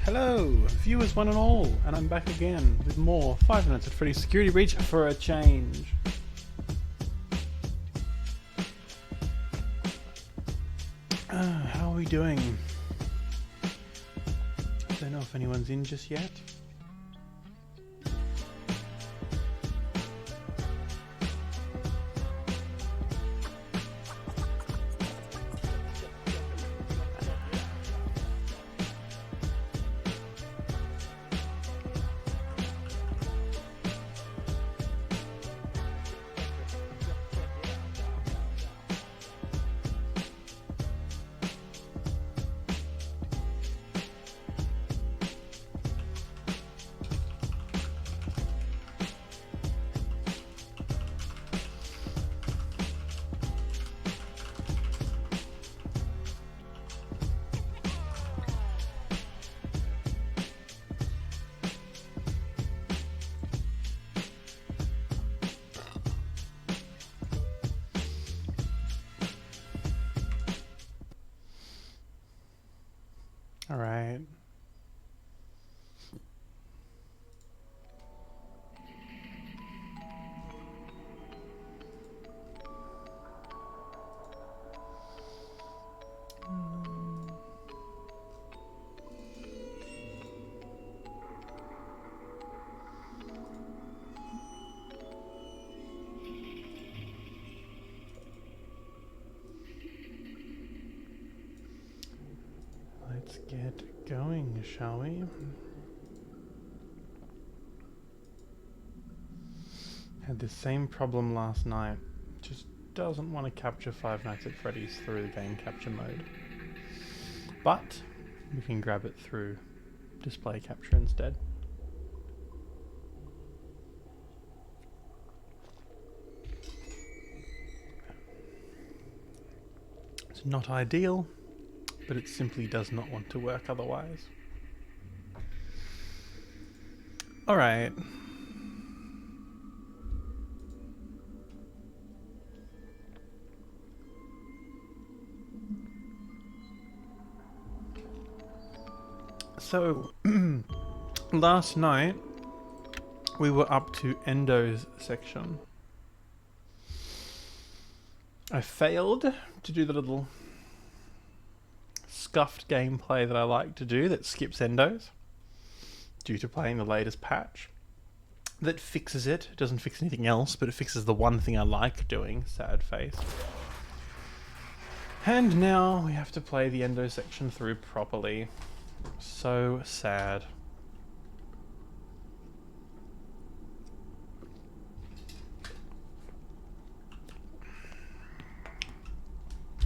Hello, viewers one and all, and I'm back again with more 5 Nights at Freddy's Security Breach for a change. How are we doing? I don't know if anyone's in just yet. All right. Let's get going, shall we? Had the same problem last night. Just doesn't want to capture 5 Nights at Freddy's through the game capture mode. But we can grab it through display capture instead. It's not ideal, but it simply does not want to work otherwise. Alright. So, last night we were up to Endo's section. I failed to do the little scuffed gameplay that I like to do that skips Endos due to playing the latest patch that fixes it. It doesn't fix anything else, but it fixes the one thing I like doing, sad face. And now we have to play the Endo section through properly. So sad.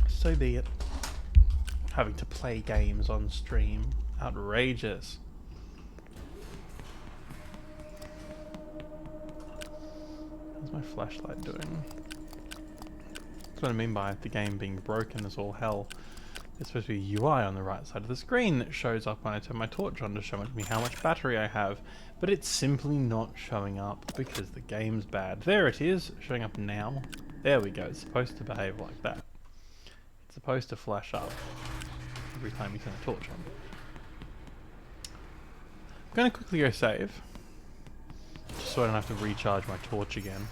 So be it. Having to play games on stream. Outrageous. How's my flashlight doing? That's what I mean by the game being broken as all hell. There's supposed to be a UI on the right side of the screen that shows up when I turn my torch on to show me how much battery I have, but it's simply not showing up because the game's bad. There it is, showing up now. There we go, it's supposed to behave like that. It's supposed to flash up every time you turn a torch on. I'm going to quickly go save, just so I don't have to recharge my torch again.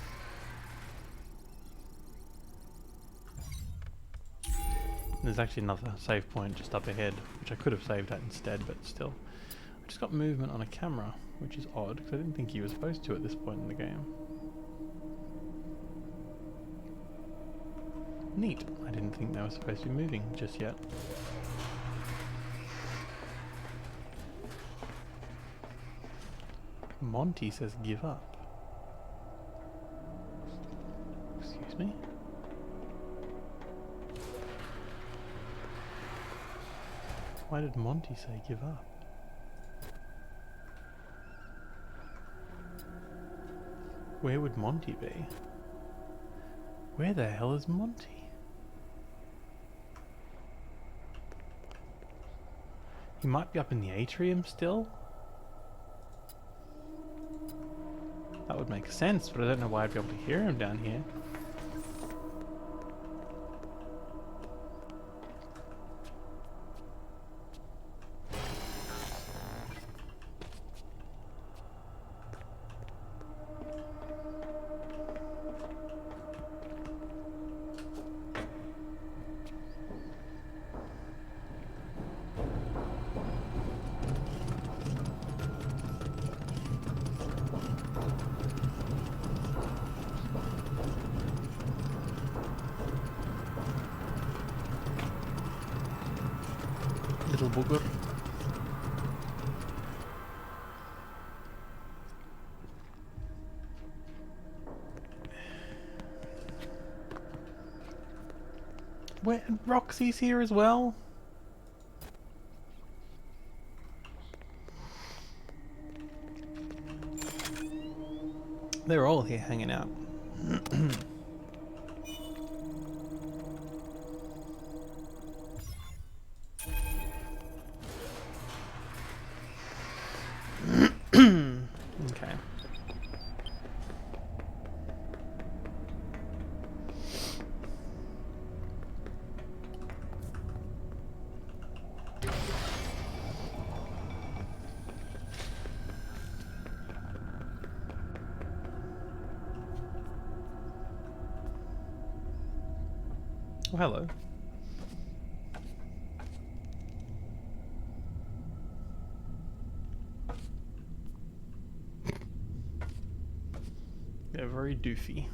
There's actually another save point just up ahead, which I could have saved at instead, but still. I just got movement on a camera, which is odd, because I didn't think you were supposed to at this point in the game. Neat. I didn't think they were supposed to be moving just yet. Monty says give up. Excuse me? Why did Monty say give up? Where would Monty be? Where the hell is Monty? He might be up in the atrium still? That would make sense, but I don't know why I'd be able to hear him down here. little booger. Where Roxy's here as well? They're all here hanging out. Okay. Oh, hello. They're very doofy.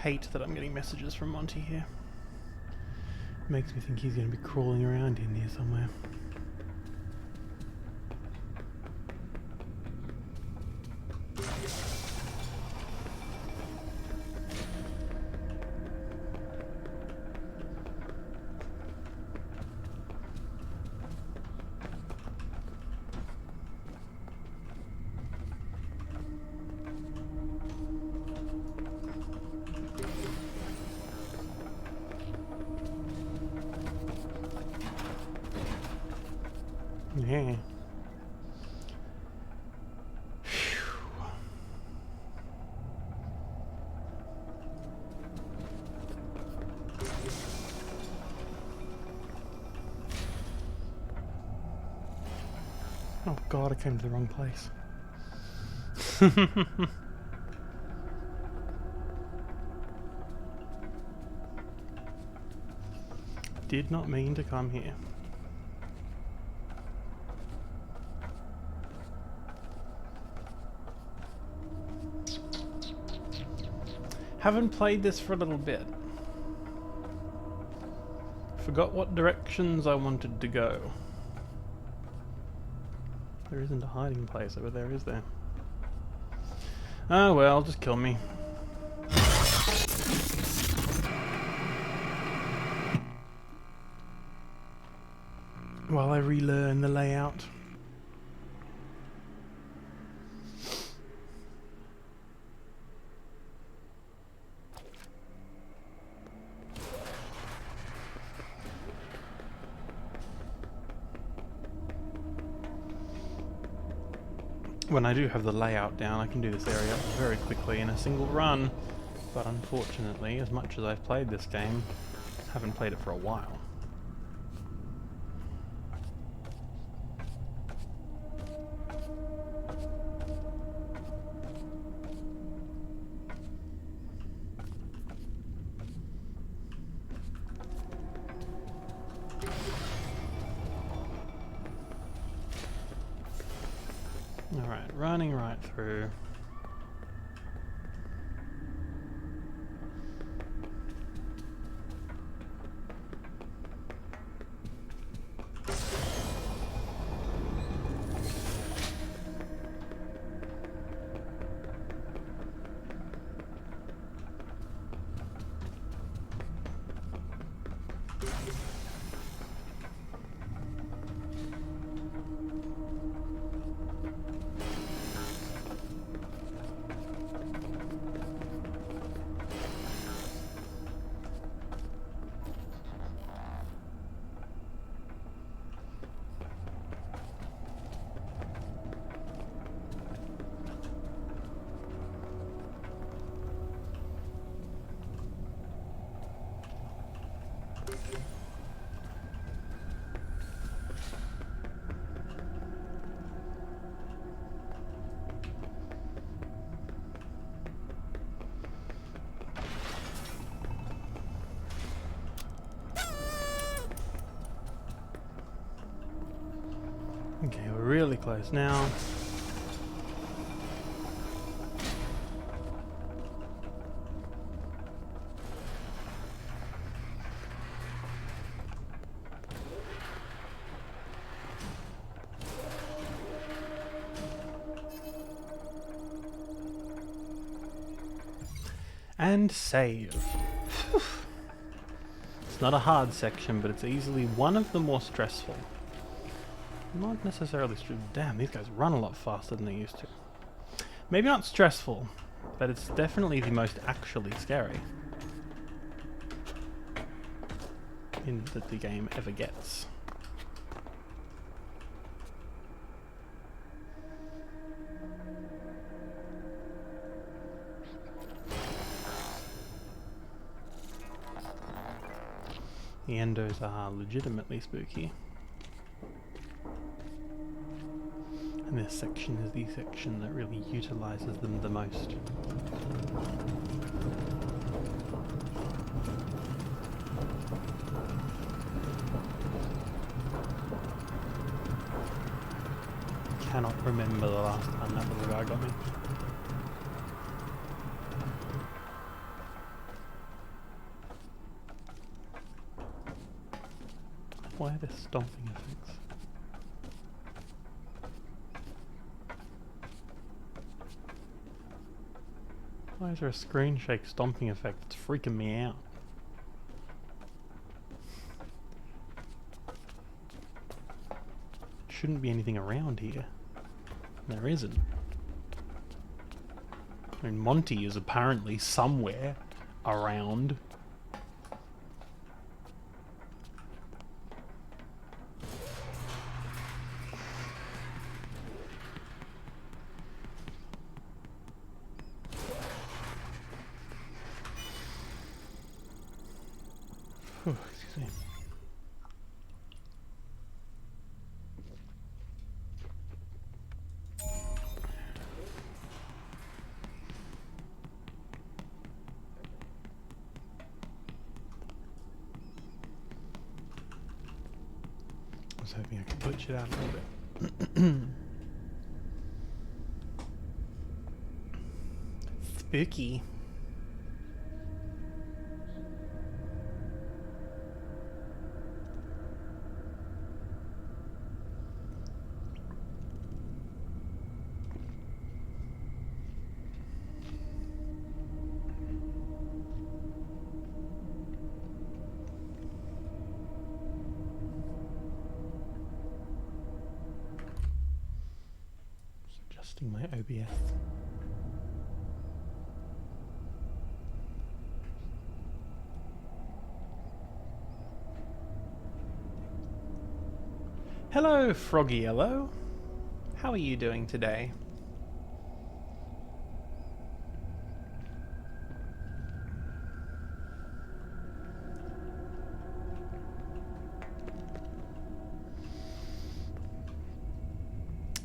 Hate that I'm getting messages from Monty here. Makes me think he's going to be crawling around in here somewhere. Yeah. Oh god, I came to the wrong place. Did not mean to come here. Haven't played this for a little bit. Forgot what directions I wanted to go. There isn't a hiding place over there, is there? Oh well, just kill me. While I relearn the layout. When I do have the layout down, I can do this area very quickly in a single run. But unfortunately, as much as I've played this game, I haven't played it for a while. Alright, running right through. Okay, we're really close now. And save. It's not a hard section, but it's easily one of the more stressful. Not necessarily damn, these guys run a lot faster than they used to. Maybe not stressful, but it's definitely the most actually scary that the game ever gets. The endos are legitimately spooky. And this section is the section that really utilizes them the most. Cannot remember the last time that little guy got me. Why are there stomping effects? Why is there a screen shake stomping effect? It's freaking me out. Shouldn't be anything around here. There isn't. I mean, Monty is apparently somewhere around. Excuse me. I was hoping I could glitch it out a little bit. Spooky. Adjusting my OBS. Hello, Froggy Yellow. How are you doing today?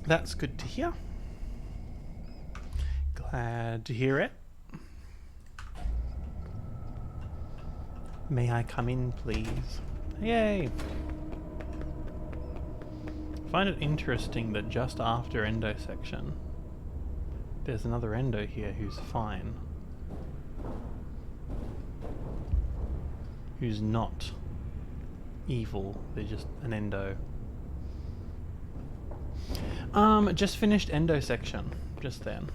That's good to hear. Glad to hear it. May I come in, please? Yay! I find it interesting that just after Endo section, there's another Endo here who's fine. Who's not evil, they're just an Endo. Just finished Endo section, just then.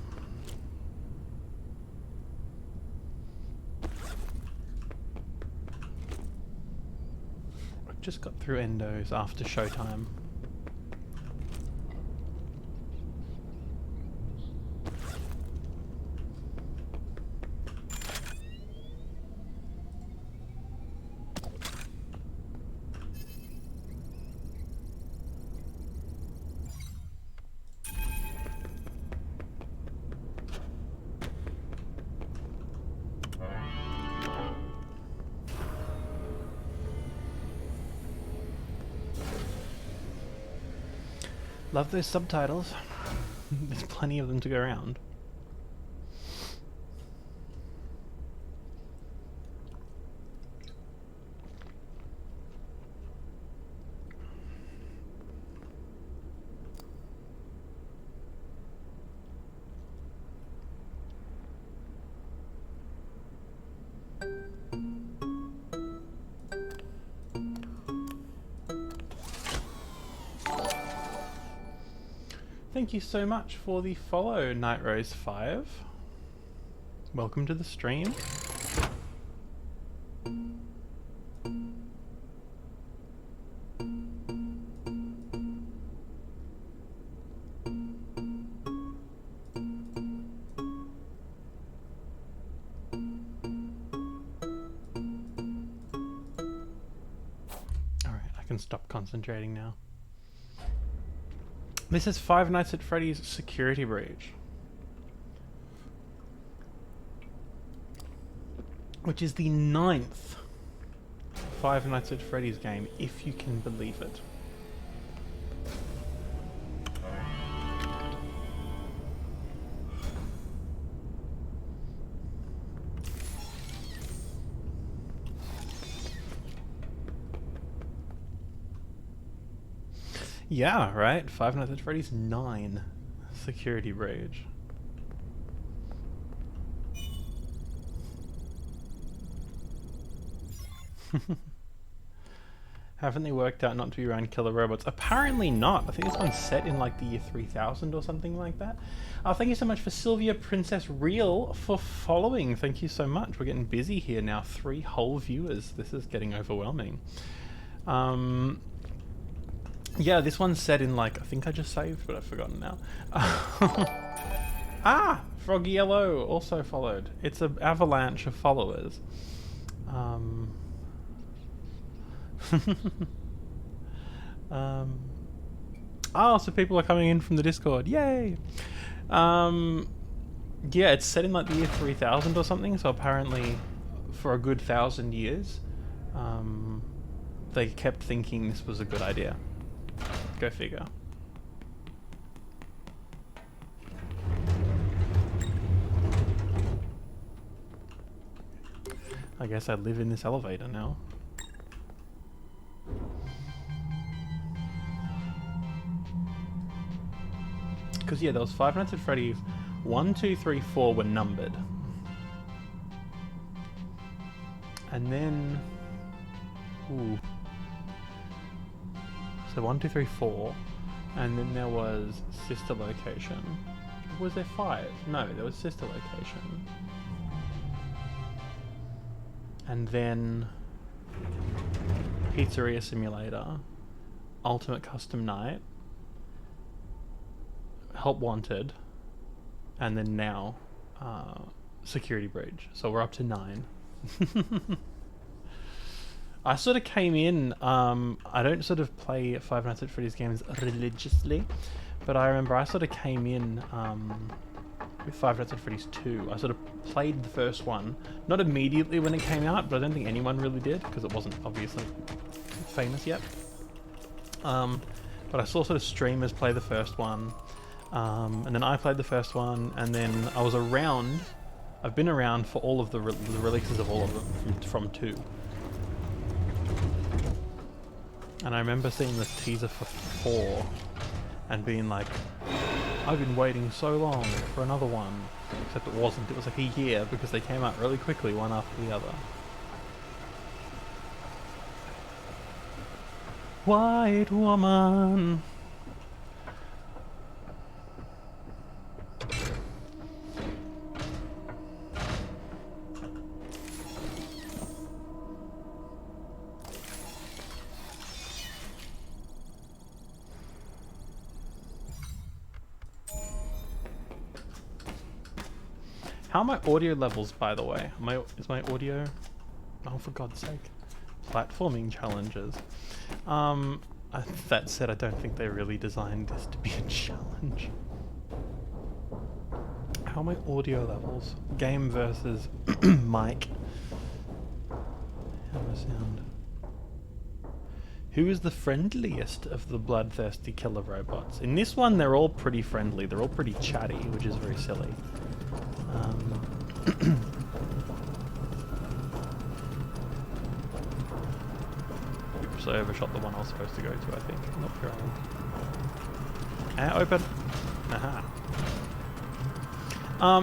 I just got through Endos after showtime. Love those subtitles. There's plenty of them to go around. Thank you so much for the follow, Nightrose5. Welcome to the stream. Alright, I can stop concentrating now. This is Five Nights at Freddy's Security Breach, which is the 9th Five Nights at Freddy's game, if you can believe it. Yeah, right? Five Nights at Freddy's 9 Security Breach. Haven't they worked out not to be around killer robots? Apparently not. I think this one's set in like the year 3000 or something like that. Thank you so much for Sylvia Princess Real for following. Thank you so much. We're getting busy here now. 3 whole viewers. This is getting overwhelming. Yeah, this one's set in like, I think I just saved, but I've forgotten now. Ah! Froggy Yellow also followed. It's an avalanche of followers. Oh, so people are coming in from the Discord. Yay! Yeah, it's set in like the year 3000 or something, so apparently for a good 1,000 years, they kept thinking this was a good idea. Go figure. I guess I live in this elevator now. Because yeah, there was Five Nights at Freddy's. 1, 2, 3, 4 were numbered. And then... Ooh. So 1, 2, 3, 4. And then there was Sister Location. Was there 5? No, there was Sister Location. And then... Pizzeria Simulator. Ultimate Custom Night. Help Wanted. And then now... Security Breach. So we're up to 9. I sort of came in, I don't sort of play Five Nights at Freddy's games religiously, but I remember I sort of came in with Five Nights at Freddy's 2. I sort of played the first one, not immediately when it came out, but I don't think anyone really did, because it wasn't obviously famous yet. But I saw sort of streamers play the first one, and then I played the first one, and then I was around, I've been around for all of the releases of all of them from 2. And I remember seeing this teaser for 4 and being like, I've been waiting so long for another one. Except it wasn't, it was like a year because they came out really quickly, one after the other. White woman. How are my audio levels, by the way? Is my audio... Oh, for God's sake. Platforming challenges. That said, I don't think they really designed this to be a challenge. How are my audio levels? Game versus mic. How do I sound? Who is the friendliest of the bloodthirsty killer robots? In this one, they're all pretty friendly. They're all pretty chatty, which is very silly. Oops, I overshot the one I was supposed to go to, I think. Nope, you're wrong. Open. Aha.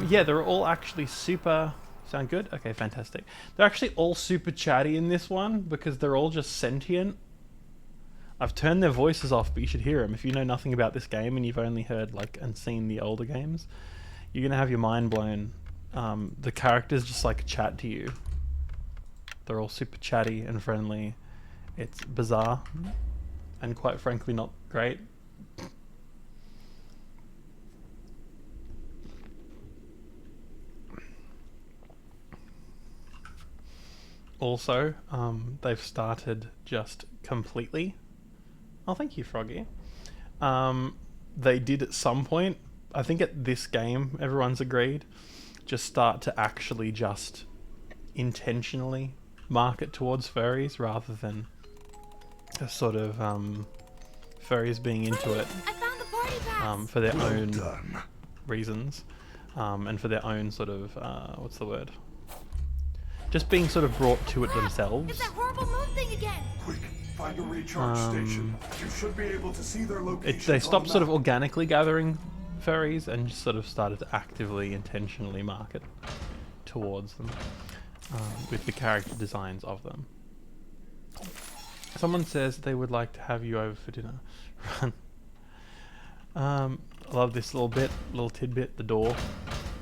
Yeah, they're all actually super... Sound good? Okay, fantastic. They're actually all super chatty in this one, because they're all just sentient. I've turned their voices off, but you should hear them. If you know nothing about this game and you've only heard like and seen the older games, you're gonna have your mind blown. The characters just like chat to you. They're all super chatty and friendly. It's bizarre and quite frankly not great. Also, they've started just completely. Oh, thank you, Froggy. They did at some point, I think at this game, everyone's agreed, just start to actually just intentionally market towards furries rather than a sort of furries being into it for their own reasons and for their own sort of what's the word? Just being sort of brought to it themselves. It's that horrible moon thing again. Quick, find a recharge station. You should be able to see their location. They stopped sort of organically gathering furries and just sort of started to actively, intentionally market towards them with the character designs of them. Someone says they would like to have you over for dinner. I love this little tidbit. The door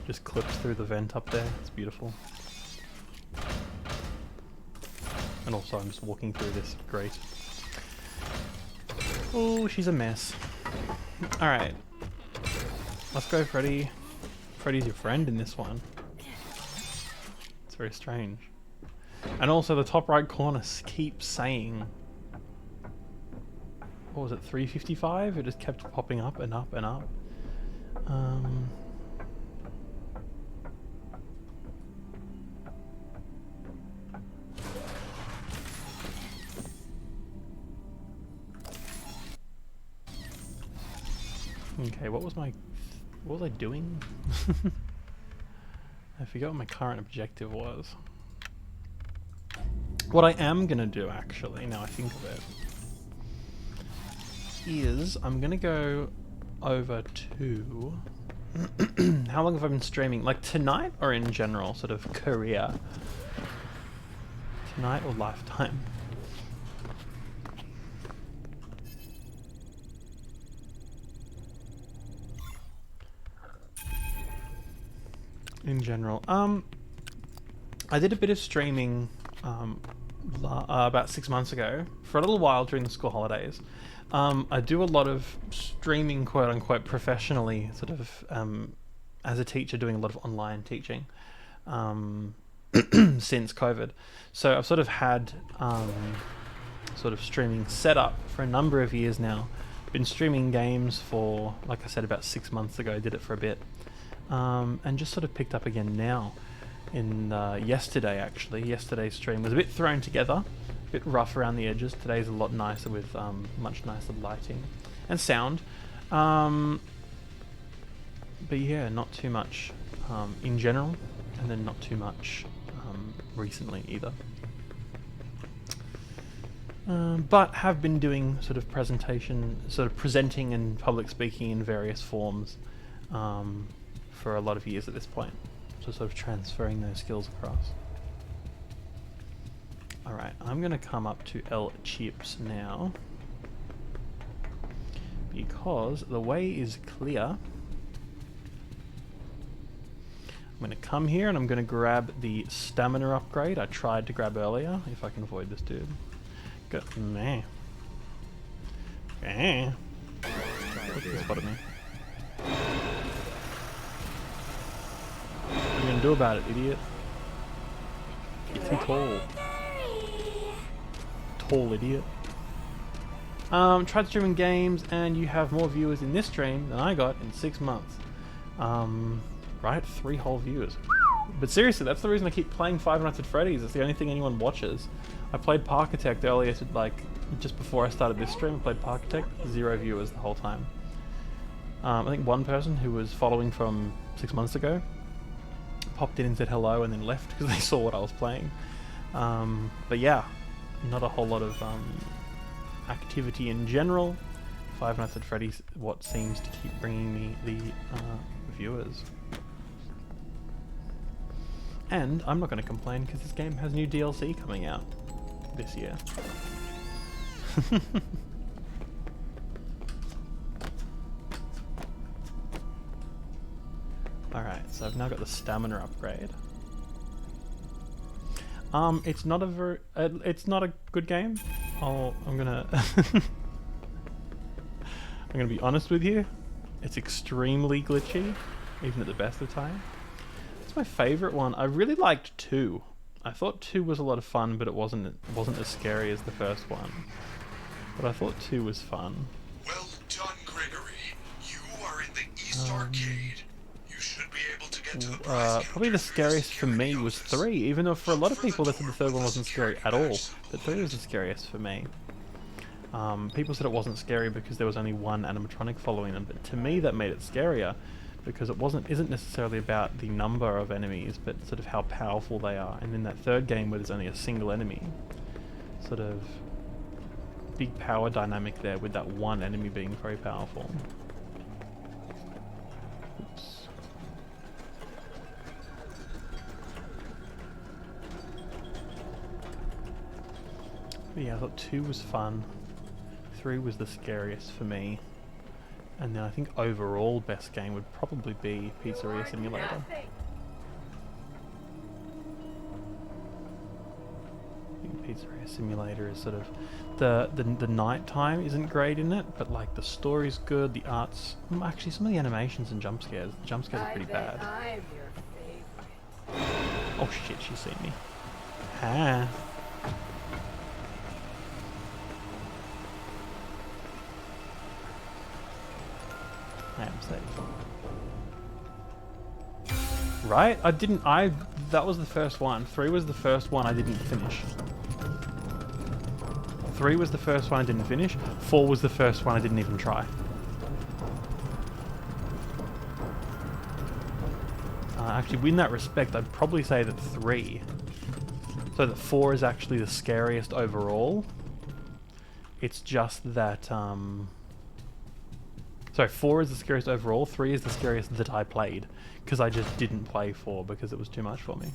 just clips through the vent up there. It's beautiful. And also I'm just walking through this grate. Oh, she's a mess. Alright. Let's go, Freddy. Freddy's your friend in this one. It's very strange. And also the top right corner keeps saying... What was it, 355? It just kept popping up and up and up. Okay, what was I doing? I forgot what my current objective was. What I am gonna do actually, now I think of it, is I'm gonna go over to how long have I been streaming? Like tonight or in general, sort of career? Tonight or lifetime? In general, I did a bit of streaming about 6 months ago for a little while during the school holidays. I do a lot of streaming, quote unquote, professionally, sort of as a teacher, doing a lot of online teaching since COVID. So I've sort of had sort of streaming set up for a number of years now. Been streaming games for, like I said, about 6 months ago. Did it for a bit. And just sort of picked up again now in yesterday actually. Yesterday's stream was a bit thrown together, a bit rough around the edges. Today's a lot nicer with much nicer lighting and sound. But yeah, not too much in general, and then not too much recently either. But have been doing sort of presenting and public speaking in various forms for a lot of years at this point. So sort of transferring those skills across. Alright, I'm going to come up to El Chips now, because the way is clear. I'm going to come here and I'm going to grab the stamina upgrade I tried to grab earlier, if I can avoid this dude. Go, meh. Eh. He spotted me. What are you gonna do about it, idiot? You're too tall. Tall idiot. Tried streaming games and you have more viewers in this stream than I got in 6 months. Right? 3 whole viewers. But seriously, that's the reason I keep playing Five Nights at Freddy's. It's the only thing anyone watches. I played Parkitect earlier, just before I started this stream. I played Parkitect, 0 viewers the whole time. I think one person who was following from 6 months ago popped in and said hello and then left because they saw what I was playing. But yeah, not a whole lot of activity in general. Five Nights at Freddy's what seems to keep bringing me the viewers. And I'm not going to complain because this game has new DLC coming out this year. Alright, so I've now got the stamina upgrade. It's not a it's not a good game. I'm gonna I'm gonna be honest with you. It's extremely glitchy, even at the best of times. It's my favorite one. I really liked 2. I thought 2 was a lot of fun, but it wasn't as scary as the first one. But I thought 2 was fun. Well done, Gregory. You are in the East Arcade. You should be able to get to the prize probably the scariest for me was 3, even though for a lot of people they said the third one wasn't scary at all. But 3 was the scariest for me. People said it wasn't scary because there was only one animatronic following them, but to me that made it scarier because it isn't necessarily about the number of enemies, but sort of how powerful they are. And in that third game where there's only a single enemy, sort of big power dynamic there with that one enemy being very powerful. Oops. But yeah, I thought 2 was fun. 3 was the scariest for me. And then I think overall best game would probably be Pizzeria Simulator. I think Pizzeria Simulator is sort of the night time isn't great in it, but like the story's good, the art's actually some of the animations and jump scares. The jump scares are pretty bad. Oh shit, she's seen me. Ha. I am safe. Right? That was the first one. 3 was the first one I didn't finish. 3 was the first one I didn't finish. 4 was the first one I didn't even try. Actually, in that respect, I'd probably say that 3. So that 4 is actually the scariest overall. It's just that, So 4 is the scariest overall, 3 is the scariest that I played, because I just didn't play 4 because it was too much for me.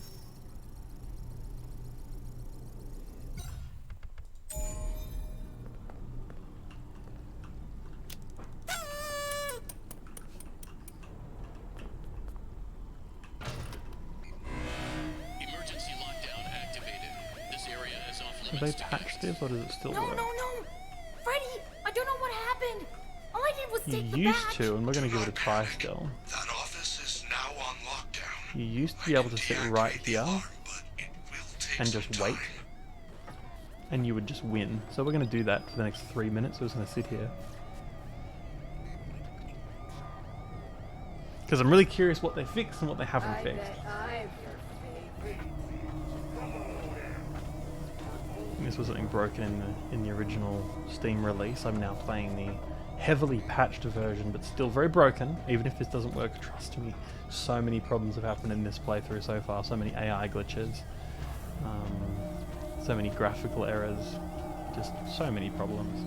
Emergency lockdown activated. This area is off limits. Have they patched this or does it still work? No! Freddy, I don't know what happened. All I did was take the You used badge. to, and we're going to give it a try still. That office is now on lockdown. You used to be able to sit right here and just wait. And you would just win. So we're going to do that for the next 3 minutes. We're just going to sit here. Because I'm really curious what they fixed and what they haven't fixed. This was something broken in the original Steam release. I'm now playing the heavily patched version, but still very broken. Even if this doesn't work, trust me, so many problems have happened in this playthrough so far. So many AI glitches, so many graphical errors, just so many problems.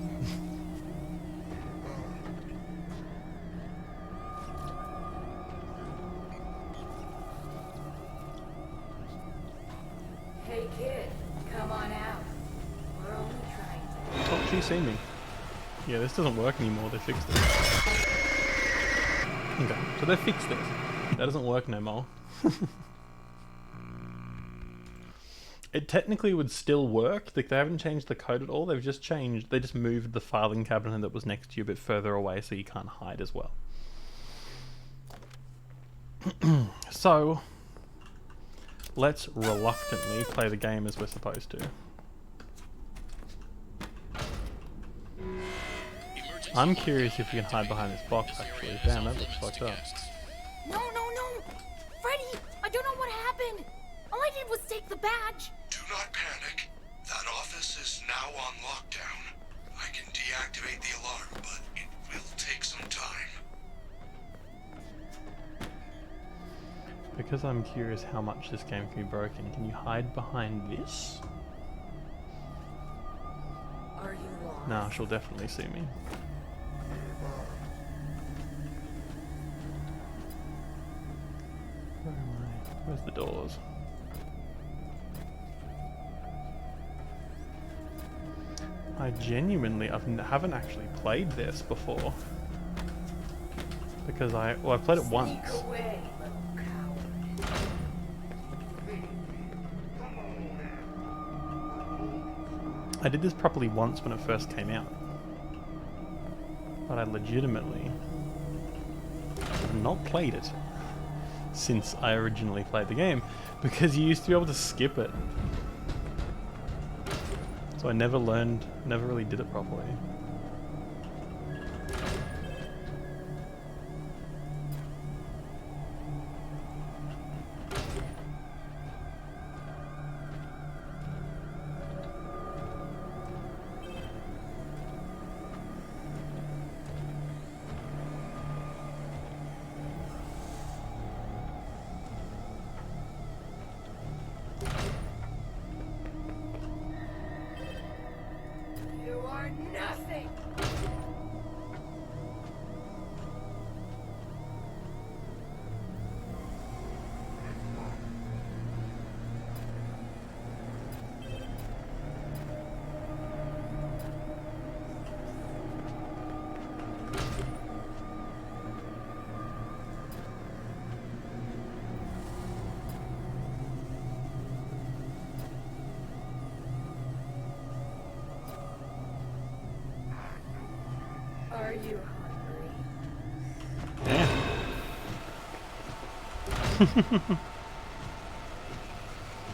Hey kid, come on out. We're only trying to... Oh, she's seen me. Yeah, this doesn't work anymore, they fixed it. Okay, so they fixed this. That doesn't work no more. It technically would still work, like they haven't changed the code at all, they just moved the filing cabinet that was next to you a bit further away so you can't hide as well. So, let's reluctantly play the game as we're supposed to. I'm curious if you can hide behind this box actually. Damn, that looks fucked up. No! Freddy, I don't know what happened. All I did was take the badge. Do not panic. That office is now on lockdown. I can deactivate the alarm, but it will take some time. Because I'm curious how much this game can be broken, can you hide behind this? Are you lost? Nah, she'll definitely see me. Where am I? Where's the doors? I genuinely haven't actually played this before. Because I played it once. Sneak away, I did this properly once when it first came out, but I legitimately have not played it since I originally played the game, because you used to be able to skip it. So I never really did it properly. You are nothing. Are you hungry? Yeah.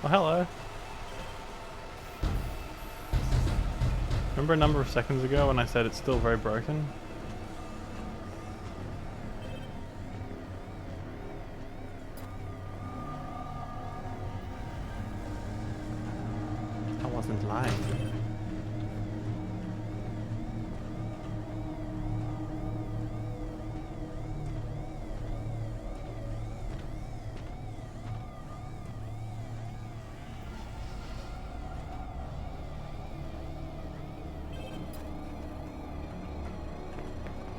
Oh, hello. Remember a number of seconds ago when I said it's still very broken? I wasn't lying.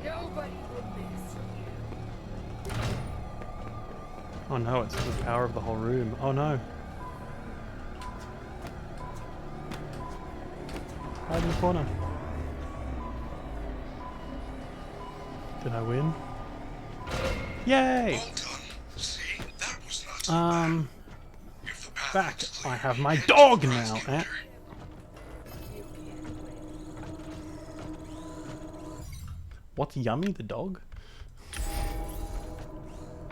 Nobody will miss you. Oh no, it's the power of the whole room. Oh no. Hide in the corner. Did I win? Yay! Well done. See, that was not so bad. If the path Back. looks clear, I have my head to dog the now. rescue What's Yummy the dog?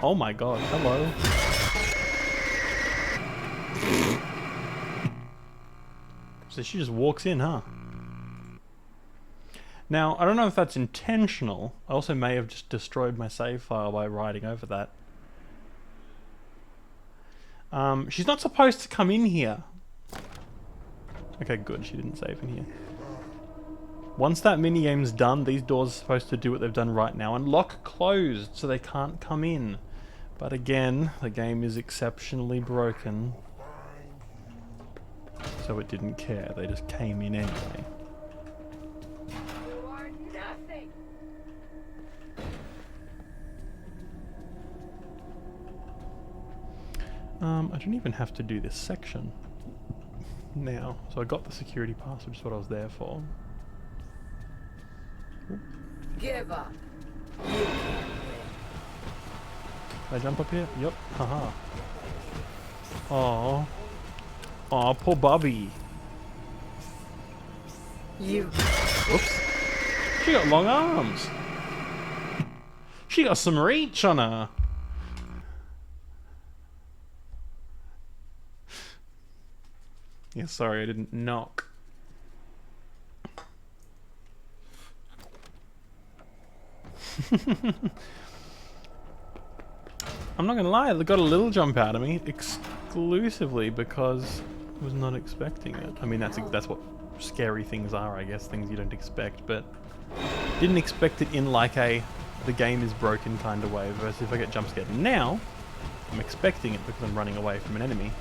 Oh my god, hello. So she just walks in, huh? Now, I don't know if that's intentional. I also may have just destroyed my save file by riding over that. She's not supposed to come in here. Okay, good, she didn't save in here. Once that minigame's done, these doors are supposed to do what they've done right now and lock closed so they can't come in. But again, the game is exceptionally broken. So it didn't care, they just came in anyway. You are nothing. I don't even have to do this section now. So I got the security pass, which is what I was there for. Give up. You can't win. Can I jump up here? Yep. Haha. Aww. Aw, poor Bobby. You. Whoops. She got long arms. She got some reach on her. Yeah, sorry, I didn't knock. I'm not gonna lie, they got a little jump out of me exclusively because I was not expecting it. I mean, that's what scary things are, I guess, things you don't expect, but didn't expect it in like a the game is broken kind of way, versus if I get jump scared now, I'm expecting it because I'm running away from an enemy.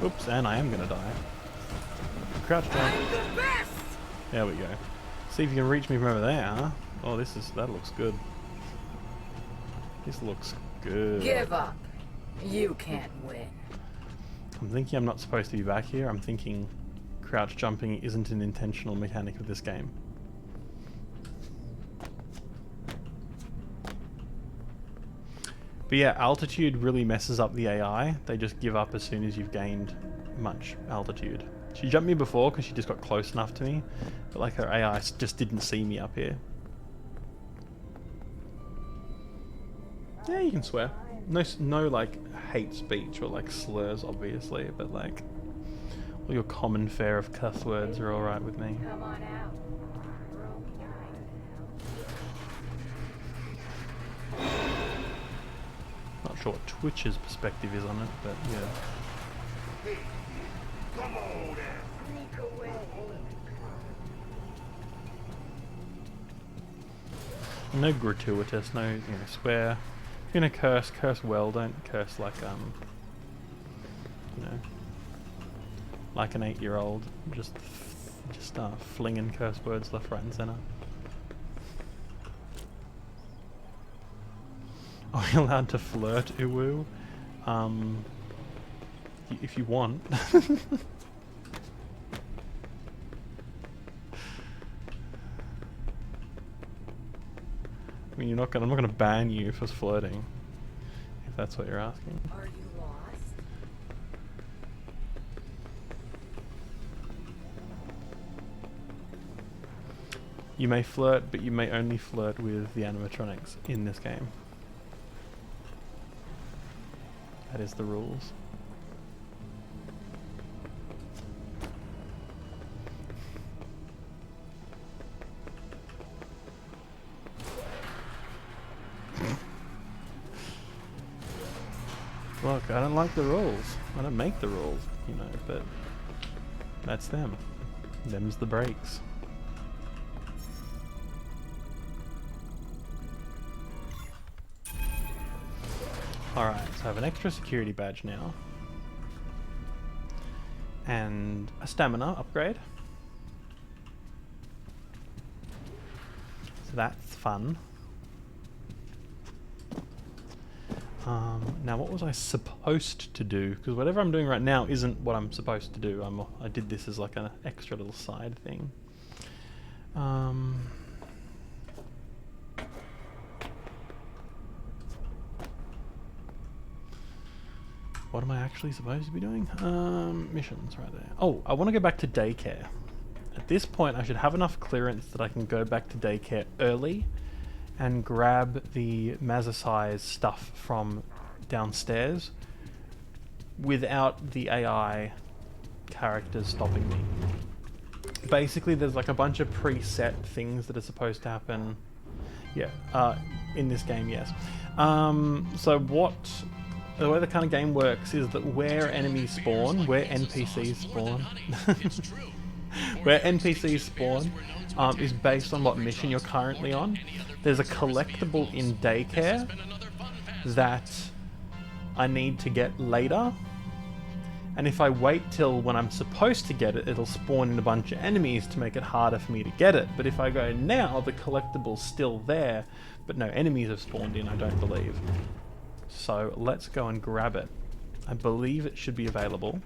Oops, and I am gonna die. Crouch jump. I'm the best. There we go. See if you can reach me from over there, huh? Oh, that looks good. This looks good. Give up. You can't win. I'm thinking I'm not supposed to be back here. I'm thinking crouch jumping isn't an intentional mechanic of this game. But yeah, altitude really messes up the AI. They just give up as soon as you've gained much altitude. She jumped me before because she just got close enough to me, but like her AI just didn't see me up here. Yeah, you can swear. No like hate speech or like slurs, obviously, but like all your common fare of cuss words are all right with me. Come on out. Not sure what Twitch's perspective is on it, but yeah. Hey, come on now. Sneak away. No gratuitous, no, you know, swear. If you're gonna curse, curse well. Don't curse like you know, like an 8-year-old. Just flinging curse words left, right, and center. Are we allowed to flirt, Uwu? If you want. I mean, I'm not gonna ban you for flirting, if that's what you're asking. Are you lost? You may flirt, but you may only flirt with the animatronics in this game. That is the rules. Look, I don't like the rules. I don't make the rules, you know, but that's them. Them's the breaks. Alright, so I have an extra security badge now. And a stamina upgrade. So that's fun. Now what was I supposed to do? Because whatever I'm doing right now isn't what I'm supposed to do. I did this as like an extra little side thing. What am I actually supposed to be doing? Missions right there. Oh, I want to go back to daycare. At this point, I should have enough clearance that I can go back to daycare early and grab the Mazasize stuff from downstairs without the AI characters stopping me. Basically, there's like a bunch of preset things that are supposed to happen. Yeah, in this game, yes. So the way the kind of game works is that where enemies spawn, where NPCs spawn, where NPCs spawn is based on what mission you're currently on. There's a collectible in daycare that I need to get later, and if I wait till when I'm supposed to get it, it'll spawn in a bunch of enemies to make it harder for me to get it. But if I go now, the collectible's still there, but no enemies have spawned in, I don't believe. So let's go and grab it. I believe it should be available,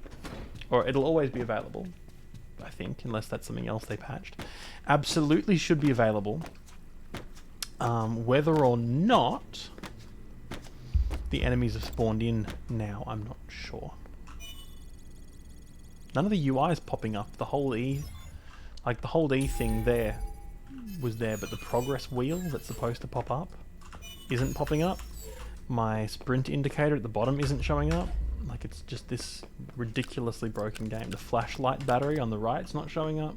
or it'll always be available, I think, unless that's something else they patched. Absolutely should be available. Whether or not the enemies have spawned in now, I'm not sure. None of the UI is popping up. The whole E, like the whole E thing there was there, but the progress wheel that's supposed to pop up isn't popping up. My sprint indicator at the bottom isn't showing up. Like, it's just this ridiculously broken game. The flashlight battery on the right's not showing up.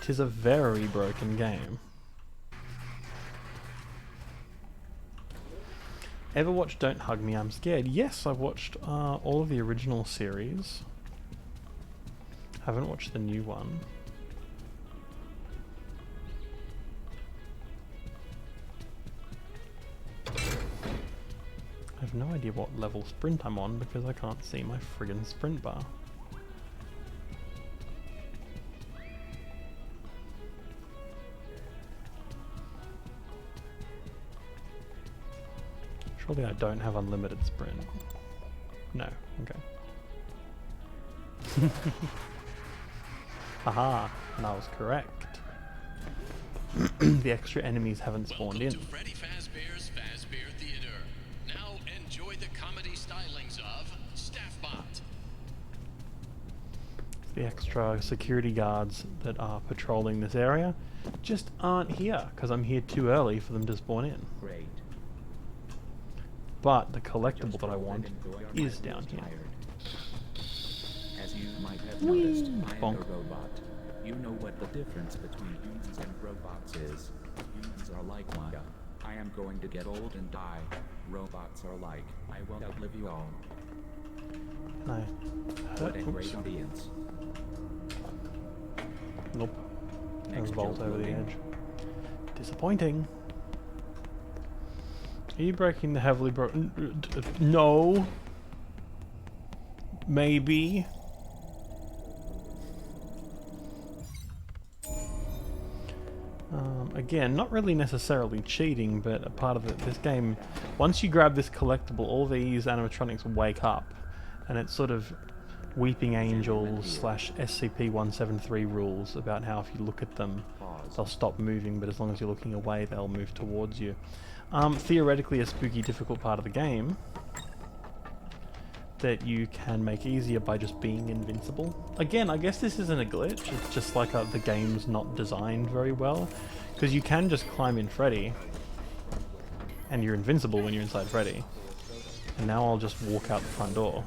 'Tis a very broken game. Ever watched Don't Hug Me, I'm Scared? Yes, I've watched all of the original series. Haven't watched the new one. I have no idea what level sprint I'm on because I can't see my friggin' sprint bar. Surely I don't have unlimited sprint. No, okay. Haha, and I was correct. The extra enemies haven't spawned in. Welcome to Freddy Fazbear's Fazbear Theater. the extra security guards that are patrolling this area just aren't here because I'm here too early for them to spawn in. Great. But the collectible that I want is down here. As you might have Whee! noticed, I am Bonk. a robot. You know what the difference between humans and robots is. Humans are like Maya. I am going to get old and die. Robots are like, I will outlive you all. No. What a Oops. great audience. Nope. There's Next a vault joke over the loading. edge. Disappointing. Are you breaking the heavily broken? No. Maybe. Again, not really necessarily cheating, but a part of this game, once you grab this collectible, all these animatronics wake up, and it's sort of Weeping Angels / SCP-173 rules about how if you look at them, they'll stop moving, but as long as you're looking away, they'll move towards you. Theoretically, a spooky, difficult part of the game that you can make easier by just being invincible. Again, I guess this isn't a glitch, it's just like the game's not designed very well, because you can just climb in Freddy, and you're invincible when you're inside Freddy. And now I'll just walk out the front door.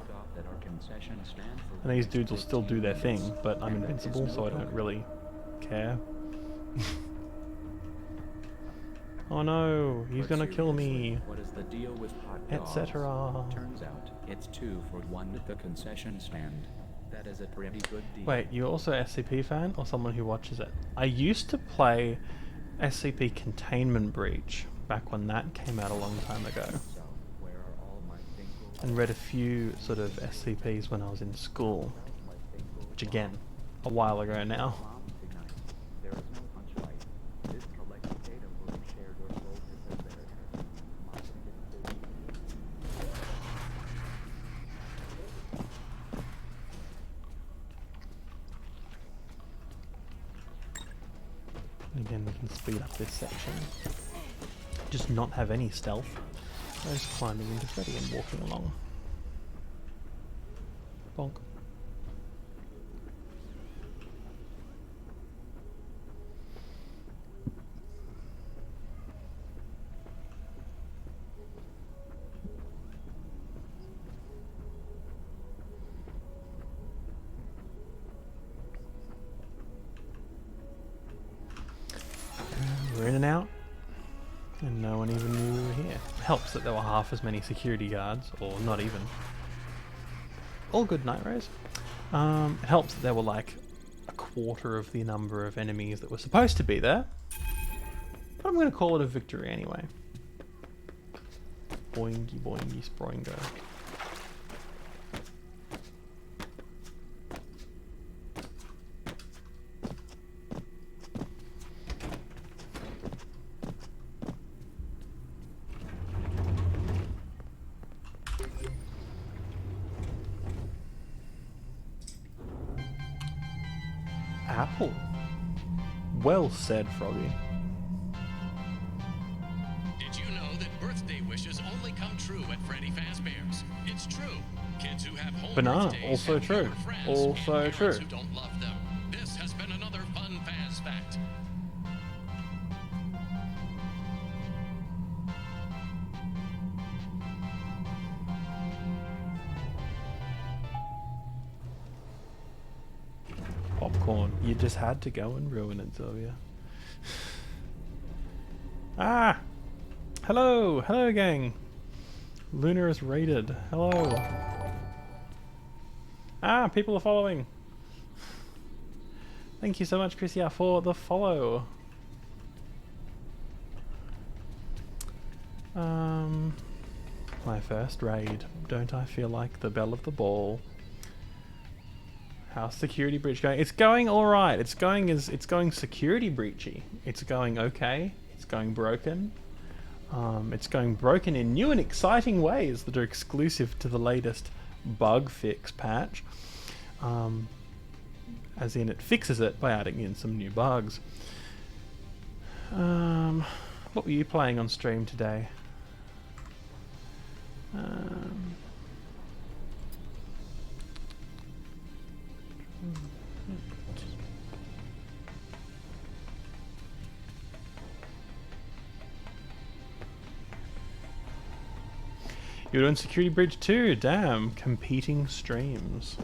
And these dudes will still do their thing, but I'm invincible, so I don't really care. Oh no, he's gonna kill me, What is the deal with hot dogs? etc. Turns out, it's 2 for 1 at the concession stand. That is a pretty good deal. Wait, you're also an SCP fan, or someone who watches it? I used to play SCP Containment Breach, back when that came out a long time ago. So, where are all my thingles? And read a few sort of SCPs when I was in school, which again, a while ago now. There is no punchline. This collected data will be shared or sold to third And again, we can speed up this section. Just not have any stealth. Just climbing into Freddy and walking along. Bonk. We're in and out, and no one even knew we were here. Helps that there were half as many security guards, or not even. All good, Night Rays. It helps that there were like a quarter of the number of enemies that were supposed to be there. But I'm going to call it a victory anyway. Boingy boingy sproingo. Apple. Well said, Froggy. Did you know that birthday wishes only come true at Freddy Fazbear's? It's true. Kids who have home Banana, birthdays also have true. fewer friends Also and true. parents who don't love them. This has been another fun Faz fact. Popcorn. You just had to go and ruin it, Sylvia. Ah! Hello! Hello, gang! Luna is raided. Hello! Ah! People are following! Thank you so much, Chrissy, for the follow. My first raid. Don't I feel like the belle of the ball? How's security breach going? It's going alright. It's going security breachy. It's going okay. It's going broken. It's going broken in new and exciting ways that are exclusive to the latest bug fix patch. As in, it fixes it by adding in some new bugs. What were you playing on stream today? You're doing Security Breach too, damn. Competing streams.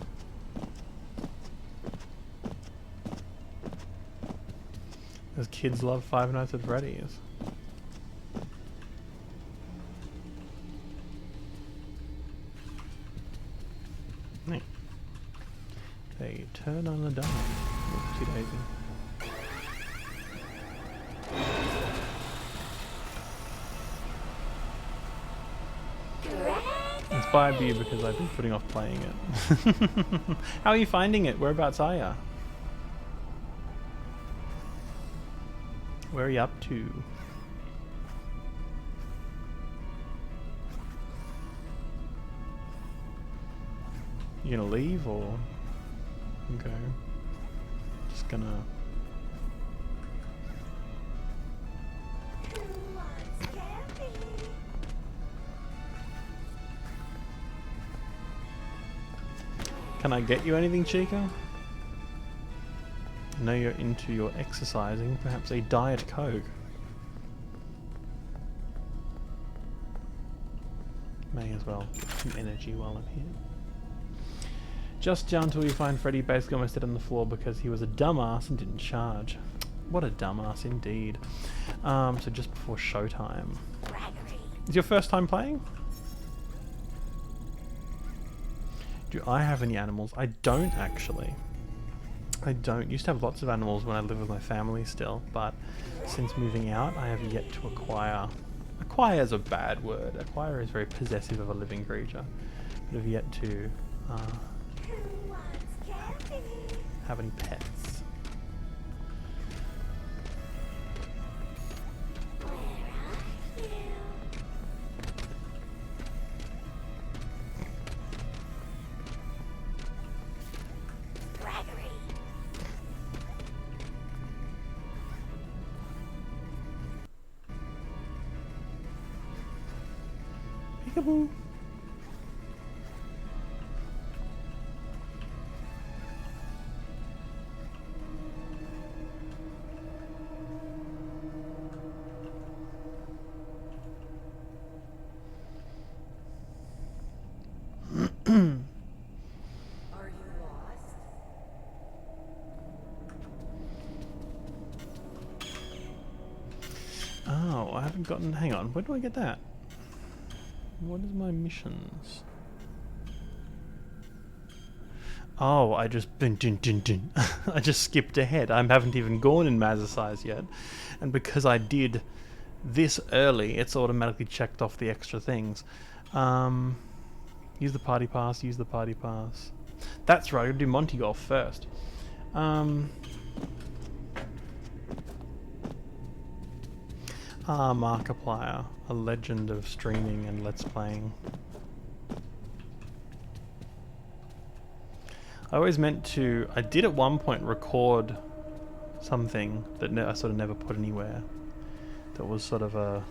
As kids love Five Nights at Freddy's. Neat. They turn on the dime. Oopsie daisy. Inspired by you because I've been putting off playing it. How are you finding it? Whereabouts are ya? Where are you up to? You gonna leave or? Okay. Just gonna. Can I get you anything, Chica? I know you're into your exercising. Perhaps a Diet Coke. May as well get some energy while I'm here. Just down till you find Freddy basically almost dead on the floor because he was a dumbass and didn't charge. What a dumbass indeed. So just before showtime. Is your first time playing? Do I have any animals? I don't actually. I don't. Used to have lots of animals when I lived with my family still, but since moving out I have yet to acquire. Acquire is a bad word. Acquire is very possessive of a living creature. But have yet to have any pets. Peekaboo. Are you lost? Oh, I haven't gotten. Hang on, where do I get that? What is my missions? Oh, I just I just skipped ahead. I haven't even gone in Mazasize yet, and because I did this early, it's automatically checked off the extra things. Use the party pass. Use the party pass. That's right. I gotta do Monty Golf first. Markiplier, a legend of streaming and let's playing. I always meant to. I did at one point record something that I sort of never put anywhere. That was sort of a.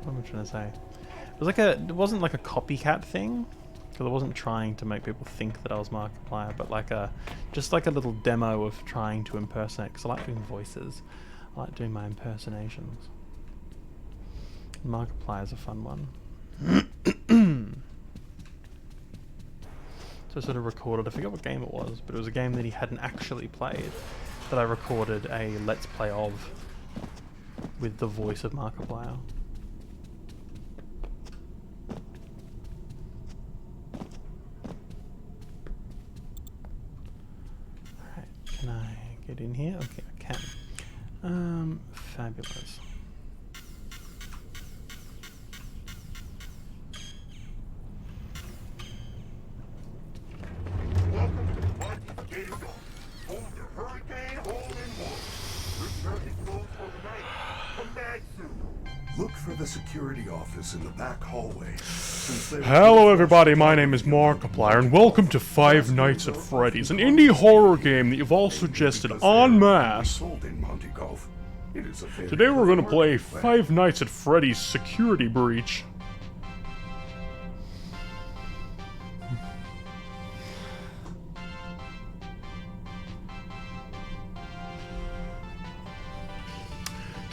What am I trying to say? It was like a. It wasn't like a copycat thing, because I wasn't trying to make people think that I was Markiplier, but like a, just like a little demo of trying to impersonate. Because I like doing voices. I like doing my impersonations. Markiplier is a fun one. So I sort of recorded, I forget what game it was, but it was a game that he hadn't actually played, that I recorded a let's play of with the voice of Markiplier. Alright, can I get in here? Okay, I can. Fabulous. Welcome to Monty's Gator Golf, home to Hurricane Hole-in-One. This circuit closed for the night. Come back soon. Look for the security office in the back hallway. Hello everybody, my name is Markiplier, and welcome to Five Nights at Freddy's, an indie horror game that you've all suggested en masse. Today we're going to play Five Nights at Freddy's Security Breach.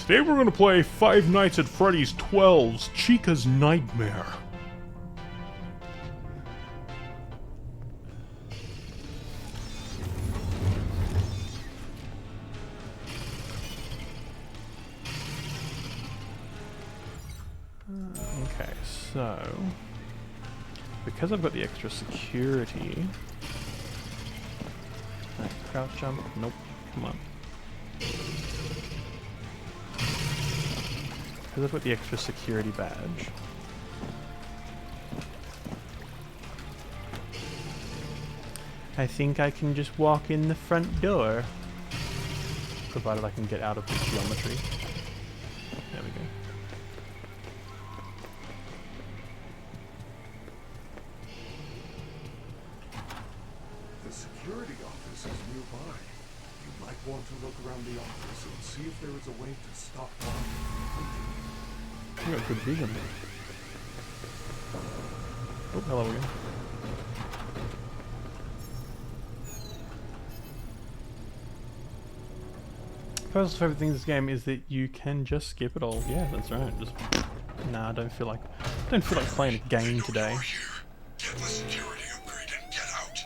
Today we're gonna play Five Nights at Freddy's 12's Chica's Nightmare. Okay, so because I've got the extra security, crouch jump. Nope. Come on. Because I've got the extra security badge. I think I can just walk in the front door. Provided I can get out of the geometry. There we go. The security office is nearby. You might want to look around the office and see if there is a way to stop Bonnie from hunting. You got good vision. Oh, hello again. Personal favorite thing in this game is that you can just skip it all. Yeah, that's right. Just nah, I don't feel like playing a game today. Get the security upgrade and get out.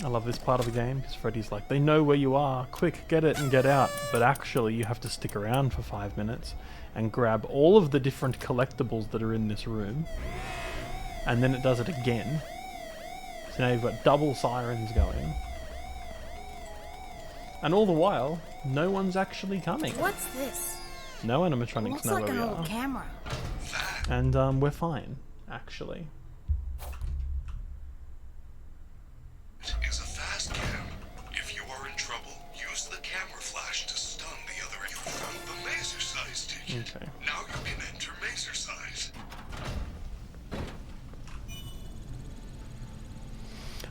I love this part of the game because Freddy's like, they know where you are, quick, get it and get out. But actually you have to stick around for 5 minutes and grab all of the different collectibles that are in this room. And then it does it again. So now you've got double sirens going. And all the while, no one's actually coming. What's this? No animatronics Looks know like where an we old are. camera. And we're fine, actually. Is a fast cam. If you are in trouble, use the camera flash to stun the other. You found the laser size ticket. Okay. Now you can enter laser size.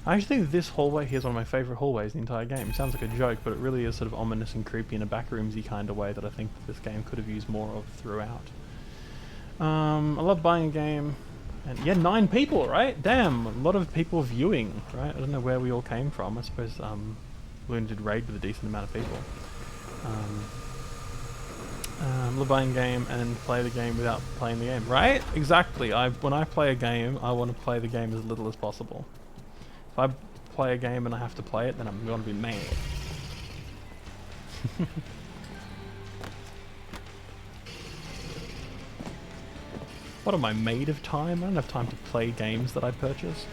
I actually think this hallway here is one of my favourite hallways in the entire game. It sounds like a joke, but it really is sort of ominous and creepy in a backroomsy kind of way that I think this game could have used more of throughout. I love buying a game, and yeah, 9 people, right? Damn, a lot of people viewing, right? I don't know where we all came from. I suppose Luna did raid with a decent amount of people. Love buying a game and then play the game without playing the game, right? Exactly. When I play a game, I want to play the game as little as possible. If I play a game and I have to play it, then I'm going to be mad. What am I, made of time? I don't have time to play games that I purchase.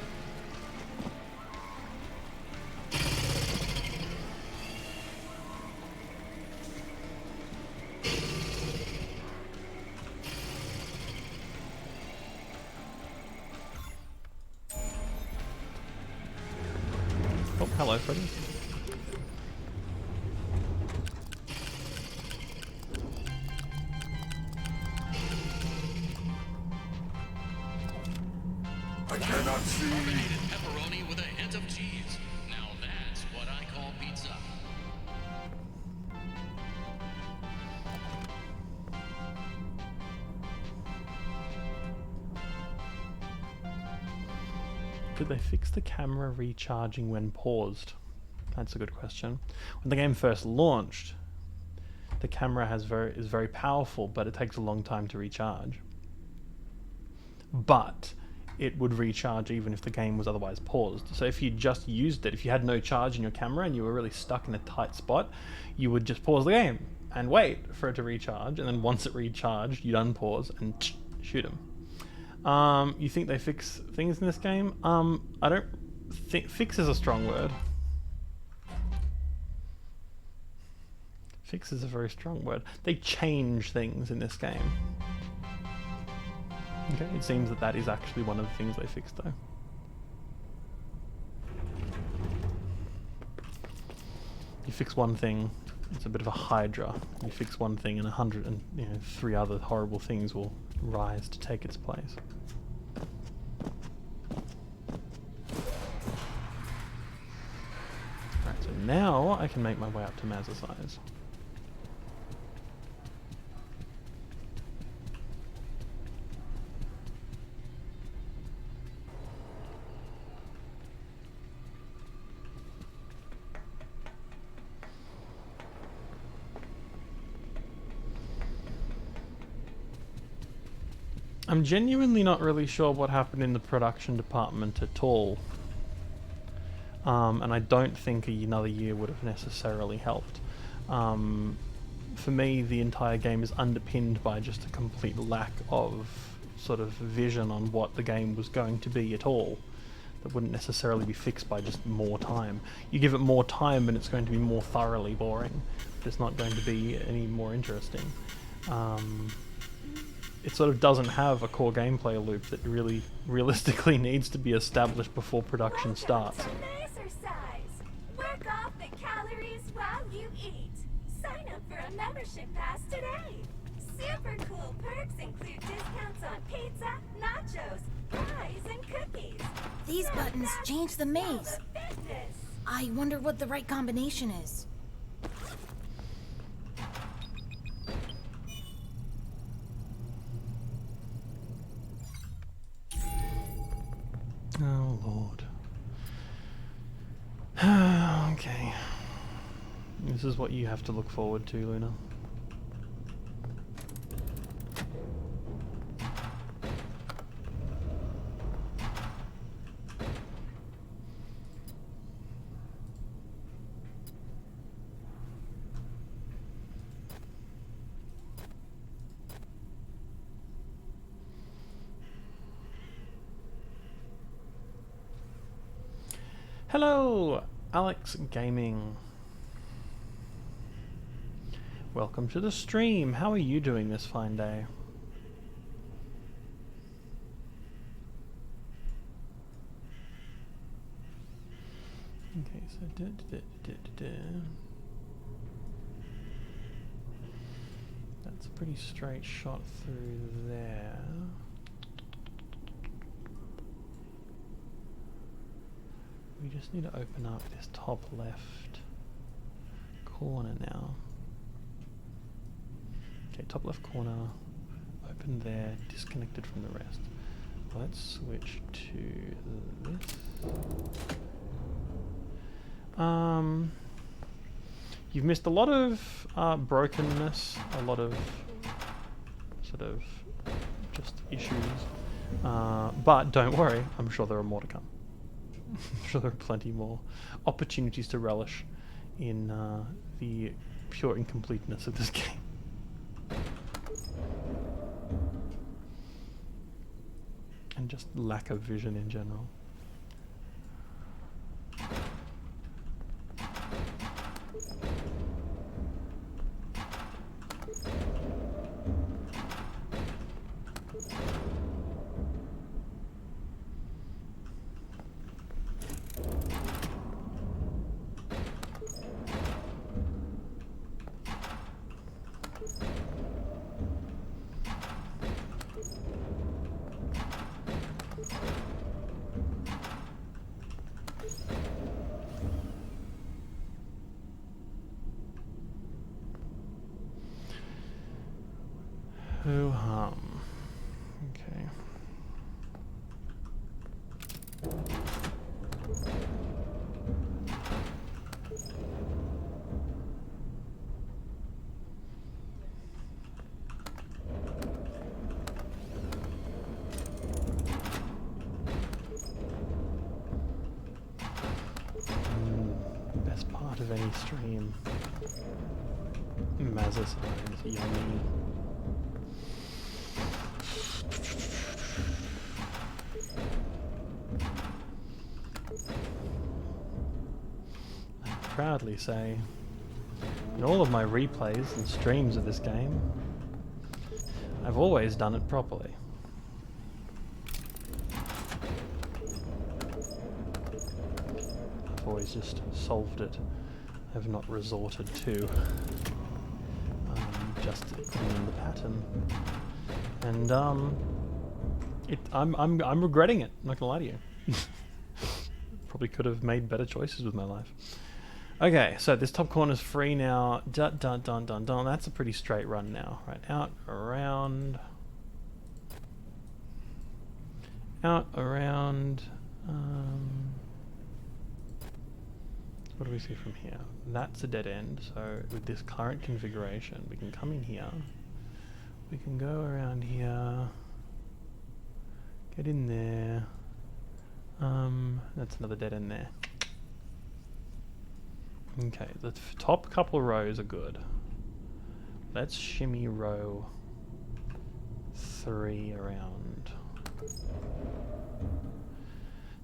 Oh, hello, Freddy. I cannot see. Carbonated pepperoni with a hint of cheese. Now that's what I call pizza. Did they fix the camera recharging when paused? That's a good question. When the game first launched, the camera is very powerful, but it takes a long time to recharge. But it would recharge even if the game was otherwise paused. So if you just used it, if you had no charge in your camera and you were really stuck in a tight spot, you would just pause the game and wait for it to recharge, and then once it recharged, you'd unpause and shoot them. You think they fix things in this game? I don't think... Fix is a strong word. Fix is a very strong word. They change things in this game. Okay, it seems that that is actually one of the things they fixed, though. You fix one thing, it's a bit of a hydra. You fix one thing and 103 other horrible things will rise to take its place. Right, so now I can make my way up to Mazza size. I'm genuinely not really sure what happened in the production department at all. And I don't think another year would have necessarily helped. For me, the entire game is underpinned by just a complete lack of sort of vision on what the game was going to be at all. That wouldn't necessarily be fixed by just more time. You give it more time and it's going to be more thoroughly boring. It's not going to be any more interesting. It sort of doesn't have a core gameplay loop that really realistically needs to be established before production starts. Exercise. Work off the calories while you eat. Sign up for a membership pass today. Super cool perks include discounts on pizza, nachos, fries, and cookies. These buttons change the maze. Fitness. I wonder what the right combination is. Oh Lord. Okay. This is what you have to look forward to, Luna. Hello, Alex Gaming. Welcome to the stream. How are you doing this fine day? Okay, so that's a pretty straight shot through there. We just need to open up this top left corner now. Okay, top left corner, open there, disconnected from the rest. Let's switch to this. You've missed a lot of brokenness, a lot of sort of just issues, but don't worry, I'm sure there are more to come. I'm sure there are plenty more opportunities to relish in the pure incompleteness of this game. And just lack of vision in general. Ho-hum. Okay. Best part of any stream. Mazza signs, yummy. Proudly say, in all of my replays and streams of this game, I've always done it properly. I've always just solved it. I've not resorted to just cleaning the pattern. And I'm regretting it. I'm not gonna lie to you. Probably could have made better choices with my life. Okay, so this top corner is free now. Dun dun dun dun dun. That's a pretty straight run now. Right, out, around, out, around. What do we see from here? That's a dead end. So with this current configuration, we can come in here. We can go around here. Get in there. That's another dead end there. Okay, the top couple of rows are good. Let's shimmy row 3 around.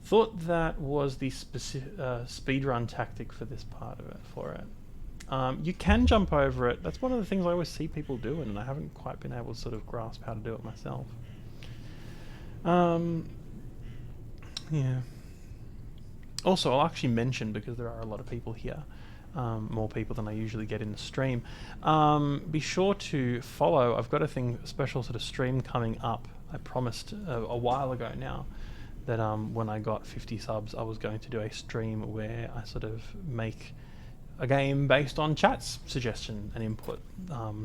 Thought that was the speedrun tactic for this part of it, you can jump over it. That's one of the things I always see people doing, and I haven't quite been able to sort of grasp how to do it myself. Yeah. Also, I'll actually mention, because there are a lot of people here, more people than I usually get in the stream, be sure to follow. I've got a special sort of stream coming up. I promised a while ago now that when I got 50 subs, I was going to do a stream where I sort of make a game based on chat's suggestion and input.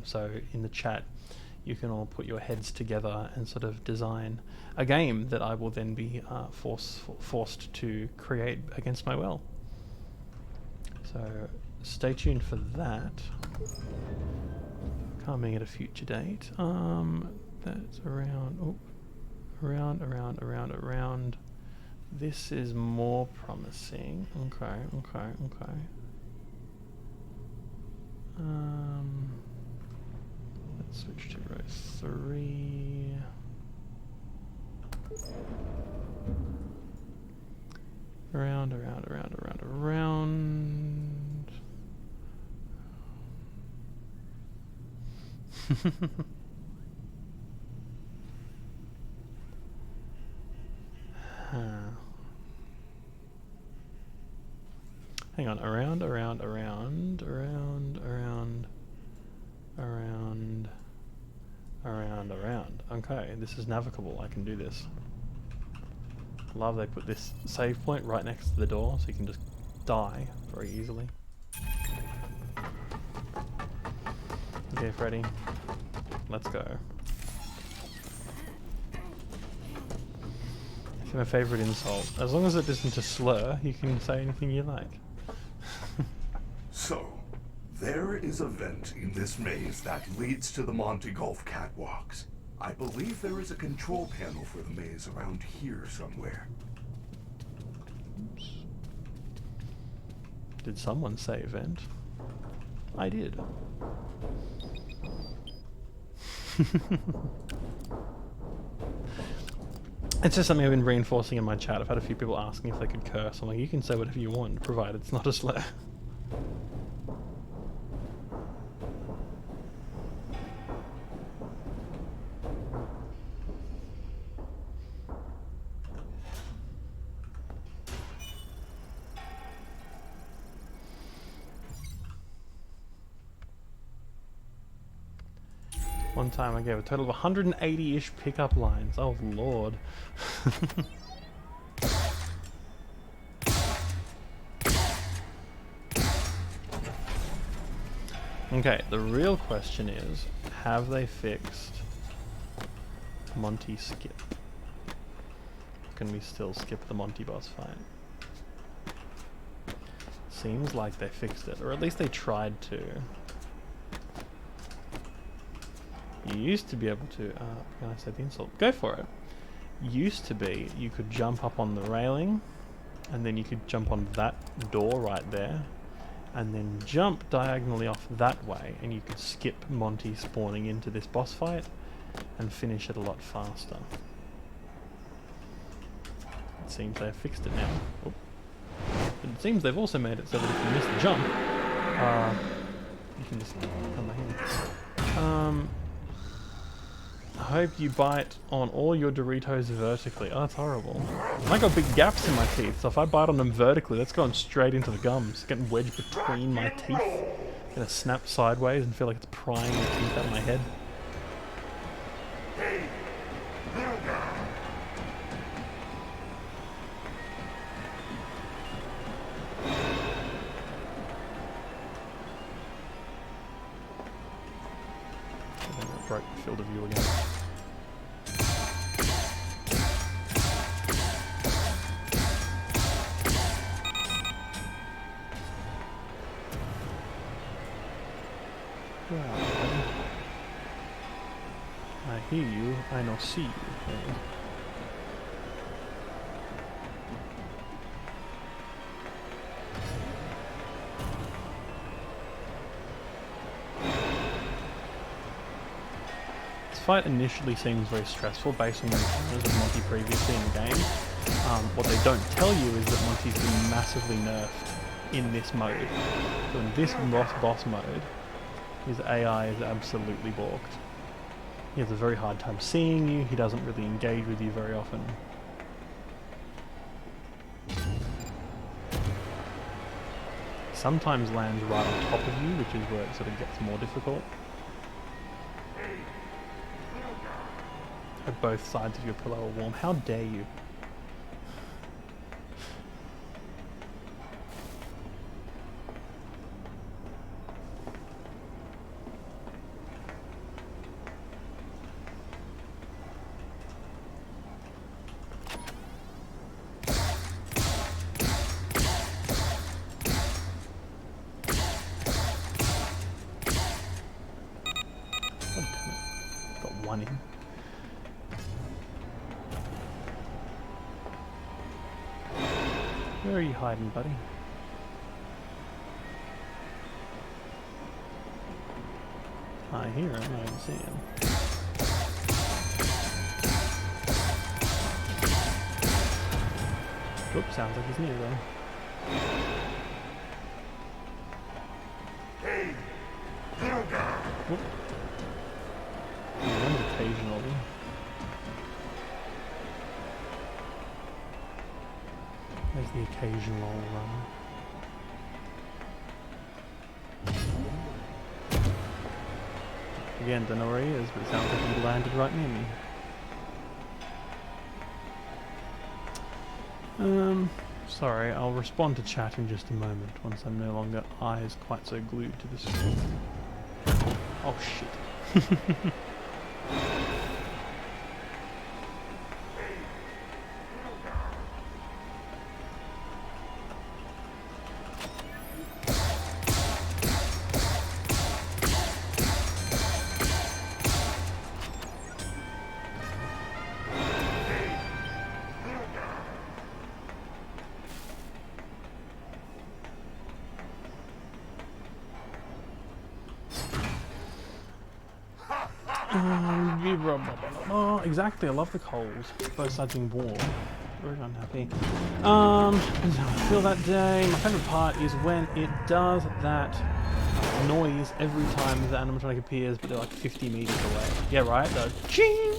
So in the chat, you can all put your heads together and sort of design a game that I will then be forced to create against my will. So stay tuned for that. Coming at a future date. That's around. Oh, around. This is more promising. Okay. Let's switch to row 3. Around. Hang on, around. Okay, this is navigable. I can do this. Love they put this save point right next to the door, so you can just die very easily. Okay, Freddy, let's go. It's my favourite insult. As long as it isn't a slur, you can say anything you like. So, there is a vent in this maze that leads to the Monte Golf catwalks. I believe there is a control panel for the maze around here somewhere. Oops. Did someone say vent? I did. It's just something I've been reinforcing in my chat. I've had a few people asking if they could curse. I'm like, you can say whatever you want, provided it's not a slur. One time I gave a total of 180-ish pickup lines. Oh lord. Okay, the real question is, have they fixed Monty skip? Can we still skip the Monty boss fight? Seems like they fixed it, or at least they tried to. You used to be able to, can I say the insult? Go for it. Used to be, you could jump up on the railing, and then you could jump on that door right there, and then jump diagonally off that way, and you could skip Monty spawning into this boss fight, and finish it a lot faster. It seems they've fixed it now. Oop. But it seems they've also made it so that if you miss the jump, you can just come back in. I hope you bite on all your Doritos vertically. Oh, that's horrible. I got big gaps in my teeth, so if I bite on them vertically, that's going straight into the gums. Getting wedged between my teeth. Gonna snap sideways and feel like it's prying the teeth out of my head. Hey, little guy. Broke the field of view again. I hear you, I not see you. fight initially seems very stressful based on the encounters of Monty previously in the game. What they don't tell you is that Monty's been massively nerfed in this mode. So in this boss mode, his AI is absolutely balked. He has a very hard time seeing you, he doesn't really engage with you very often. Sometimes lands right on top of you, which is where it sort of gets more difficult. At both sides of your pillow are warm. How dare you? Got one in. Where are you hiding, buddy? I hear him, I don't see him. Oops, sounds like he's near though. Hey, little guy. Whoop. He runs occasionally. There's the occasional run. Again, don't know where he is, but it sounds like he landed right near me. Sorry, I'll respond to chat in just a moment, once I'm no longer eyes quite so glued to the screen. Oh shit. Exactly, I love the cold. Both sides being warm. Very unhappy. I feel that day. My favourite part is when it does that noise every time the animatronic appears, but they're like 50 meters away. Yeah, right? The ching!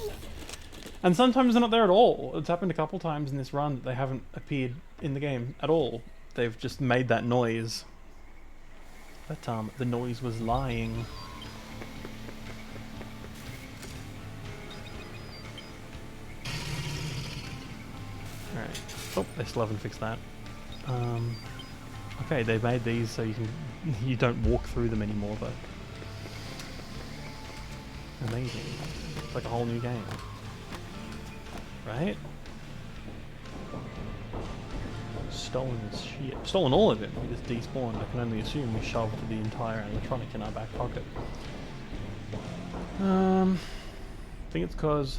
And sometimes they're not there at all. It's happened a couple times in this run that they haven't appeared in the game at all. They've just made that noise. But the noise was lying. Alright. Oh, they still haven't fixed that. Okay, they made these so you don't walk through them anymore though. Amazing. It's like a whole new game. Right? Stolen his shit. Stolen all of it. We just despawned. I can only assume we shoved the entire animatronic in our back pocket. I think it's because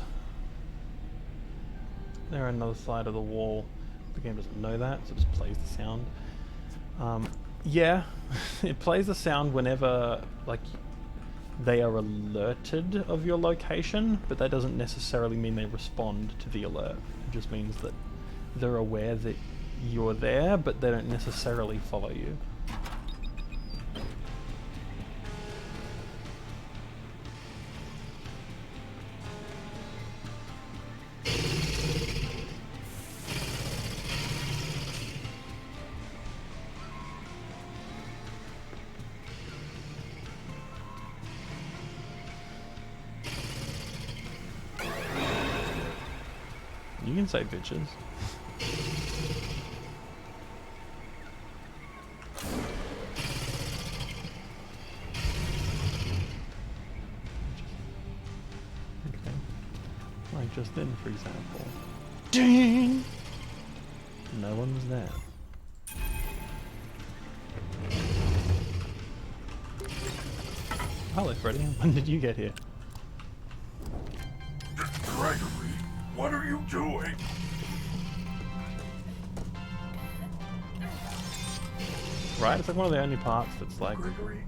they're on another side of the wall. The game doesn't know that, so it just plays the sound. Yeah, it plays the sound whenever, like, they are alerted of your location, but that doesn't necessarily mean they respond to the alert. It just means that they're aware that you're there, but they don't necessarily follow you. You can say bitches. Okay. Like just then, for example. Ding! No one was there. Hello, Freddy. When did you get here? Gregory, what are you doing? right? It's like one of the only parts that's like Gregory,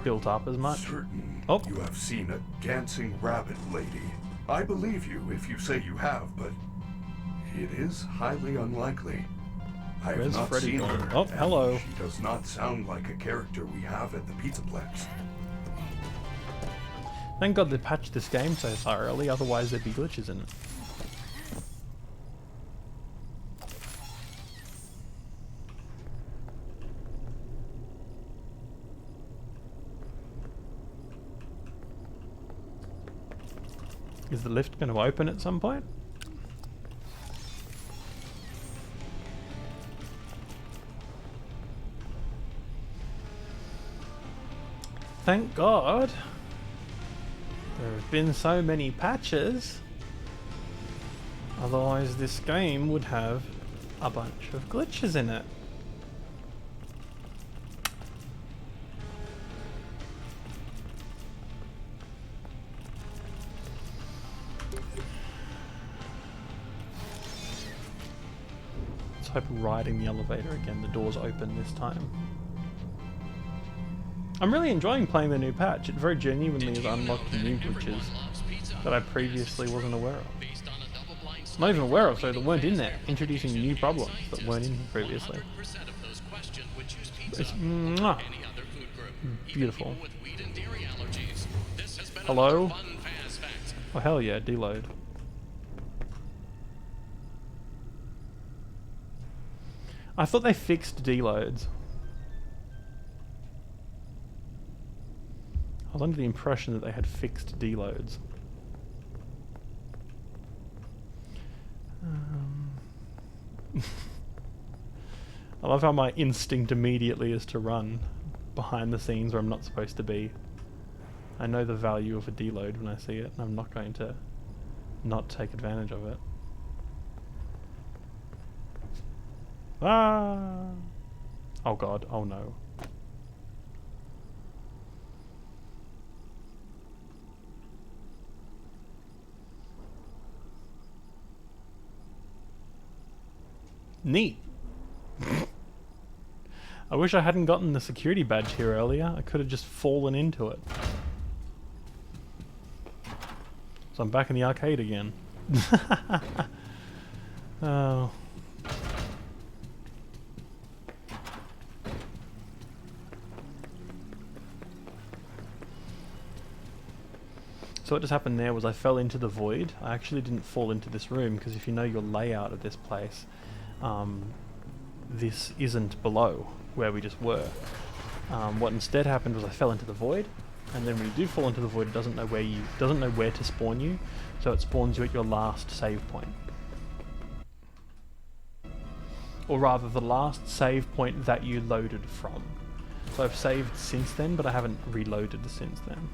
built up as much. certain Oh. you have seen a dancing rabbit lady. I believe you if you say you have, but it is highly unlikely. I have Where's not Freddy seen gone? her. Oh, and hello. She does not sound like a character we have at the Pizzaplex. Thank God they patched this game so thoroughly, otherwise there'd be glitches in it. Is the lift going to open at some point? Thank God. There have been so many patches. Otherwise this game would have a bunch of glitches in it. Let's hope riding the elevator again, the doors open this time. I'm really enjoying playing the new patch. It very genuinely has unlocked new glitches that I previously wasn't aware of. Not even aware of, so that weren't in there. Introducing new problems that weren't in previously. It's mwah, beautiful. Hello? Oh hell yeah, deload. I thought they fixed deloads. I was under the impression that they had fixed deloads. I love how my instinct immediately is to run behind the scenes where I'm not supposed to be. I know the value of a deload when I see it, and I'm not going to not take advantage of it. Ah! Oh god, oh no. Neat. I wish I hadn't gotten the security badge here earlier. I could have just fallen into it. So I'm back in the arcade again. Oh. So what just happened there was I fell into the void. I actually didn't fall into this room because if you know your layout of this place, this isn't below where we just were. What instead happened was I fell into the void, and then when you do fall into the void, it doesn't know where to spawn you, so it spawns you at your last save point. Or rather, the last save point that you loaded from. So I've saved since then, but I haven't reloaded since then.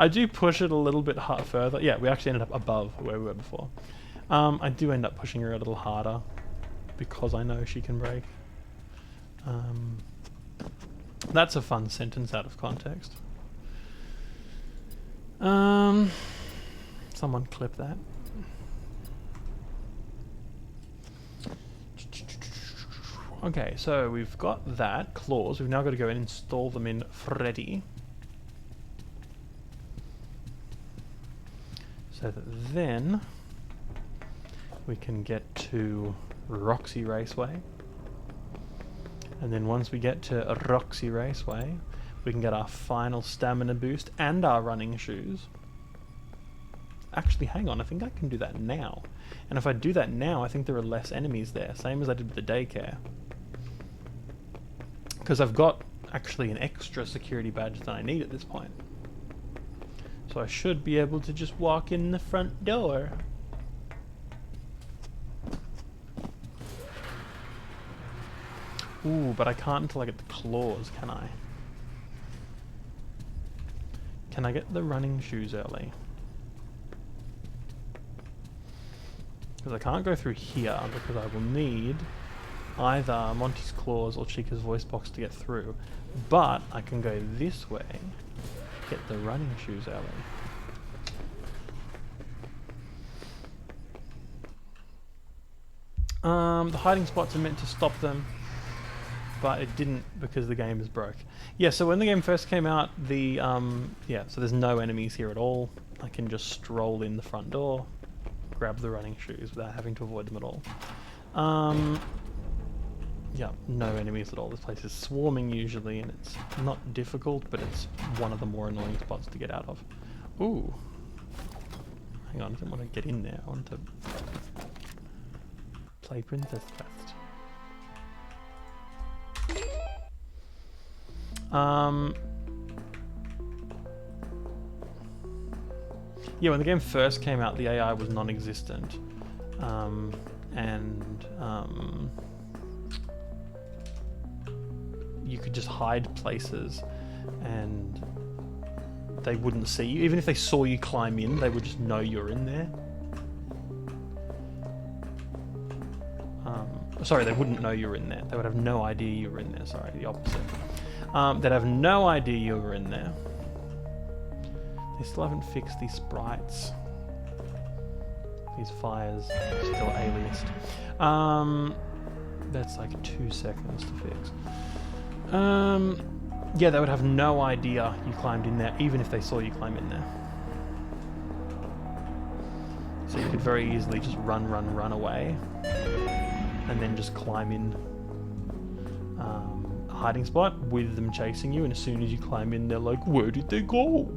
I do push it a little bit further. Yeah, we actually ended up above where we were before. I do end up pushing her a little harder because I know she can break. That's a fun sentence out of context. Someone clip that. Okay, so we've got that claws. We've now got to go and install them in Freddy. So that then we can get to Roxy Raceway. And then once we get to Roxy Raceway, we can get our final stamina boost and our running shoes. Actually, hang on, I think I can do that now. And if I do that now, I think there are less enemies there, same as I did with the daycare. Because I've got actually an extra security badge than I need at this point. So I should be able to just walk in the front door. Ooh, but I can't until I get the claws, can I? Can I get the running shoes early? Because I can't go through here because I will need either Monty's claws or Chica's voice box to get through. But I can go this way, get the running shoes early. The hiding spots are meant to stop them, but it didn't because the game is broke. Yeah, so when the game first came out, yeah, so there's no enemies here at all. I can just stroll in the front door, grab the running shoes without having to avoid them at all. Yeah, no enemies at all. This place is swarming usually, and it's not difficult, but it's one of the more annoying spots to get out of. Ooh. Hang on, I didn't want to get in there. I wanted to play Princess Quest. Yeah, when the game first came out, the AI was non-existent. You could just hide places and they wouldn't see you. Even if they saw you climb in, they would just know you're in there. Sorry, they wouldn't know you were in there. They would have no idea you were in there. Sorry, the opposite. They'd have no idea you were in there. They still haven't fixed these sprites. These fires are still aliased. That's like 2 seconds to fix. Yeah, they would have no idea you climbed in there, even if they saw you climb in there. So you could very easily just run away, and then just climb in a hiding spot with them chasing you, and as soon as you climb in, they're like, where did they go?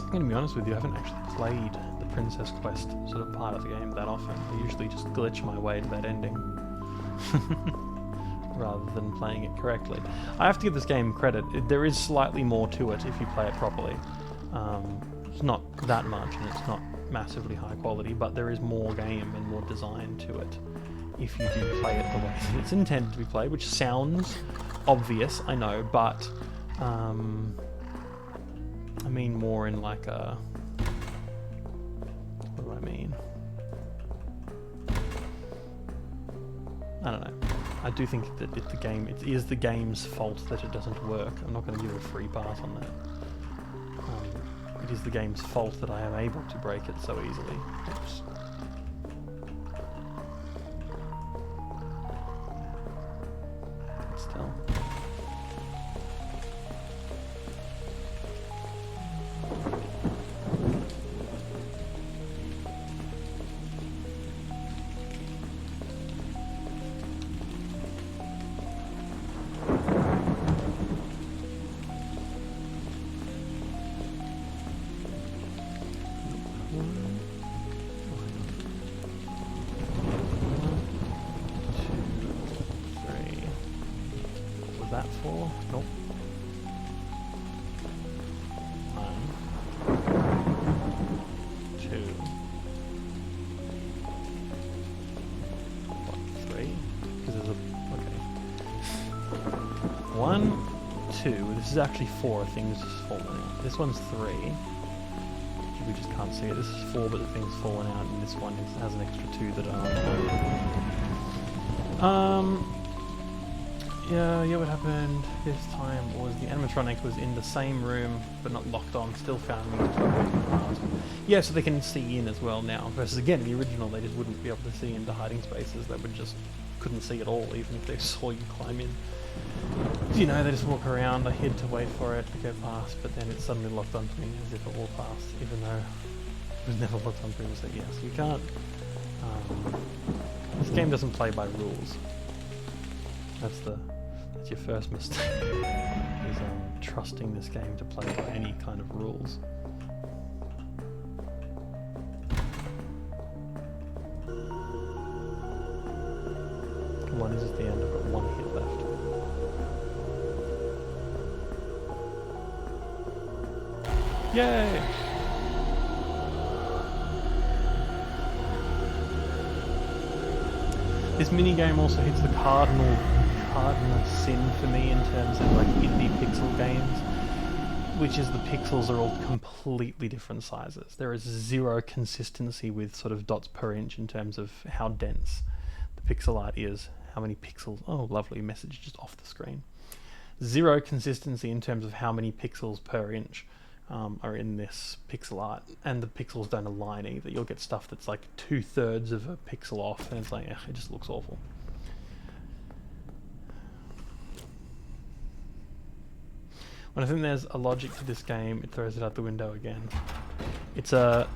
I'm gonna be honest with you, I haven't actually played the Princess Quest sort of part of the game that often. I usually just glitch my way to that ending rather than playing it correctly. I have to give this game credit. There is slightly more to it if you play it properly. It's not that much and it's not massively high quality, but there is more game and more design to it if you do play it the way that it's intended to be played, which sounds obvious, I know, but I mean more in like a... What do I mean? I don't know. I do think that it is the game's fault that it doesn't work. I'm not going to give it a free pass on that. It is the game's fault that I am able to break it so easily. Oops. Still. That for? Nope. 1, 2, 3. Because there's a... Okay. 1, 2. This is actually 4 things just falling out. This one's 3. We just can't see it. This is 4, but the thing's fallen out, and this one has an extra 2 that aren't. Yeah, what happened this time was the animatronic was in the same room, but not locked on, still found me past. Yeah, so they can see in as well now, versus again, the original, they just wouldn't be able to see into hiding spaces, they would just couldn't see at all, even if they saw you climb in. You know, they just walk around, I hid to wait for it to go past, but then it suddenly locked onto me as if it walked past, even though it was never locked on previously. Yeah, so you can't... this game doesn't play by rules. That's your first mistake, is trusting this game to play by any kind of rules. Come on, this is the end, I've got 1 hit left. Yay! This minigame also hits the cardinal sin for me in terms of like indie pixel games. which is the pixels are all completely different sizes. There is zero consistency with sort of dots per inch in terms of how dense the pixel art is. How many pixels? Oh, lovely message just off the screen. Zero consistency in terms of how many pixels per inch are in this pixel art, and the pixels don't align either. You'll get stuff that's like 2/3 of a pixel off, and it's like, it just looks awful. When I think there's a logic to this game, it throws it out the window again. It's a...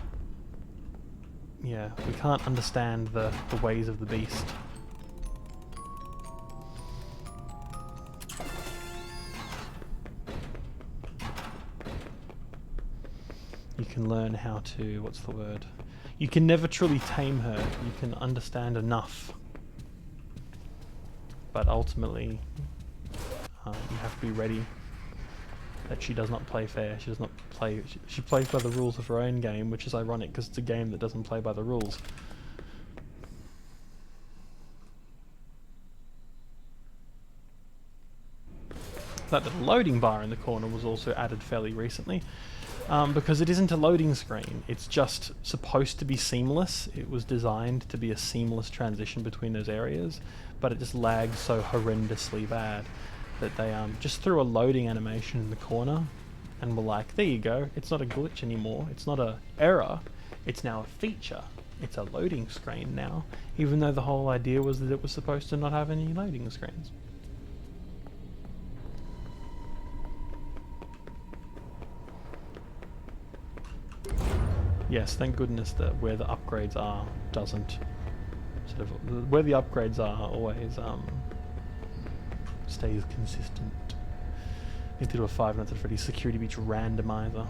yeah, we can't understand the ways of the beast. You can learn how to... what's the word? You can never truly tame her. You can understand enough. But ultimately, you have to be ready that she does not play fair. She does not play... She plays by the rules of her own game, which is ironic because it's a game that doesn't play by the rules. That little loading bar in the corner was also added fairly recently, because it isn't a loading screen. It's just supposed to be seamless. It was designed to be a seamless transition between those areas, but it just lags so horrendously bad that they just threw a loading animation in the corner and were like, there you go, it's not a glitch anymore, it's not a error, it's now a feature. It's a loading screen now, even though the whole idea was that it was supposed to not have any loading screens. Yes, thank goodness that where the upgrades are doesn't sort of... where the upgrades are always stays consistent. Need to do a Five Nights at Freddy's Security Breach randomizer.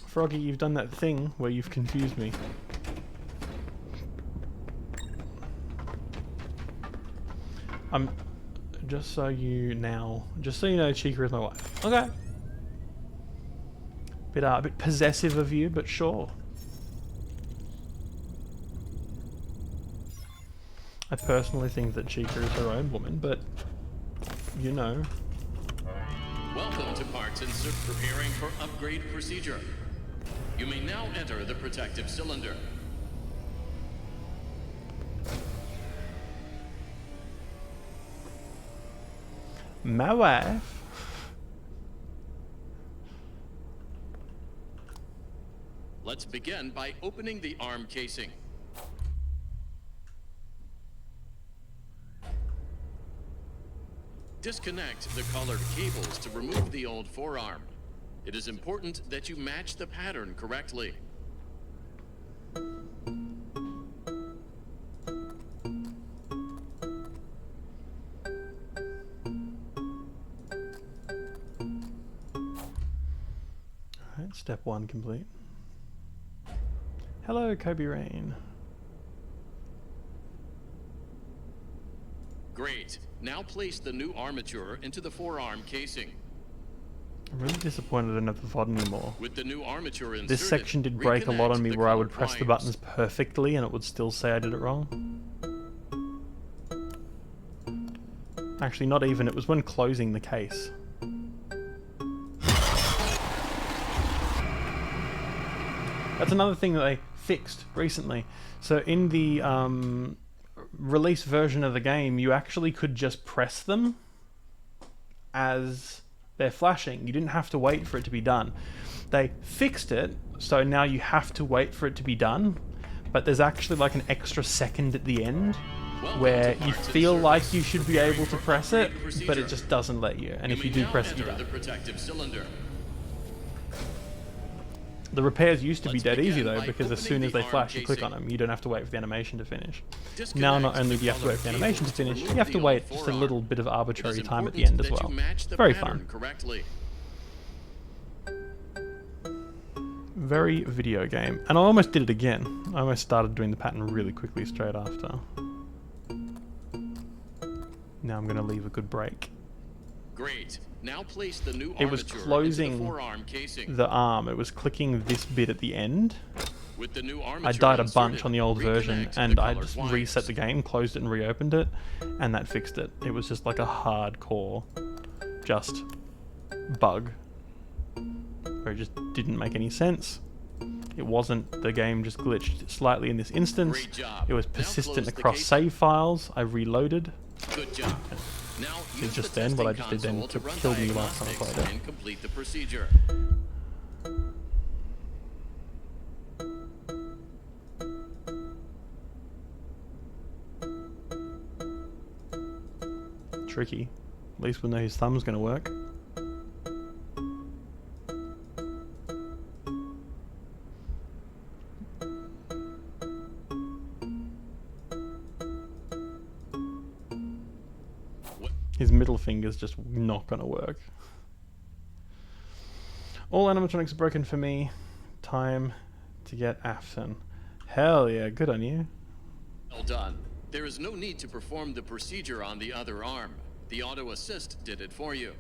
Froggy, you've done that thing where you've confused me. Just so you know, Chica is my wife. Okay. A bit possessive of you, but sure. I personally think that Chica is her own woman, but you know. Welcome to Parts and preparing for upgrade procedure. You may now enter the protective cylinder. My wife. Let's begin by opening the arm casing. Disconnect the colored cables to remove the old forearm. It is important that you match the pattern correctly. Alright, step 1 complete. Hello, Kobe Rain. Great. Now place the new armature into the forearm casing. I'm really disappointed I don't have the VOD anymore. With the new armature inserted, This section did break a lot on me reconnect where I the would press the colored buttons perfectly and it would still say I did it wrong. Actually, not even. It was when closing the case. That's another thing that they fixed recently. So in the release version of the game, you actually could just press them as they're flashing. You didn't have to wait for it to be done. They fixed it, so now you have to wait for it to be done, but there's actually like an extra second at the end where you feel like you should be able to press it, but it just doesn't let you. And if you do press it, you don't. the protective cylinder. The repairs used to be dead easy though, because as soon as they flash, you click on them. You don't have to wait for the animation to finish. Now not only do you have to wait for the animation to finish, you have to wait just a little bit of arbitrary time at the end as well. Very fun. Very video game. And I almost did it again. I almost started doing the pattern really quickly straight after. Now I'm going to leave a good break. Great. Now place the new It was armature into closing the forearm casing. the arm. It was clicking this bit at the end. With the new armature I died a bunch inserted, on the old version, reconnect and the I colored just wires. reset the game, closed it and reopened it, and that fixed it. It was just like a hardcore just bug, where it just didn't make any sense. It wasn't, the game just glitched slightly in this instance. Great job. It was Now persistent close the across case. save files. I reloaded. Good job. Now use just the then, what I testing just did then console to run killed me last time I diagnostics played it. and complete the procedure. Tricky. At least we'll know his thumb's gonna work. His middle finger's just not gonna work. All animatronics are broken for me. Time to get Afton. Hell yeah, good on you. Well done. There is no need to perform the procedure on the other arm. The auto assist did it for you.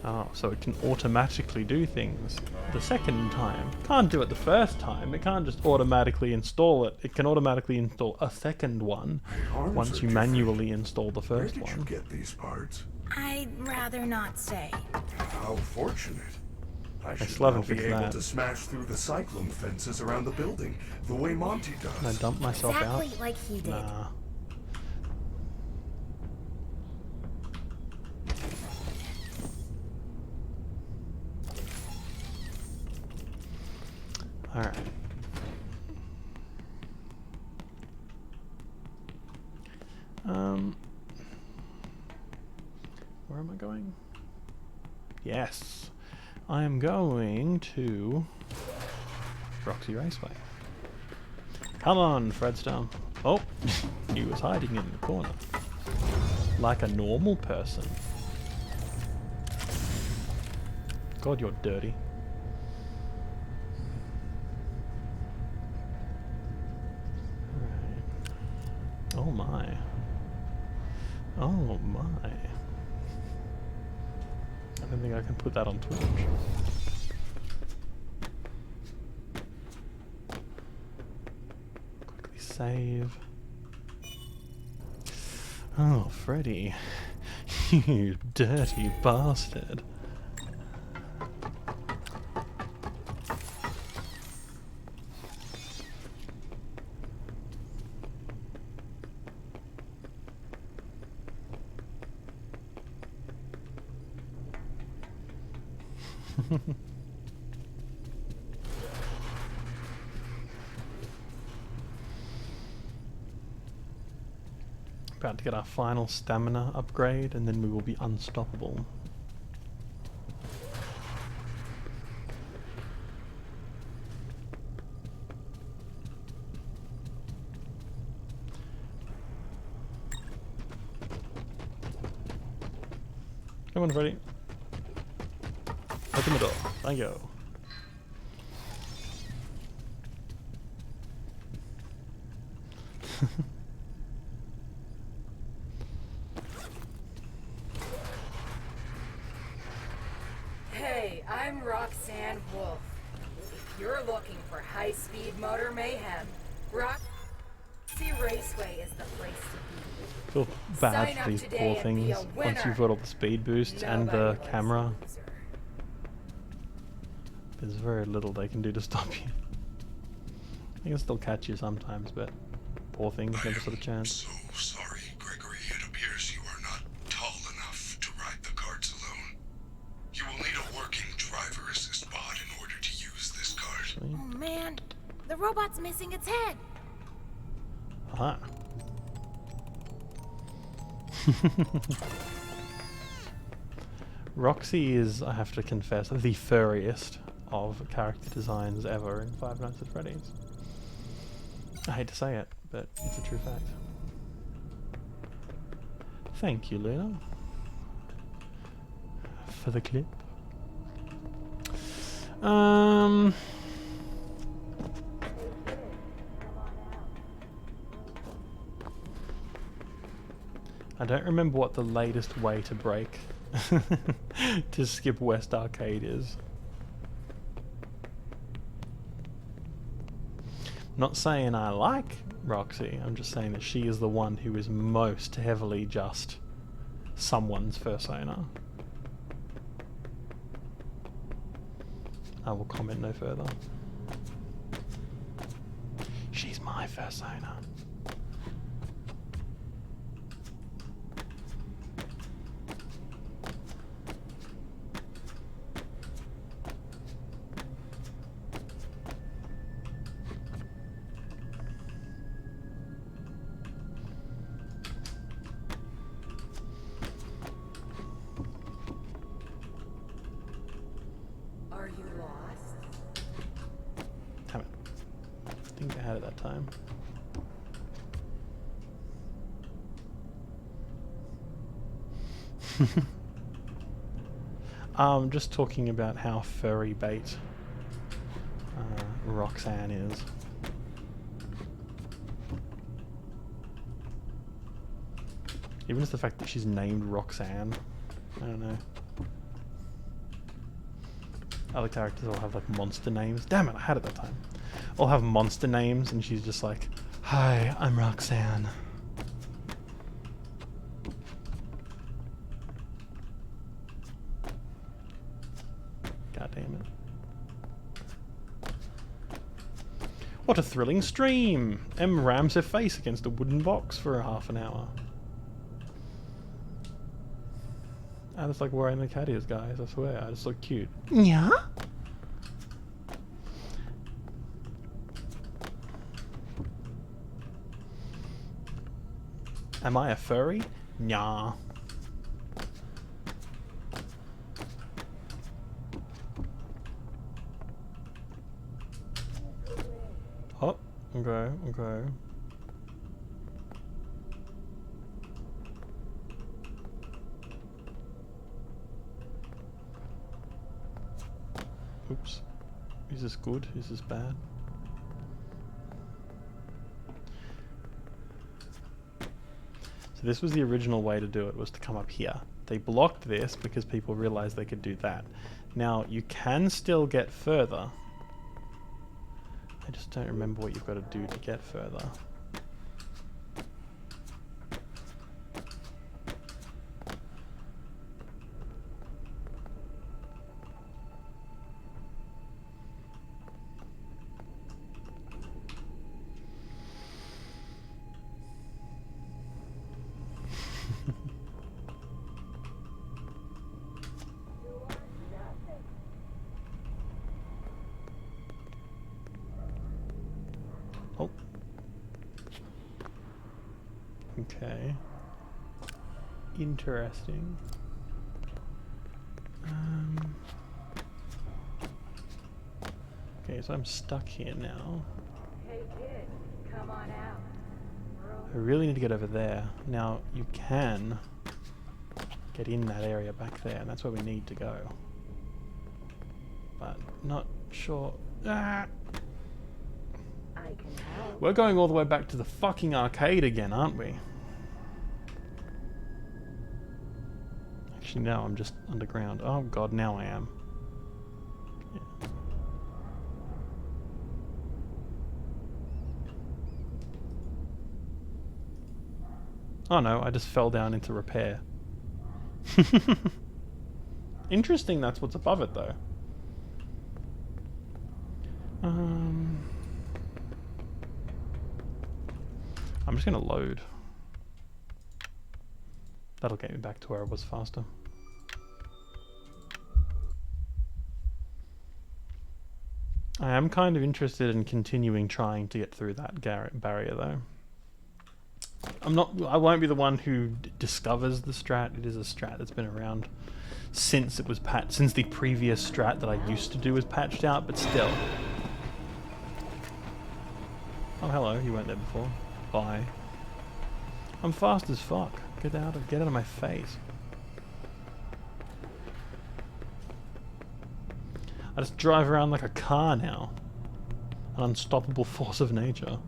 Oh, so it can automatically do things the second time. Can't do it the first time. It can't just automatically install it. It can automatically install a second one arms once are you different. manually install the Where first did you one. get these parts? I'd rather not say. How fortunate. I should still haven't now be fixed able that. to smash through the cyclone fences around the building, the way Monty Can I does. dump myself Exactly out? like he did. Nah. Alright. Where am I going? Yes. I am going to Roxy Raceway. Come on, Fredstone. Oh, he was hiding in the corner. Like a normal person. God, you're dirty. Alright. Oh my. Oh my. I don't think I can put that on Twitch. Quickly save. Oh, Freddy. You dirty bastard. About to get our final stamina upgrade, and then we will be unstoppable. Come on, Freddy. Open the door. Thank you. Hey, I'm Roxanne Wolf. If you're looking for high-speed motor mayhem, Roxy Raceway is the place to Feel bad Sign for up these today poor and be things. a Once winner. you've got all the speed be. boosts and Nobody the likes a camera, loser. there's very little they can do to stop you. They can still catch you sometimes, but poor things never stood a chance. So sorry, Gregory. It appears you are not tall enough to ride the carts alone. You will need a working driver assist pod in order to use this cart. Oh man, the robot's missing its head. Aha. Roxy is, I have to confess, the furriest of character designs ever in Five Nights at Freddy's. I hate to say it, but it's a true fact. Thank you, Luna, for the clip. I don't remember what the latest way to break to skip West Arcade is. Not saying I like Roxy, I'm just saying that she is the one who is most heavily just someone's persona. I will comment no further. She's my persona. Are you lost? Damn it. I think I had it that time. Just talking about how furry bait Roxanne is. Even just the fact that she's named Roxanne. I don't know. Other characters all have like monster names. Damn it, I had it that time. All have monster names and she's just like, "Hi, I'm Roxanne." God damn it. What a thrilling stream! M rams her face against a wooden box for half an hour. I just like wearing the cat ears, guys, I swear. I just look cute. Yeah? Am I a furry? Nah. Oh, okay, okay. Oops. Is this good? Is this bad? So this was the original way to do it, was to come up here. They blocked this because people realized they could do that. Now, you can still get further. I just don't remember what you've got to do to get further. Oh. Okay. Interesting. Okay, so I'm stuck here now. Hey kid, come on out. I really need to get over there. Now, you can get in that area back there, and that's where we need to go. But not sure. Ah! I can help. We're going all the way back to the fucking arcade again, aren't we? Actually, no, I'm just underground. Oh god, now I am. Yeah. Oh no, I just fell down into repair. Interesting, that's what's above it though. I'm just gonna load. That'll get me back to where I was faster. I am kind of interested in continuing trying to get through that barrier though. I won't be the one who discovers the strat. It is a strat that's been around since it was since the previous strat that I used to do was patched out, but still. Oh hello, you weren't there before. Bye. I'm fast as fuck. Get out of my face. I just drive around like a car now. An unstoppable force of nature.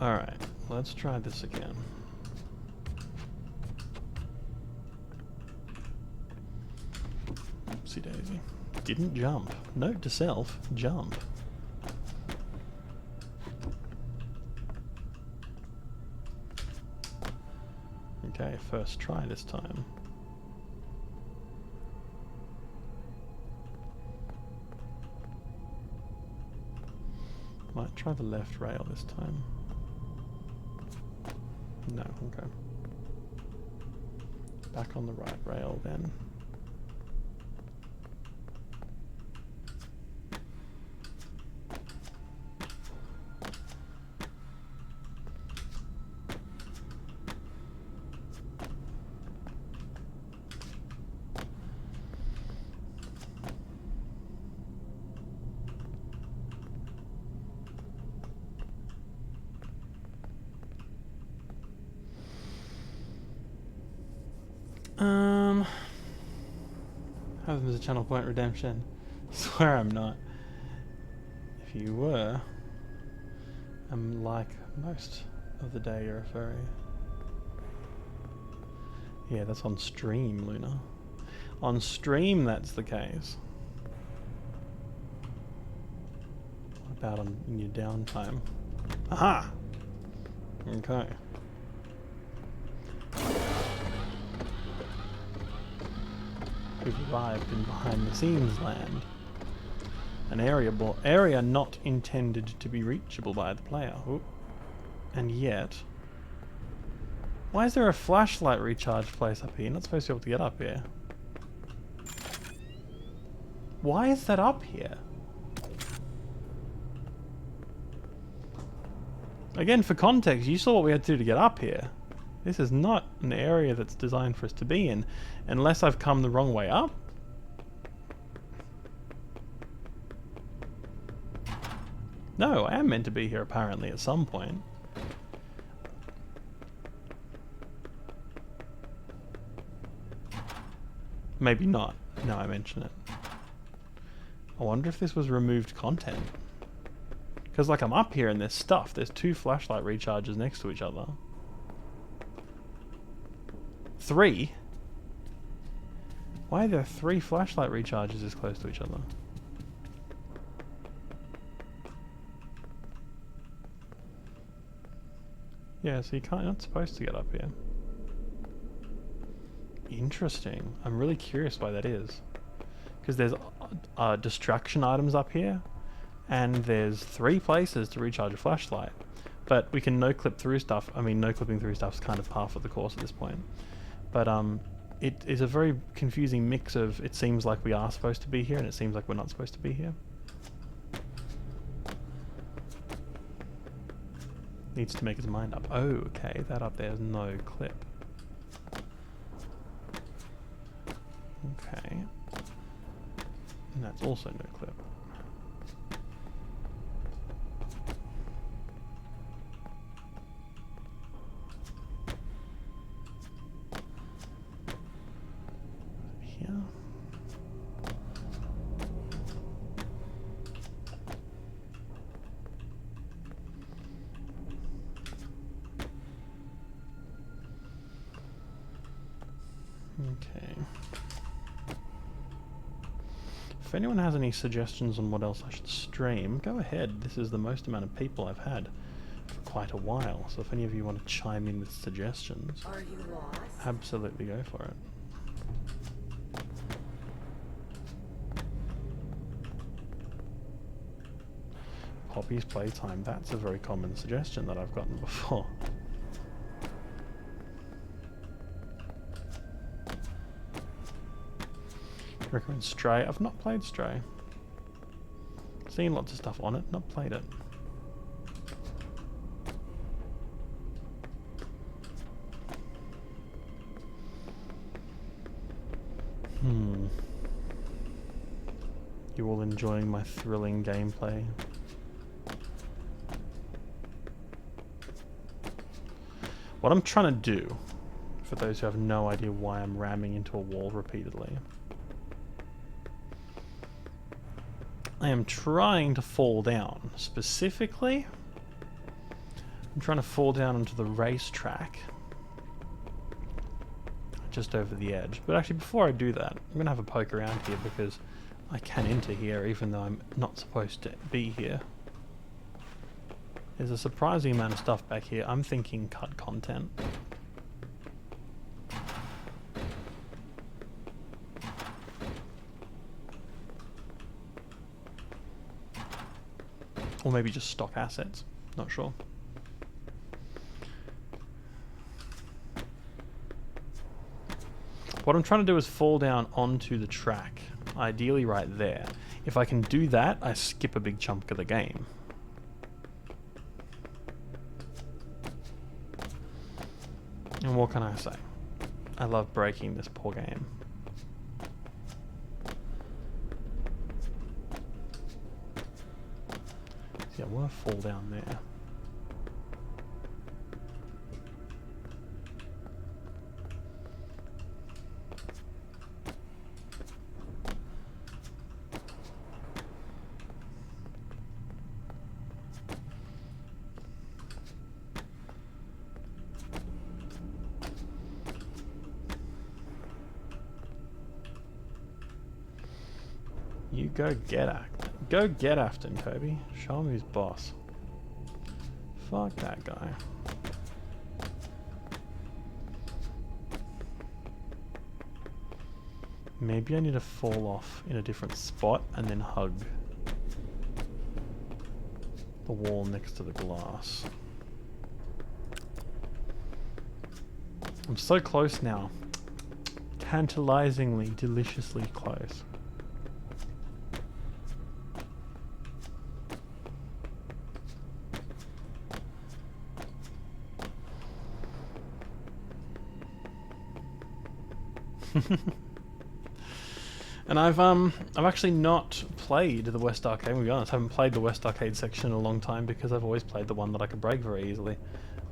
Alright, let's try this again. Oopsie daisy. Didn't jump. Note to self, jump. Okay, first try this time. Might try the left rail this time. No, okay. Back on the right rail then. Have them as a channel point redemption. Swear I'm not. If you were, I'm like most of the day you're a furry. Yeah, that's on stream, Luna. On stream, that's the case. What about in your downtime? Aha! Okay. We've arrived in behind the scenes land. An area not intended to be reachable by the player. Ooh. And yet... Why is there a flashlight recharge place up here? You're not supposed to be able to get up here. Why is that up here? Again, for context, you saw what we had to do to get up here. This is not an area that's designed for us to be in, unless I've come the wrong way up. No, I am meant to be here apparently at some point. Maybe not, now I mention it. I wonder if this was removed content. Because like I'm up here and there's stuff, there's 2 flashlight recharges next to each other. 3? Why are there 3 flashlight recharges this close to each other? Yeah, so you're not supposed to get up here. Interesting. I'm really curious why that is. Because there's distraction items up here, and there's 3 places to recharge a flashlight. But we can no-clip through stuff. I mean, no-clipping through stuff is kind of par for the course at this point. But it is a very confusing mix of it seems like we are supposed to be here and it seems like we're not supposed to be here. Needs to make his mind up. Oh, okay, that up there is no clip. Okay. And that's also no clip. Okay. If anyone has any suggestions on what else I should stream, go ahead. This is the most amount of people I've had for quite a while, so if any of you want to chime in with suggestions, Are you lost? absolutely go for it. Poppy's playtime, that's a very common suggestion that I've gotten before. Recommend Stray. I've not played Stray. Seen lots of stuff on it, not played it. You all enjoying my thrilling gameplay? What I'm trying to do, for those who have no idea why I'm ramming into a wall repeatedly, I am trying to fall down. Specifically, I'm I'm trying to fall down onto the racetrack. Just over the edge. But actually, before I do that, I'm going to have a poke around here because I can enter here even though I'm not supposed to be here. There's a surprising amount of stuff back here. I'm thinking cut content. Or maybe just stock assets. Not sure. What I'm trying to do is fall down onto the track. Ideally right there. If I can do that, I skip a big chunk of the game. And what can I say? I love breaking this poor game. See, I want to fall down there. You go get Afton. Go get Afton, Kobe. Show him who's boss. Fuck that guy. Maybe I need to fall off in a different spot and then hug the wall next to the glass. I'm so close now. Tantalizingly, deliciously close. And I've actually not played the West Arcade. To be honest, I haven't played the West Arcade section in a long time because I've always played the one that I could break very easily.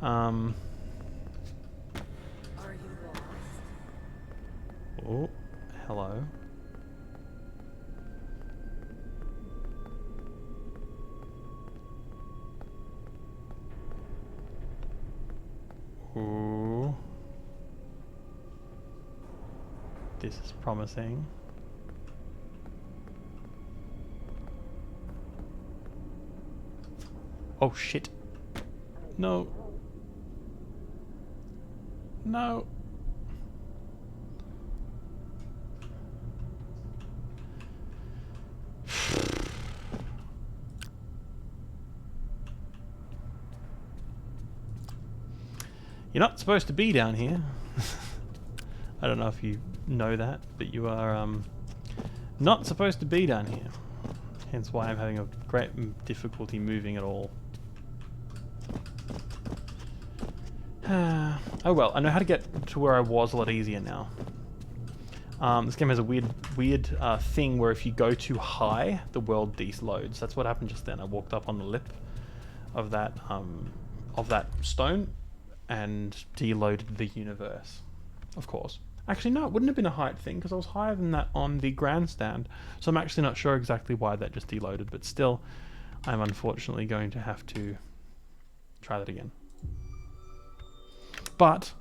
Are you lost? Oh, hello. Ooh. This is promising. Oh shit. No. No. You're not supposed to be down here. I don't know if you know that, but you are not supposed to be down here. Hence why I'm having a great difficulty moving at all. Oh well, I know how to get to where I was a lot easier now. This game has a weird thing where if you go too high, the world deloads. That's what happened just then. I walked up on the lip of that stone and deloaded the universe. Of course. Actually, no, it wouldn't have been a height thing because I was higher than that on the grandstand. So I'm actually not sure exactly why that just deloaded, but still, I'm unfortunately going to have to try that again. But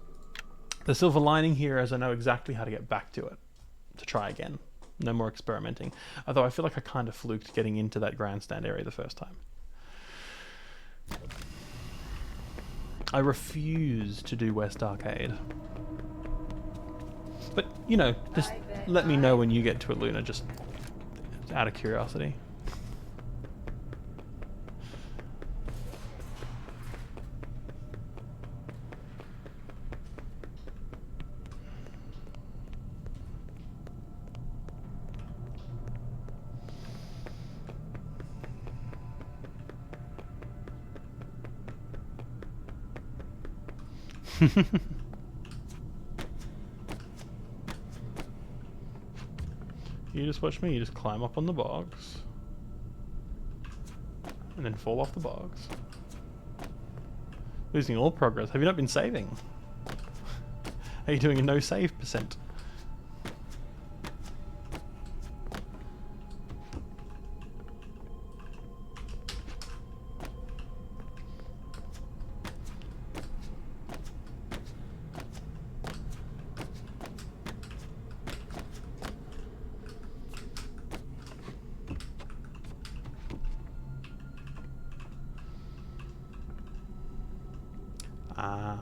the silver lining here is I know exactly how to get back to it, to try again. No more experimenting. Although I feel like I kind of fluked getting into that grandstand area the first time. I refuse to do West Arcade. But, you know, just let me know when you get to it, Luna, just out of curiosity. You just watch me, you just climb up on the box and then fall off the box. Losing all progress. Have you not been saving? Are you doing a no save percent? Ah.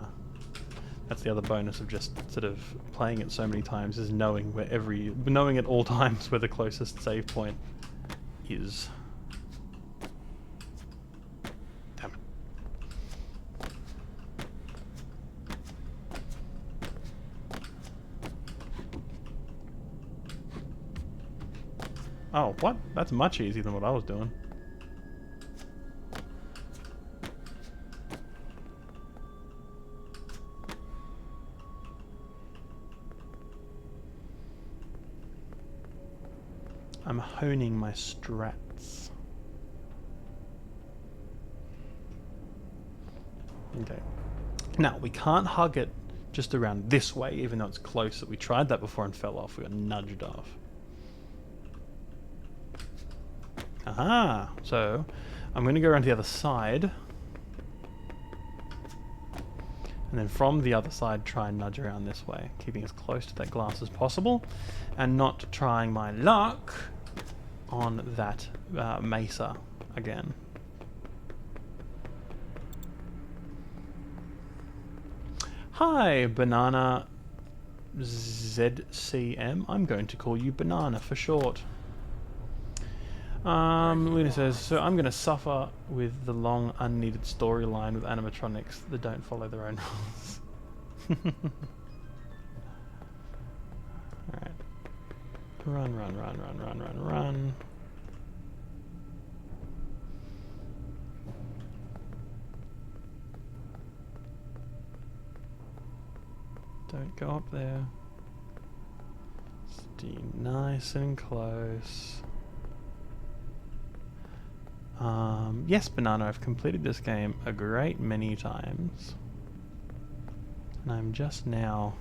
That's the other bonus of just sort of playing it so many times, is knowing knowing at all times where the closest save point is. Damn it. Oh, what? That's much easier than what I was doing. I'm honing my strats. Okay. Now, we can't hug it just around this way, even though it's close. We tried that before and fell off. We got nudged off. Aha! So, I'm going to go around to the other side. And then from the other side, try and nudge around this way, keeping as close to that glass as possible, and not trying my luck on that mesa again. Hi, Banana ZCM. I'm going to call you Banana for short. Luna says, so I'm going to suffer with the long, unneeded storyline with animatronics that don't follow their own rules. Alright. Run, run, run, run, run, run, run. Don't go up there. Stay nice and close. Yes, Banana, I've completed this game a great many times. And I'm just now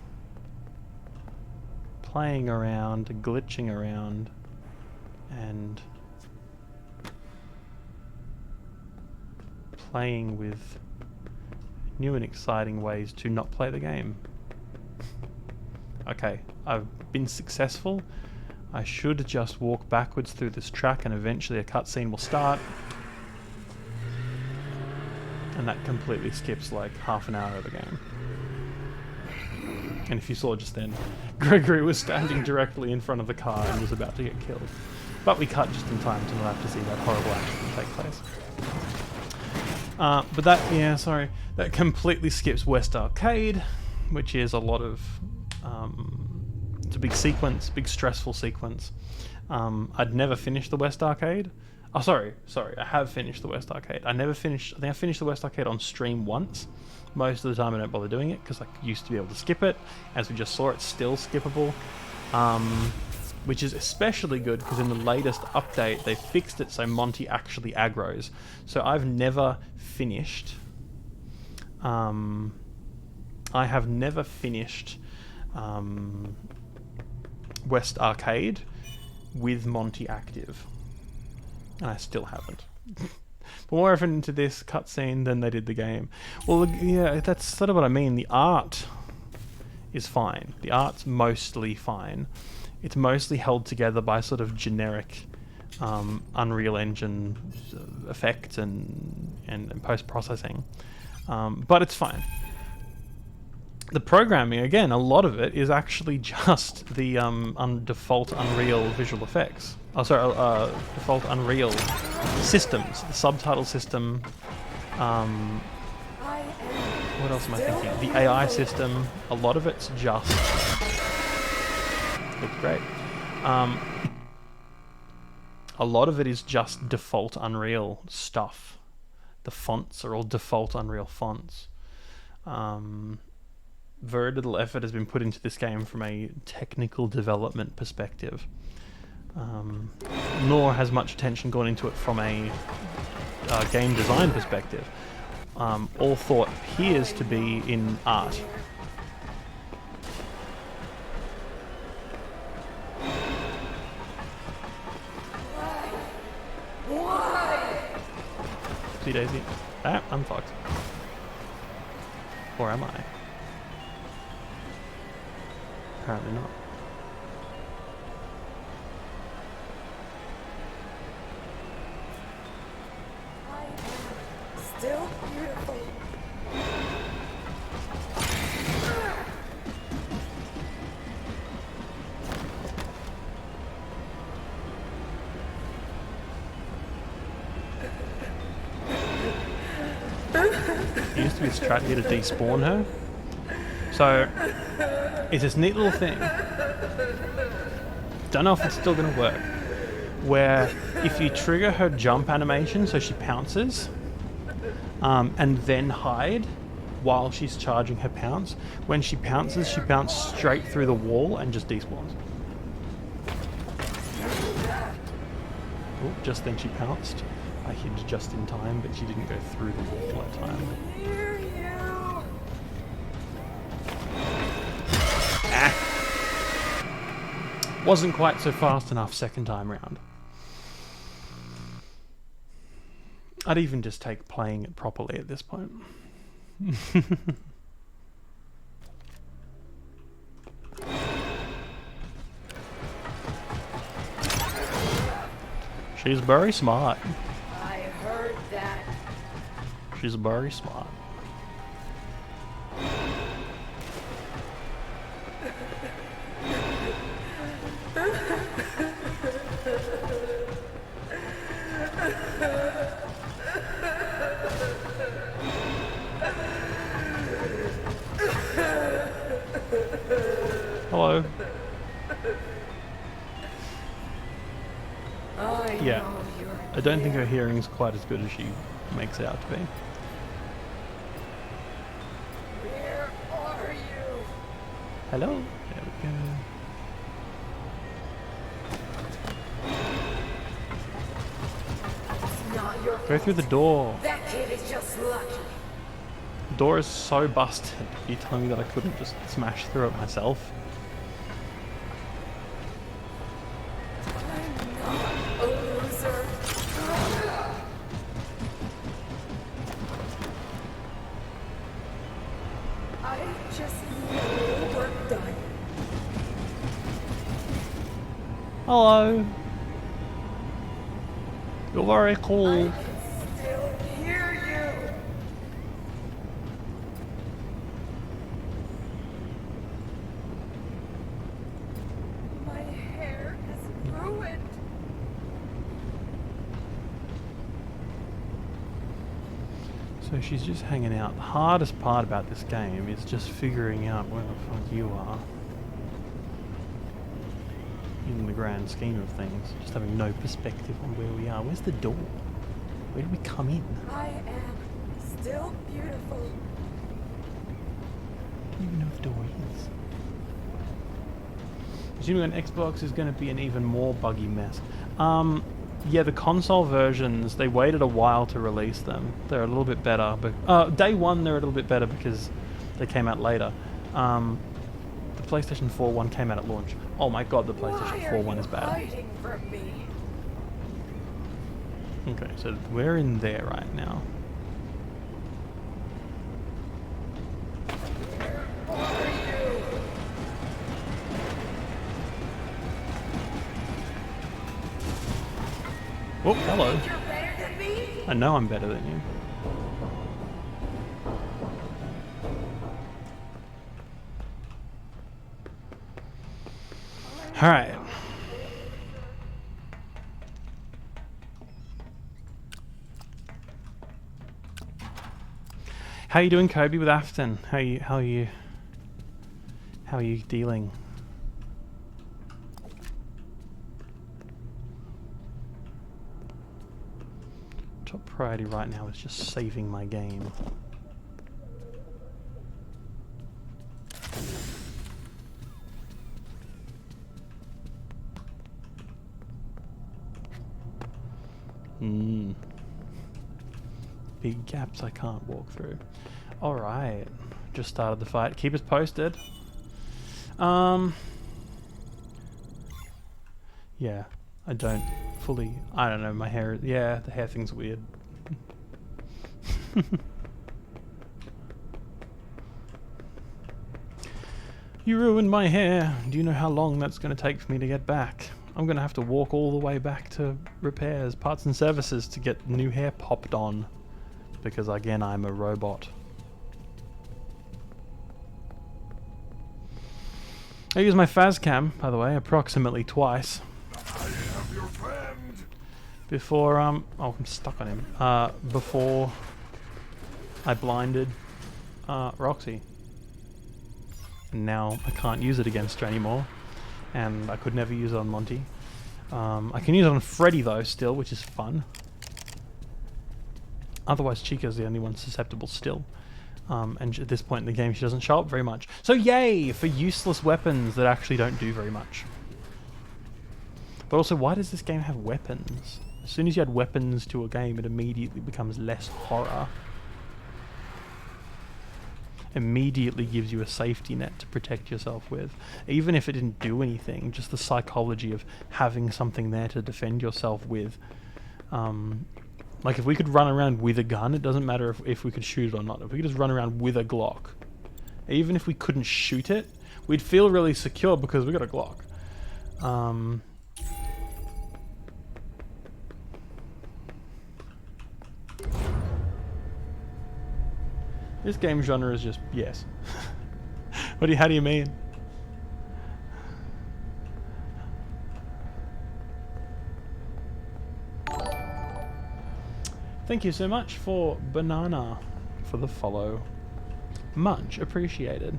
playing around, glitching around, and playing with new and exciting ways to not play the game. Okay, I've been successful. I should just walk backwards through this track and eventually a cutscene will start. And that completely skips like half an hour of the game. And if you saw just then, Gregory was standing directly in front of the car and was about to get killed. But we cut just in time to not have to see that horrible action take place. But that, yeah, sorry, that completely skips West Arcade, which is a lot of, it's a big sequence, big stressful sequence. I'd never finished the West Arcade. Oh, sorry, I have finished the West Arcade. I think I finished the West Arcade on stream once. Most of the time I don't bother doing it because I used to be able to skip it. As we just saw, it's still skippable. Which is especially good because in the latest update they fixed it so Monty actually aggroes. So I've never finished... I have never finished West Arcade with Monty active. And I still haven't. But more effort into this cutscene than they did the game. Well, yeah, that's sort of what I mean. The art is fine. The art's mostly fine. It's mostly held together by sort of generic Unreal Engine effects and post-processing. But it's fine. The programming, again, a lot of it is actually just the default Unreal visual effects. Oh, sorry, default Unreal systems. The subtitle system. What else am I thinking? The AI system. A lot of it's just... Looks great. A lot of it is just default Unreal stuff. The fonts are all default Unreal fonts. Very little effort has been put into this game from a technical development perspective. Nor has much attention gone into it from a game design perspective. All thought appears to be in art. See Daisy? Ah, I'm fucked. Or am I? Apparently not. Still beautiful. basically a strat here to despawn her. So, it's this neat little thing. Don't know if it's still going to work. Where if you trigger her jump animation, so she pounces, and then hide while she's charging her pounce, when she pounces, she bounces straight through the wall and just despawns. Oh, just then she pounced. I hid just in time, but she didn't go through the wall that time. Wasn't quite so fast enough second time round. I'd even just take playing it properly at this point. She's very smart. I heard that. She's very smart. Hello. Yeah, I don't think her hearing's quite as good as she makes it out to be. Where are you? Hello? There we It's not your go. Go through the door. That kid is just lucky. The door is so busted. Are you telling me that I couldn't just smash through it myself? A loser. I just need work done. Hello. You're very cool. I can still hear you. My hair is ruined. So she's just hanging out. The hardest part about this game is just figuring out where the fuck you are. In the grand scheme of things, just having no perspective on where we are. Where's the door? Where did we come in? I am still beautiful. I don't even know if the door is. Assuming on Xbox is going to be an even more buggy mess. Yeah, the console versions, they waited a while to release them. They're a little bit better, but day one they're a little bit better because they came out later. The PlayStation 4 one came out at launch. Oh my god, the PlayStation 4 one is bad. Hiding from me. Okay, so we're in there right now. Where are you? Oh, hello. You're better than me? I know I'm better than you. Alright. How you doing, Kobe, with Afton? How are you dealing? Top priority right now is just saving my game. Big gaps I can't walk through. Alright. Just started the fight. Keep us posted. Yeah. I don't know, my hair... Yeah, the hair thing's weird. You ruined my hair. Do you know how long that's going to take for me to get back? I'm going to have to walk all the way back to repairs, parts and services to get new hair popped on. Because again, I'm a robot. I use my Fazcam, by the way, approximately twice. I am your friend. Before, oh, I'm stuck on him. Before I blinded Roxy. And now I can't use it against her anymore. And I could never use it on Monty. I can use it on Freddy though still, which is fun. Otherwise Chica's the only one susceptible still. And at this point in the game she doesn't show up very much. So yay for useless weapons that actually don't do very much. But also, why does this game have weapons? As soon as you add weapons to a game, it immediately becomes less horror. Immediately gives you a safety net to protect yourself with. Even if it didn't do anything, just the psychology of having something there to defend yourself with. Like if we could run around with a gun, it doesn't matter if we could shoot it or not. If we could just run around with a Glock, even if we couldn't shoot it, we'd feel really secure because we got a Glock. This game genre is just yes. How do you mean? Thank you so much for Banana for the follow. Much appreciated.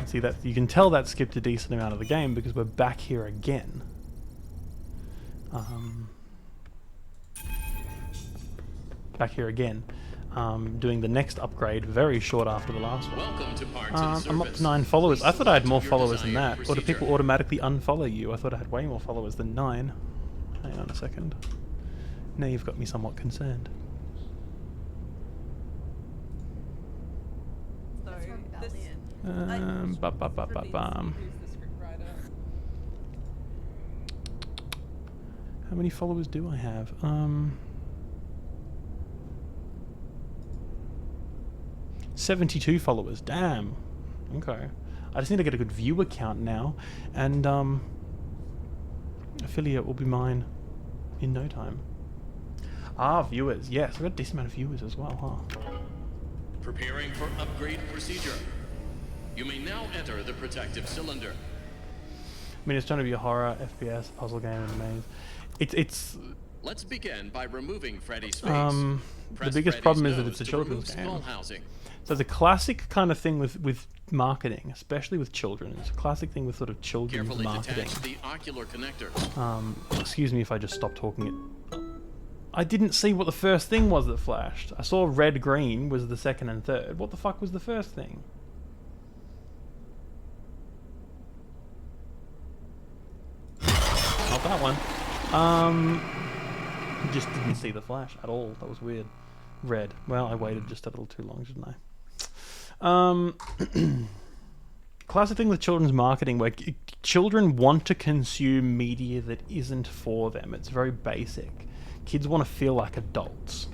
See that you can tell that skipped a decent amount of the game because we're back here again. Doing the next upgrade very short after the last one. Welcome to Parts I'm up to 9 followers. I thought I had more followers than that. Or do people automatically unfollow you? I thought I had way more followers than 9. Hang on a second. Now you've got me somewhat concerned. How many followers do I have? 72 followers. Damn. Okay. I just need to get a good viewer count now, and affiliate will be mine in no time. Ah, viewers. Yes, I've got a decent amount of viewers as well, huh? Preparing for upgrade procedure. You may now enter the protective cylinder. I mean, it's trying to be a horror, FPS, puzzle game, and a maze. It's. Let's begin by removing Freddy's face. The biggest problem is that it's a children's game. So the classic kind of thing with marketing, especially with children, it's a classic thing with sort of children's Carefully marketing. detach the ocular connectors. Excuse me if I just stop talking it. I didn't see what the first thing was that flashed. I saw red, green was the second and third. What the fuck was the first thing? Not that one. Just didn't see the flash at all. That was weird. Red. Well, I waited just a little too long, didn't I? Classic thing with children's marketing where children want to consume media that isn't for them. It's very basic. Kids want to feel like adults.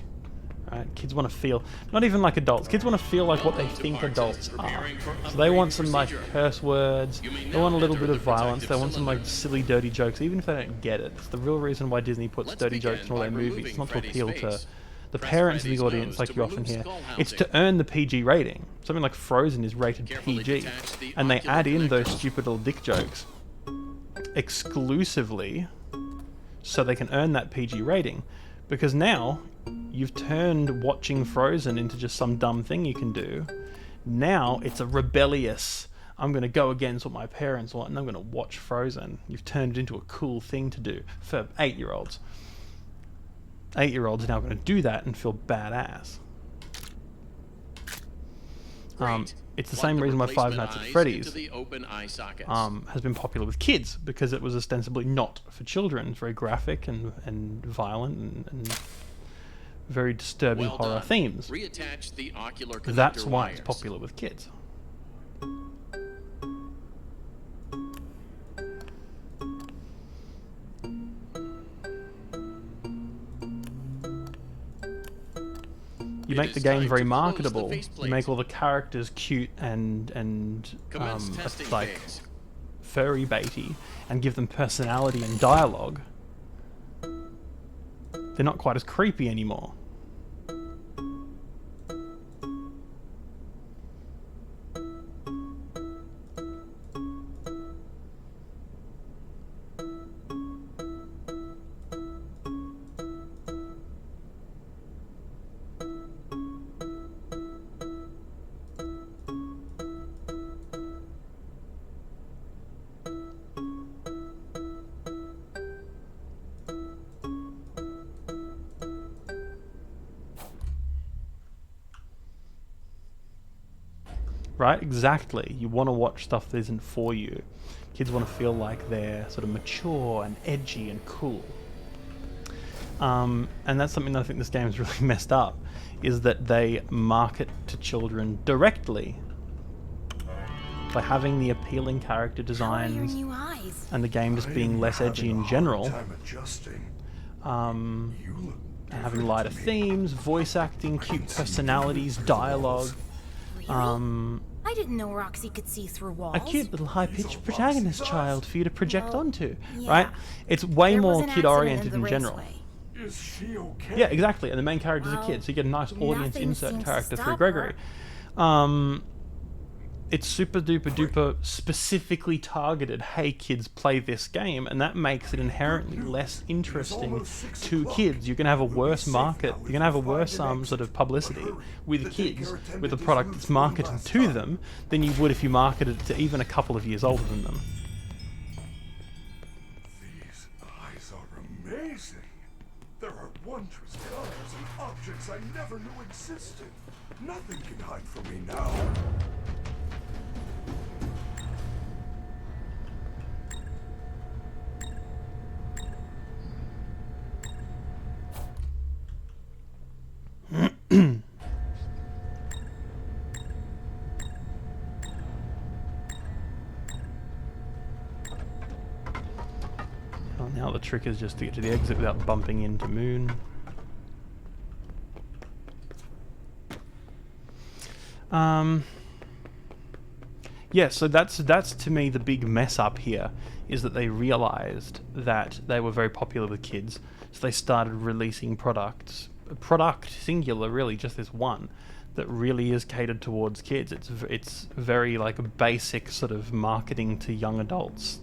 Right? Kids want to feel, not even like adults, kids want to feel like what they think adults are. So they want some like curse words, they want a little bit of violence, they want some like silly dirty jokes, even if they don't get it. It's the real reason why Disney puts dirty jokes in all their movies. It's not to appeal to the parents in the audience like you often hear. It's to earn the PG rating. Something like Frozen is rated PG. And they add in those stupid little dick jokes exclusively so they can earn that PG rating. Because now you've turned watching Frozen into just some dumb thing you can do. Now it's a rebellious, I'm going to go against what my parents want and I'm going to watch Frozen. You've turned it into a cool thing to do for 8-year-olds. 8-year-olds are now going to do that and feel badass. It's the same reason why Five Nights at Freddy's has been popular with kids, because it was ostensibly not for children. It's very graphic and violent and very disturbing horror themes. Reattach the ocular connector That's why wires. it's popular with kids. You make the game very marketable. You make all the characters cute and like furry baity, and give them personality and dialogue. They're not quite as creepy anymore. right? Exactly. You want to watch stuff that isn't for you. Kids want to feel like they're sort of mature and edgy and cool. And that's something that I think this game is really messed up, is that they market to children directly by having the appealing character How are your designs new eyes? and the game just being less edgy in general. And having lighter themes, voice acting, cute personalities, dialogue. Really? I didn't know Roxy could see through walls. A cute little high-pitched protagonist child for you to project Well, onto, yeah. right? It's way There was more an kid-oriented accident in general. raceway. Is she okay? Yeah, exactly. And the main character's a Well, kid, so you get a nice audience nothing insert seems to character through stop Gregory. her. It's super duper duper specifically targeted, hey kids, play this game, and that makes it inherently less interesting to kids. You're going to have a worse market, you're going to have a worse sort of publicity with kids, with a product that's marketed to them, than you would if you marketed it to even a couple of years older than them. These eyes are amazing. There are wondrous colors and objects I never knew existed. Nothing can hide from me now. Well, now the trick is just to get to the exit without bumping into Moon. Yeah, so that's to me the big mess up here, is that they realized that they were very popular with kids, so they started releasing product singular, really just this one, that really is catered towards kids. It's very like a basic sort of marketing to young adults,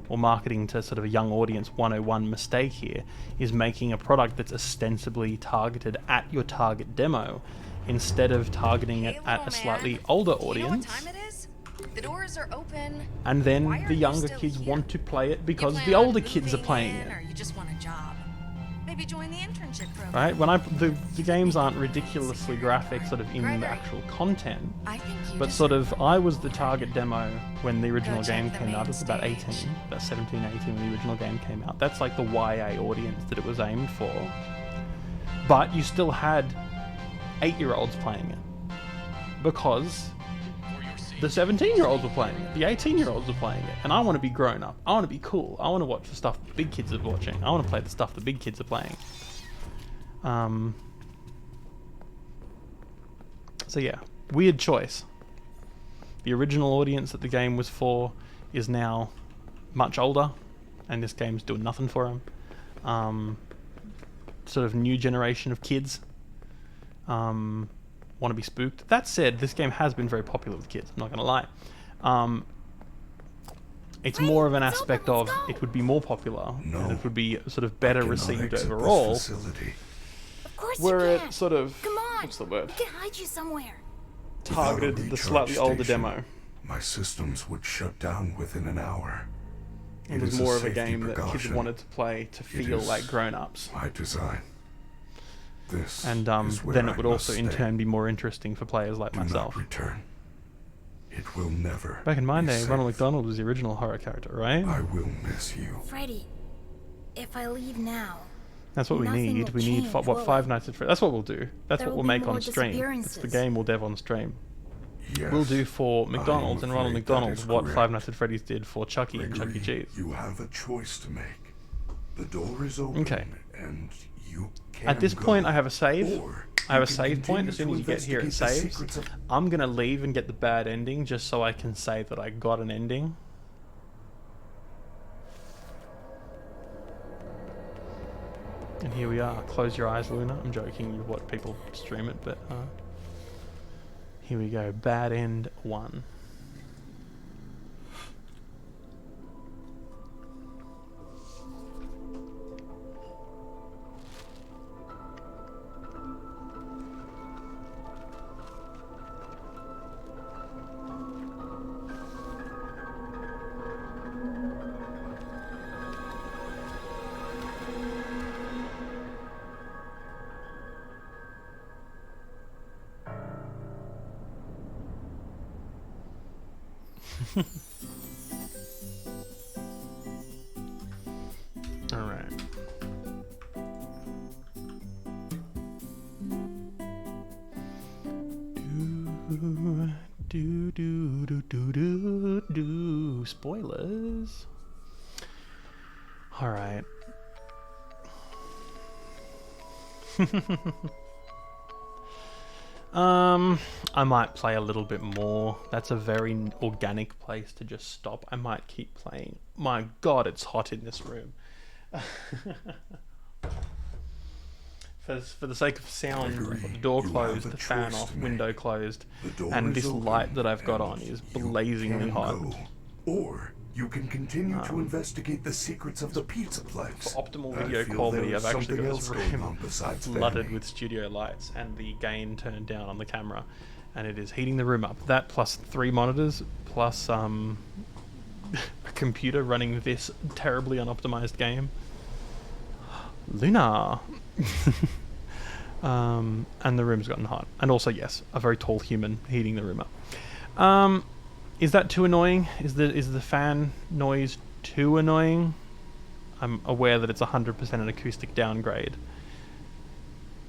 or marketing to sort of a young audience 101 mistake here, is making a product that's ostensibly targeted at your target demo, instead of targeting it at a slightly older audience. The doors are open. And then Why are the you younger still kids here? want to play it You because plan the on older kids are moving playing in, it. Or you just want a job. Maybe join the internship program. Right? When the games aren't ridiculously graphic sort of in the actual content, I think you but deserve sort of I was the target demo when the original check game the came out. main It was about 18, stage. about 17, 18 when the original game came out. That's like the YA audience that it was aimed for. But you still had 8-year-olds playing it, because the 17-year-olds were playing it, the 18-year-olds were playing it, and I want to be grown up. I want to be cool. I want to watch the stuff the big kids are watching. I want to play the stuff the big kids are playing. So yeah, weird choice. The original audience that the game was for is now much older, and this game's doing nothing for them. Sort of new generation of kids want to be spooked. That said, this game has been very popular with kids, I'm not going to lie. It's more of an aspect of it would be more popular, and it would be sort of better received overall, Of course where you can. it sort of, Come on. what's the word, We can hide you somewhere. targeted the slightly older demo. My systems would shut down within an hour. It was more of a game that kids wanted to play to feel like grown-ups. My design. This And is where then I it would also must in stay. turn be more interesting for players like Do myself. not return. It will never. Back in my be day, safe. Ronald McDonald was the original horror character, right? I will miss you. Freddy, if I leave now, That's what we nothing need. will We need change, will it? 5 Nights at Freddy's. That's what we'll do. That's There what will we'll be make more on stream. That's the disappearances. game we'll dev on stream. Yes, We'll do for I McDonald's am and Ronald afraid that McDonald's is what correct. 5 Nights at Freddy's did for Chucky and Chuck E. Gregory, Cheese. you have a choice to make. The door is open, Okay. and you can At this go, point, I have a save. or I have a you can save point. As soon continue as you get to here, it investigate the saves. secrets of- I'm gonna leave and get the bad ending just so I can say that I got an ending. And here we are. Close your eyes, Luna. I'm joking. You watch people stream it, but here we go. Bad end 1. Do do do do do do. Spoilers. All right. I might play a little bit more. That's a very organic place to just stop. I might keep playing. My God, it's hot in this room. For the sake of sound, I've got the door closed, the fan off, window closed, and this light that I've got on is blazingly hot. Or you can continue to investigate the secrets of the Pizzaplex. For optimal video quality, I've actually got this room flooded with studio lights and the gain turned down on the camera, and it is heating the room up. That plus 3 monitors, plus a computer running this terribly unoptimized game. Luna! And the room's gotten hot. And also, yes, a very tall human heating the room up. Is that too annoying? Is the fan noise too annoying? I'm aware that it's 100% an acoustic downgrade.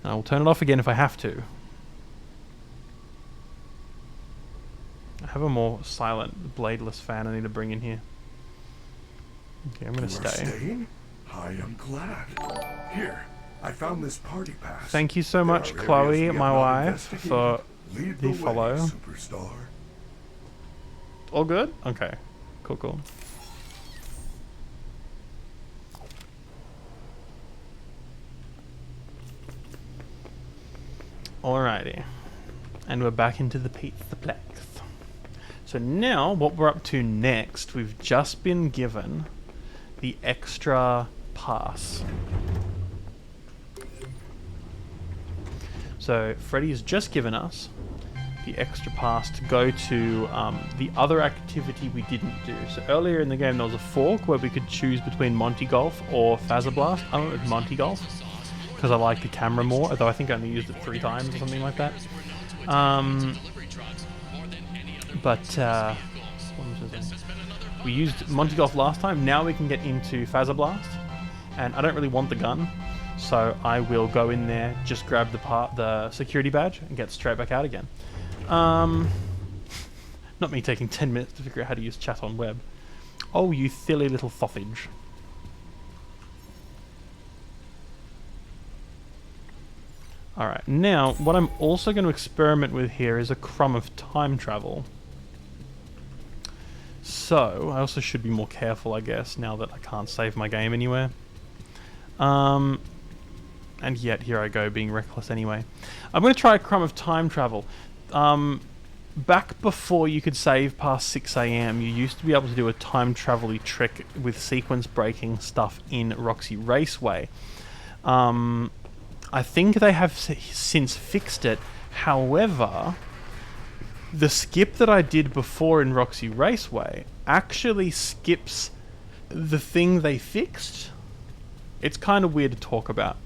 I will turn it off again if I have to. I have a more silent, bladeless fan I need to bring in here. Okay, I'm gonna stay. Staying? I am glad. Here, I found this party pass. Thank you so much, Chloe, my wife, for the follow. Superstar. All good? Okay. Cool, cool. Alrighty. And we're back into the Pizzaplex. So now, what we're up to next, we've just been given the extra pass. So Freddy's just given us the extra pass to go to the other activity we didn't do. So earlier in the game there was a fork where we could choose between Monty Golf or Phaser Blast. I went with Monty Golf because I like the camera more, although I think I only used it 3 times or something like that. We used Monty Golf last time. Now we can get into Phaser Blast, and I don't really want the gun, so I will go in there, just grab the security badge, and get straight back out again. Not me taking 10 minutes to figure out how to use chat on web. Oh, you silly little sausage. Alright, now, what I'm also going to experiment with here is a crumb of time travel. So, I also should be more careful, I guess, now that I can't save my game anywhere. And yet, here I go, being reckless anyway. I'm going to try a crumb of time travel. Back before you could save past 6 AM, you used to be able to do a time travel-y trick with sequence breaking stuff in Roxy Raceway. I think they have since fixed it. However, the skip that I did before in Roxy Raceway actually skips the thing they fixed. It's kind of weird to talk about.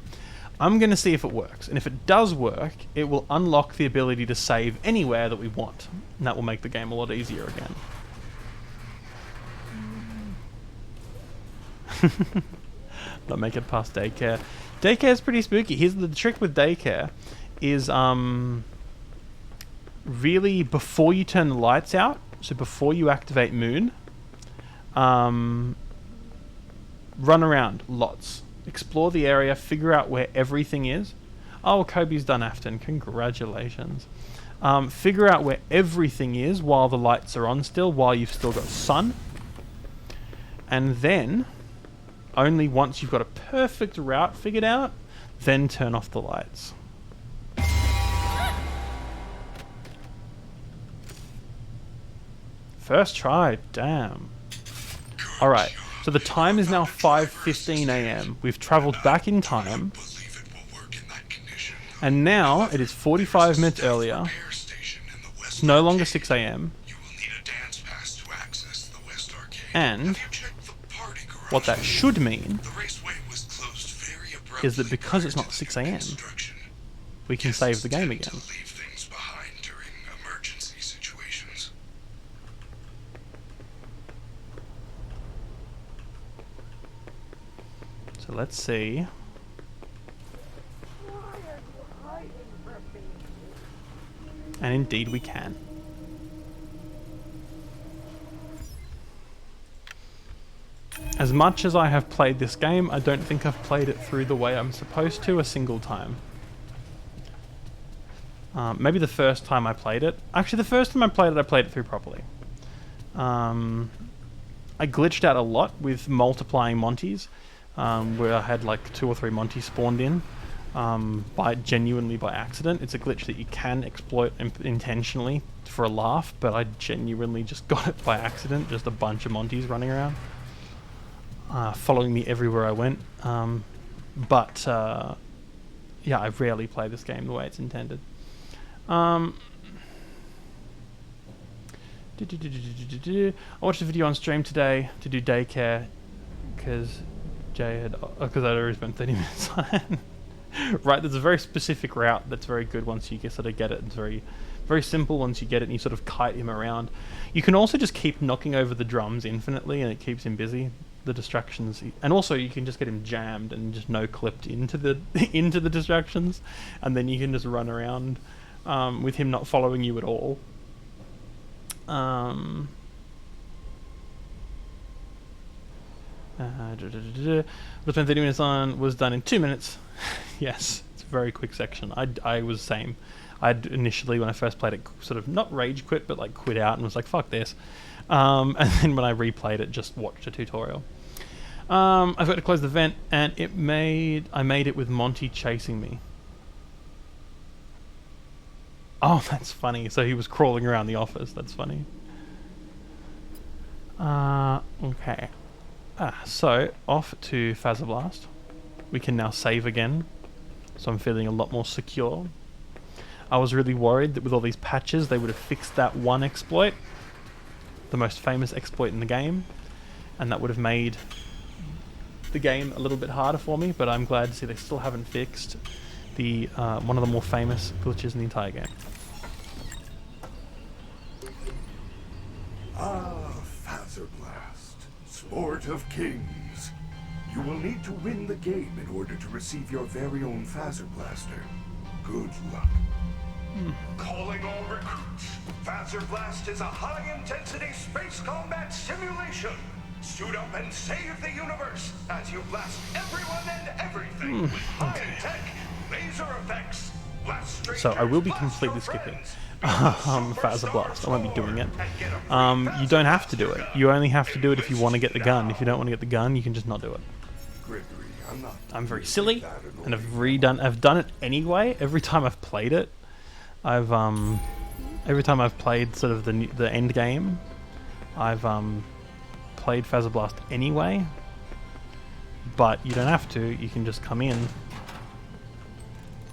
I'm going to see if it works, and if it does work, it will unlock the ability to save anywhere that we want, and that will make the game a lot easier again. Not make it past daycare. Daycare is pretty spooky. Here's the trick with daycare is really before you turn the lights out, so before you activate Moon, run around lots. Explore the area, figure out where everything is. Oh, Kobe's done Afton. Congratulations. Figure out where everything is while the lights are on still, while you've still got sun. And then, only once you've got a perfect route figured out, then turn off the lights. First try, damn. Alright. So the time is now 5:15 AM. We've travelled back in time. And now it is 45 minutes earlier. It's no longer 6 AM. And what that should mean is that because it's not 6 AM, we can save the game again. So let's see. And indeed we can. As much as I have played this game, I don't think I've played it through the way I'm supposed to a single time. Maybe the first time I played it. Actually, the first time I played it through properly. I glitched out a lot with multiplying Monties, where I had like 2 or 3 Monties spawned in, genuinely by accident. It's a glitch that you can exploit intentionally for a laugh, but I genuinely just got it by accident. Just a bunch of Monties running around, following me everywhere I went. Yeah, I rarely play this game the way it's intended. I watched a video on stream today to do daycare because I'd already spent 30 minutes on it. Right, there's a very specific route that's very good once you sort of get it. It's very, very simple once you get it and you sort of kite him around. You can also just keep knocking over the drums infinitely and it keeps him busy. The distractions, and also you can just get him jammed and just no-clipped into the into the distractions, and then you can just run around with him not following you at all. Was spent 30 minutes on, was done in 2 minutes. Yes, it's a very quick section. I was same. I'd initially, when I first played it, sort of not rage quit, but like quit out and was like, fuck this. And then when I replayed it, just watched a tutorial. I've got to close the vent, and I made it with Monty chasing me. Oh, that's funny. So he was crawling around the office. That's funny. Okay. So off to Phasoblast. We can now save again. So I'm feeling a lot more secure. I was really worried that with all these patches, they would have fixed that one exploit. The most famous exploit in the game. And that would have made the game a little bit harder for me, but I'm glad to see they still haven't fixed the one of the more famous glitches in the entire game. Phasoblast, sport of kings. You will need to win the game in order to receive your very own Phasoblaster. Good luck. Calling all recruits. Phaszoblast is a high-intensity space combat simulation. Suit up and save the universe as you blast everyone and everything with high-tech laser effects. So I will be completely skipping Phasoblast. I won't be doing it. You don't have to do it. You only have to do it if you want to get the gun. If you don't want to get the gun, you can just not do it. I'm very silly, and I've done it anyway. Every time I've played it, every time I've played sort of the end game, I've played Phasoblast anyway. But you don't have to. You can just come in,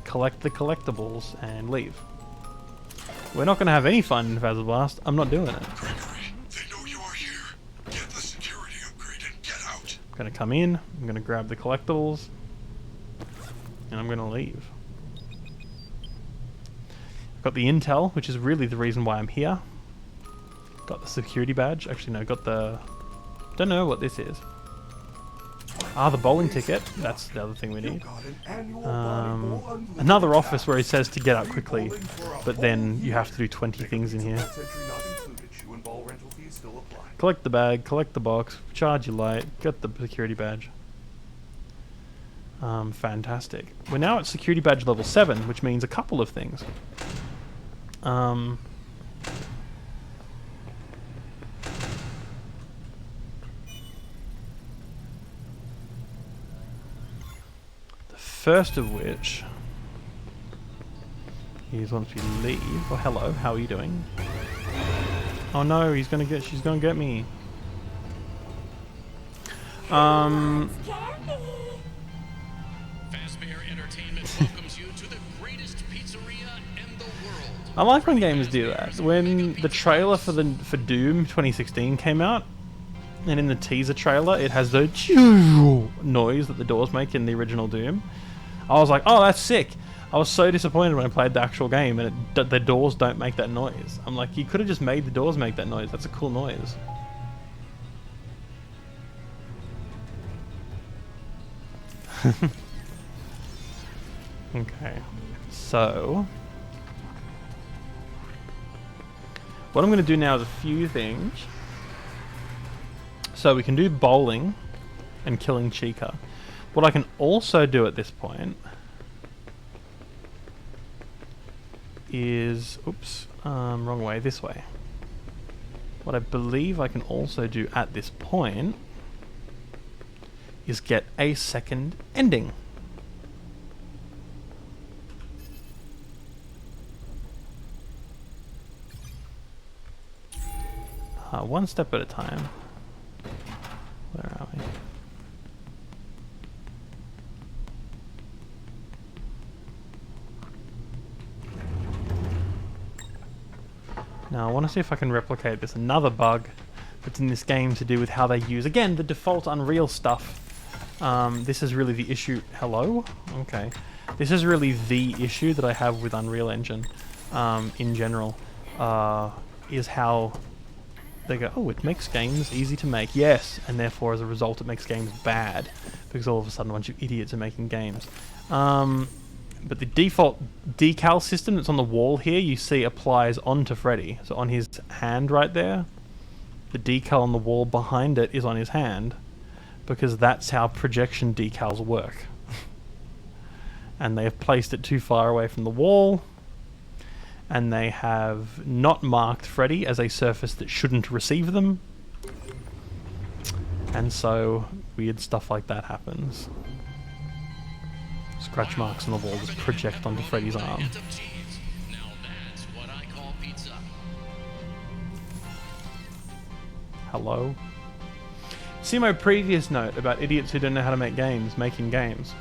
collect the collectibles, and leave. We're not going to have any fun in Phasoblast. I'm not doing it. Gregory, they know you are here. Get the security upgrade and get out. I'm going to come in, I'm going to grab the collectibles, and I'm going to leave. I've got the intel, which is really the reason why I'm here. Got the security badge. Actually, no, got the... Don't know what this is. Ah, the bowling ticket. That's the other thing we need. Another office where he says to get out quickly, but then you have to do 20 things in here. Collect the bag, collect the box, charge your light, get the security badge. Fantastic. We're now at security badge level 7, which means a couple of things. First of which is once we leave. Oh, hello, how are you doing? Oh no, she's gonna get me. Fazbear Entertainment welcomes you to the greatest pizzeria in the world. I like when games do that. When the trailer for Doom 2016 came out, and in the teaser trailer it has the noise that the doors make in the original Doom. I was like, oh, that's sick. I was so disappointed when I played the actual game and the doors don't make that noise. I'm like, you could have just made the doors make that noise. That's a cool noise. Okay, so What I'm going to do now is a few things. So we can do bowling and killing Chica. What I can also do at this point is... Oops, wrong way, this way. What I believe I can also do at this point is get a second ending. One step at a time. Where are we? Now I want to see if I can replicate this. Another bug that's in this game to do with how they use, again, the default Unreal stuff. This is really the issue. Hello? Okay. This is really the issue that I have with Unreal Engine in general. Is how they go, oh, it makes games easy to make. Yes, and therefore as a result it makes games bad. Because all of a sudden a bunch of idiots are making games. But the default decal system that's on the wall here, you see applies onto Freddy. So on his hand right there, the decal on the wall behind it is on his hand. Because that's how projection decals work. And they have placed it too far away from the wall. And they have not marked Freddy as a surface that shouldn't receive them. And so weird stuff like that happens. Scratch marks on the wall just project onto Freddy's arm. Now that's what I call pizza. Hello? See my previous note about idiots who don't know how to make games, making games.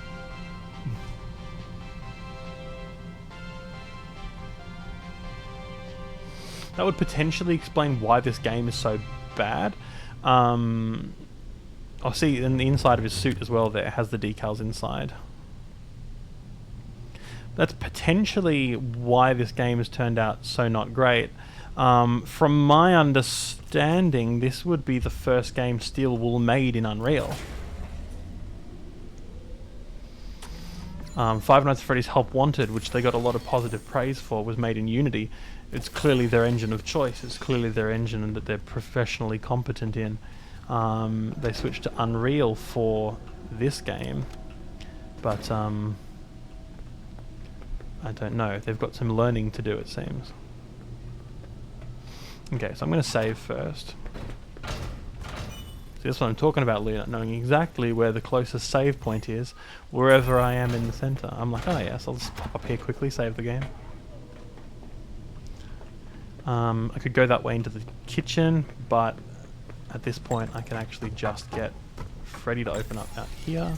That would potentially explain why this game is so bad. I'll see in the inside of his suit as well there, it has the decals inside. That's potentially why this game has turned out so not great. From my understanding, this would be the first game Steel Wool made in Unreal. Five Nights at Freddy's Help Wanted, which they got a lot of positive praise for, was made in Unity. It's clearly their engine of choice. It's clearly their engine that they're professionally competent in. They switched to Unreal for this game, but I don't know. They've got some learning to do, it seems. Okay, so I'm going to save first. See, that's what I'm talking about, Luna, knowing exactly where the closest save point is, wherever I am in the center. I'm like, oh yes, I'll just pop up here quickly, save the game. I could go that way into the kitchen, but at this point I can actually just get Freddy to open up out here.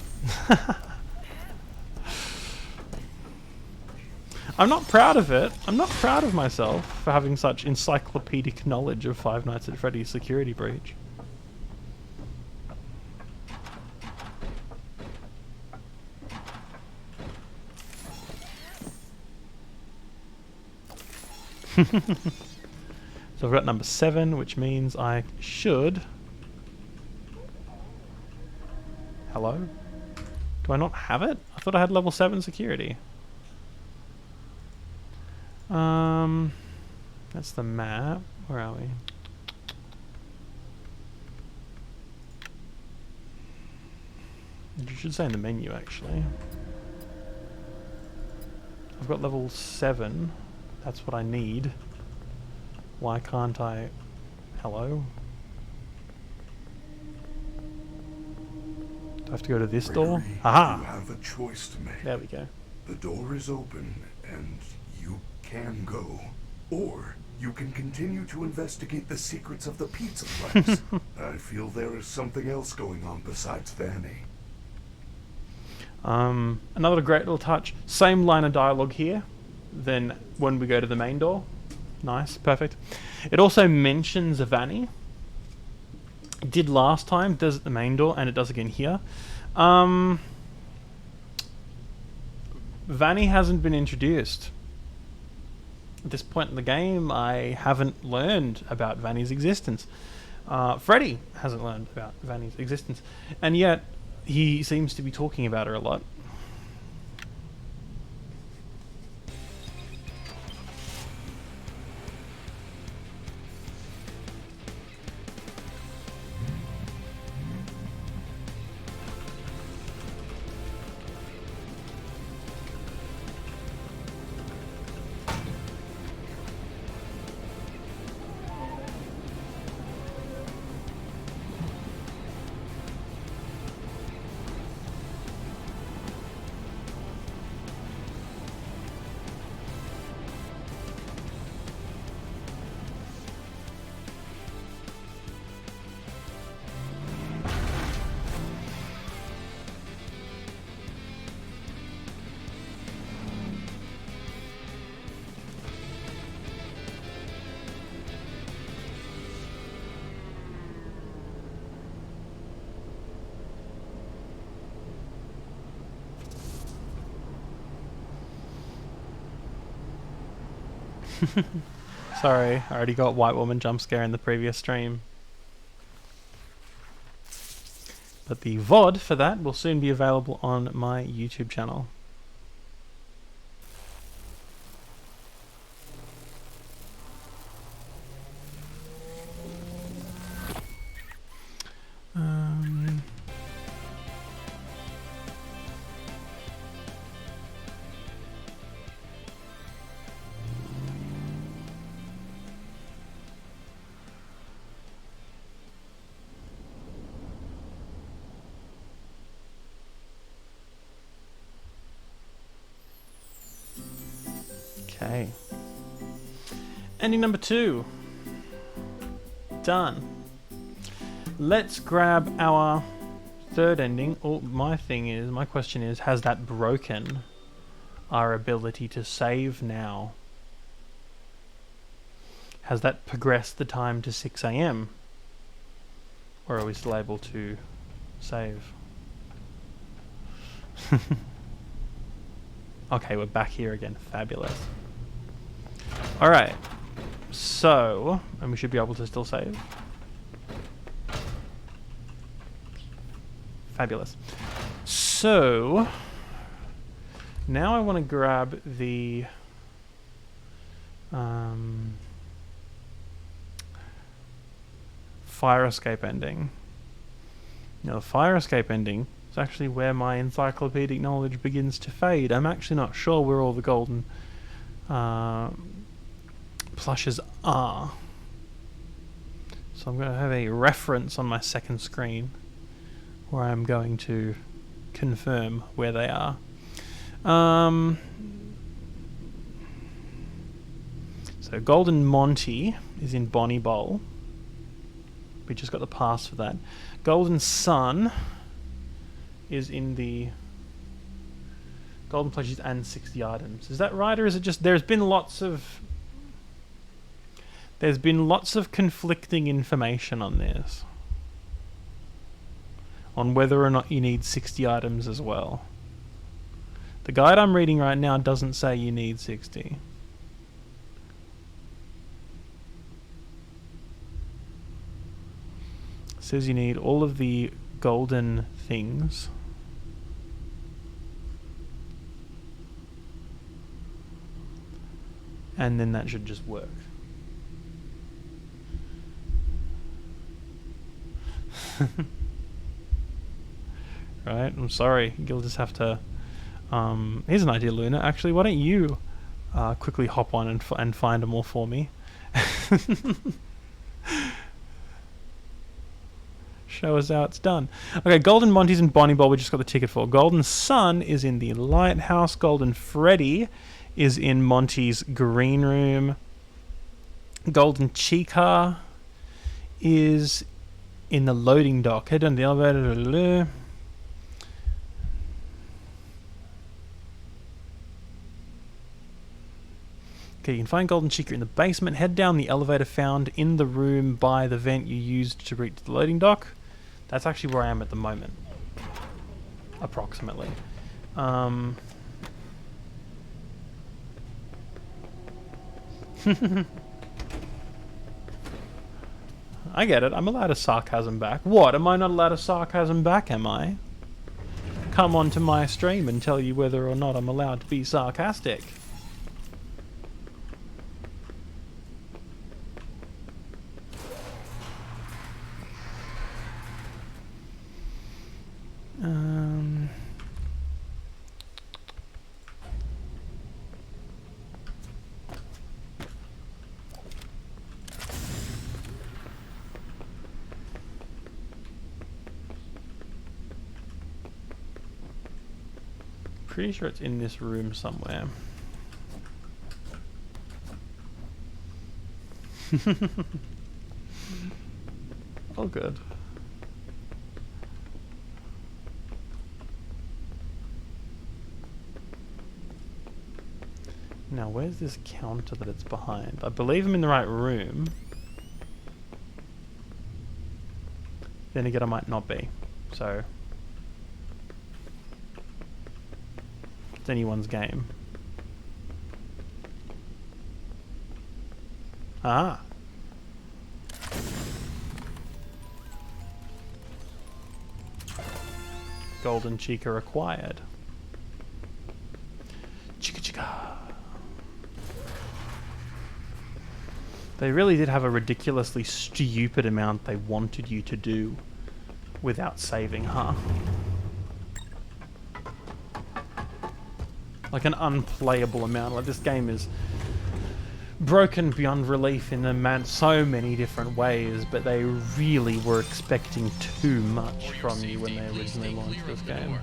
I'm not proud of it. I'm not proud of myself for having such encyclopedic knowledge of Five Nights at Freddy's security breach. So I've got number 7, which means I should... Hello? Do I not have it? I thought I had level 7 security. That's the map. Where are we? You should say in the menu, actually. I've got level 7. That's what I need. Why can't I... Hello? Do I have to go to this door? Aha! You have a choice to make. There we go. The door is open, and you can go. Or you can continue to investigate the secrets of the pizza place. I feel there is something else going on besides Vanny. Another great little touch. Same line of dialogue here than when we go to the main door. Nice, perfect. It also mentions Vanny. It did last time, does at the main door, and it does again here. Vanny hasn't been introduced. At this point in the game, I haven't learned about Vanny's existence. Freddy hasn't learned about Vanny's existence. And yet, he seems to be talking about her a lot. Sorry, I already got white woman jump scare in the previous stream. But the VOD for that will soon be available on my YouTube channel. Okay. Ending number 2. Done. Let's grab our third ending. Oh, my question is, has that broken our ability to save now? Has that progressed the time to 6 AM? Or are we still able to save? Okay, we're back here again. Fabulous. Alright. So, and we should be able to still save. Fabulous. So, now I want to grab the fire escape ending. Now, the fire escape ending is actually where my encyclopedic knowledge begins to fade. I'm actually not sure where all the golden plushes are. So I'm going to have a reference on my second screen where I'm going to confirm where they are. So Golden Monty is in Bonnie Bowl. We just got the pass for that. Golden Sun is in the Golden Pledges and 60 items. Is that right, or is it just there's been lots of conflicting information on this, on whether or not you need 60 items as well. The guide I'm reading right now doesn't say you need 60. It says you need all of the golden things. And then that should just work. Right, I'm sorry. You'll just have to... here's an idea, Luna. Actually, why don't you quickly hop on and find them all for me? Show us how it's done. Okay, Golden Monty's in Bonnie Bowl, we just got the ticket for. Golden Sun is in the Lighthouse. Golden Freddy is in Monty's Green Room. Golden Chica is in the loading dock. Head down the elevator. Okay, you can find Golden Chica in the basement. Head down the elevator found in the room by the vent you used to reach the loading dock. That's actually where I am at the moment. Approximately. I get it. I'm allowed a sarcasm back. What? Am I not allowed a sarcasm back, am I? Come onto my stream and tell you whether or not I'm allowed to be sarcastic. Pretty sure it's in this room somewhere. Oh, good. Now, where's this counter that it's behind? I believe I'm in the right room. Then again, I might not be. So, it's anyone's game. Ah. Golden Chica acquired. Chica chica. They really did have a ridiculously stupid amount they wanted you to do without saving, huh? Like an unplayable amount. Like, this game is broken beyond relief in so many different ways, but they really were expecting too much from you when they originally launched this game.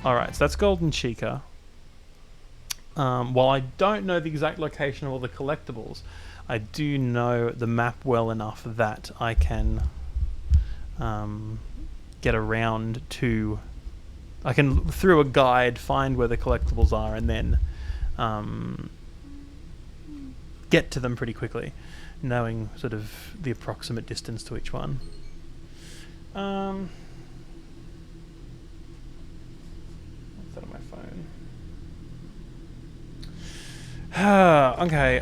Alright, so that's Golden Chica. While I don't know the exact location of all the collectibles, I do know the map well enough that I can get around to... I can, through a guide, find where the collectibles are and then get to them pretty quickly, knowing sort of the approximate distance to each one. What's that on my phone? Okay,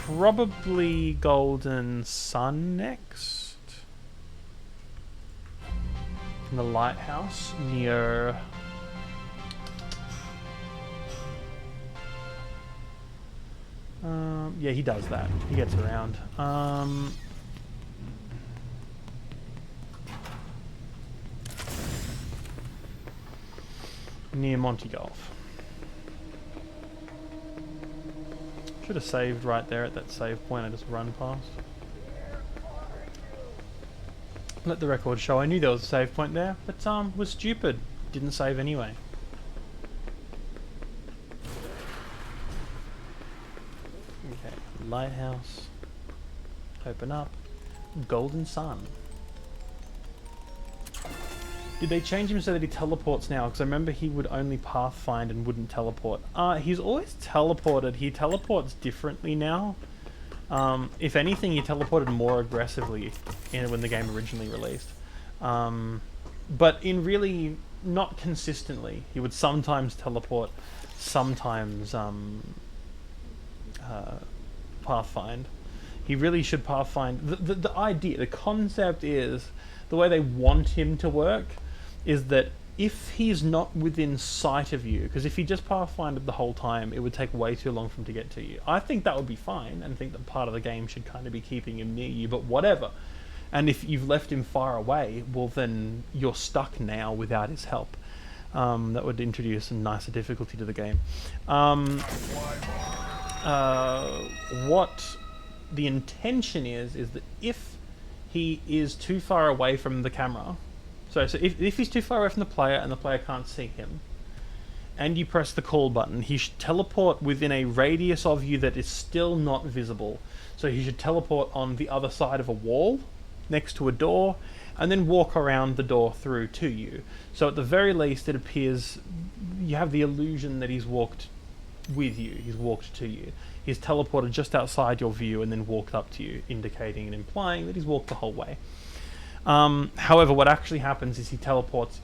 probably Golden Sun next. In the lighthouse near... yeah, he does that. He gets around. Near Monty Golf. Should have saved right there at that save point I just run past. Let the record show I knew there was a save point there, but was stupid. Didn't save anyway. Okay, lighthouse. Open up. Golden Sun. Did they change him so that he teleports now? Because I remember he would only pathfind and wouldn't teleport. He's always teleported. He teleports differently now. If anything, he teleported more aggressively when the game originally released. But in really not consistently. He would sometimes teleport, sometimes pathfind. He really should pathfind. The idea, the concept is, the way they want him to work is that if he's not within sight of you, because if he just pathfinded the whole time, it would take way too long for him to get to you. I think that would be fine, and think that part of the game should kind of be keeping him near you, but whatever. And if you've left him far away, well then you're stuck now without his help. That would introduce some nicer difficulty to the game. What the intention is that if he is too far away from the camera, so if he's too far away from the player and the player can't see him, and you press the call button, he should teleport within a radius of you that is still not visible. So he should teleport on the other side of a wall, next to a door, and then walk around the door through to you. So at the very least, it appears you have the illusion that he's walked with you, he's walked to you. He's teleported just outside your view and then walked up to you, indicating and implying that he's walked the whole way. However, what actually happens is he teleports...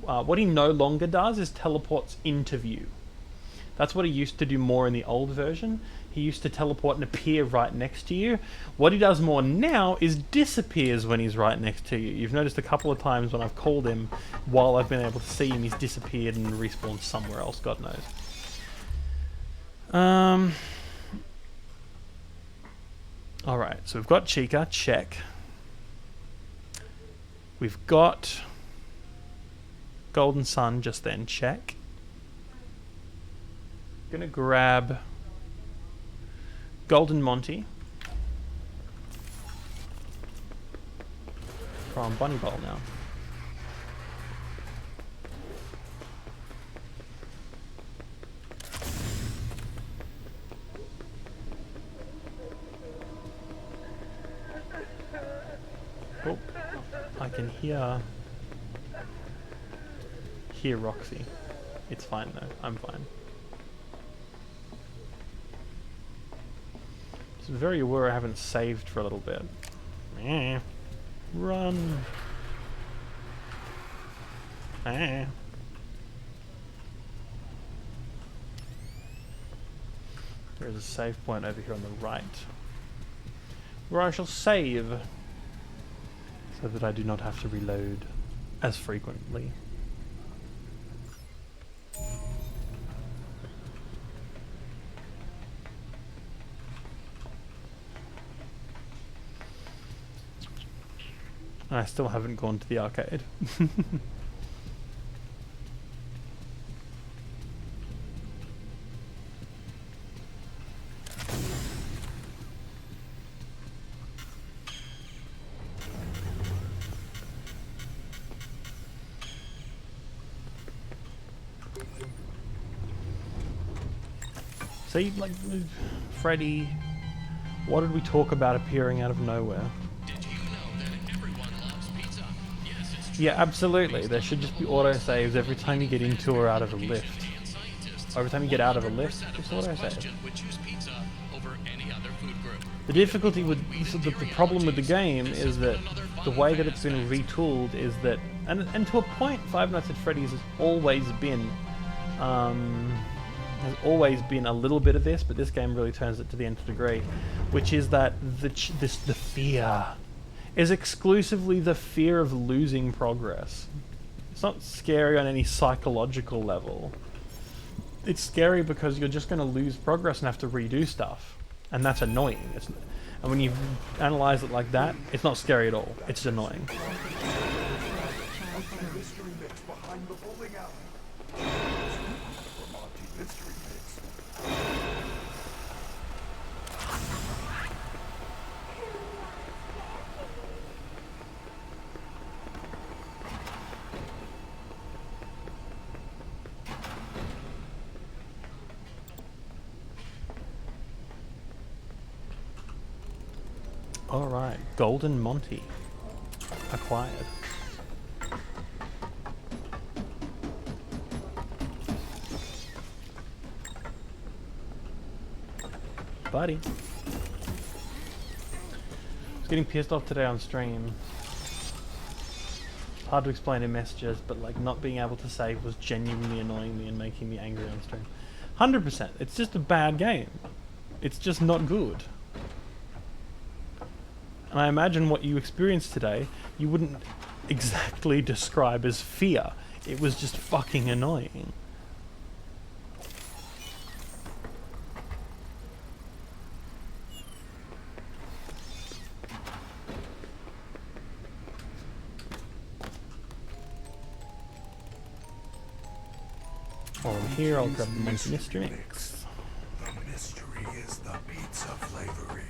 what he no longer does is teleports into view. That's what he used to do more in the old version. He used to teleport and appear right next to you. What he does more now is disappears when he's right next to you. You've noticed a couple of times when I've called him, while I've been able to see him, he's disappeared and respawned somewhere else, God knows. Alright, so we've got Chica, check. We've got Golden Sun just then, check. Gonna grab Golden Monty from Bunny Bowl now. Oh, I can hear Roxy. It's fine though, I'm fine. It's very aware I haven't saved for a little bit. Run. There is a save point over here on the right, where I shall save, so that I do not have to reload as frequently. I still haven't gone to the arcade. See, like, Freddy, what did we talk about appearing out of nowhere? Did you know that everyone loves pizza? Yes, it's true. Yeah, absolutely. There should just be autosaves every time you get into or out of a lift. Every time you get out of a lift, just autosave. Would choose pizza over any other food group. The difficulty with the problem with the game is that the way that it's been retooled is that, and to a point, Five Nights at Freddy's has always been a little bit of this, but this game really turns it to the nth degree, which is that the fear is exclusively the fear of losing progress. It's not scary on any psychological level. It's scary because you're just going to lose progress and have to redo stuff, and that's annoying. And when you analyze it like that, it's not scary at all. It's annoying. Mystery mix behind the bowling alley. Mystery mix. Alright, Golden Monty acquired. Buddy. I was getting pissed off today on stream. It's hard to explain in messages, but like not being able to save was genuinely annoying me and making me angry on stream. 100%. It's just a bad game. It's just not good. And I imagine what you experienced today, you wouldn't exactly describe as fear. It was just fucking annoying. While I'm here, I'll grab the mystery mix. The mystery is the pizza flavoring.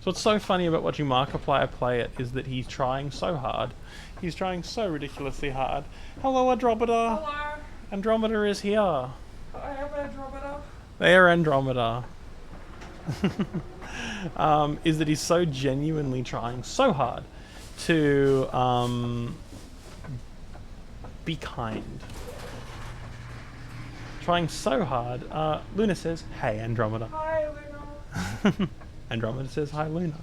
So what's so funny about watching Markiplier play it is that he's trying so hard. He's trying so ridiculously hard. Hello, Andromeda. Hello. Andromeda is here. I am Andromeda. There, Andromeda. Is that he's so genuinely trying so hard to be kind. Trying so hard. Luna says, "Hey, Andromeda." Hi, Luna. Andromeda says, "Hi, Luna."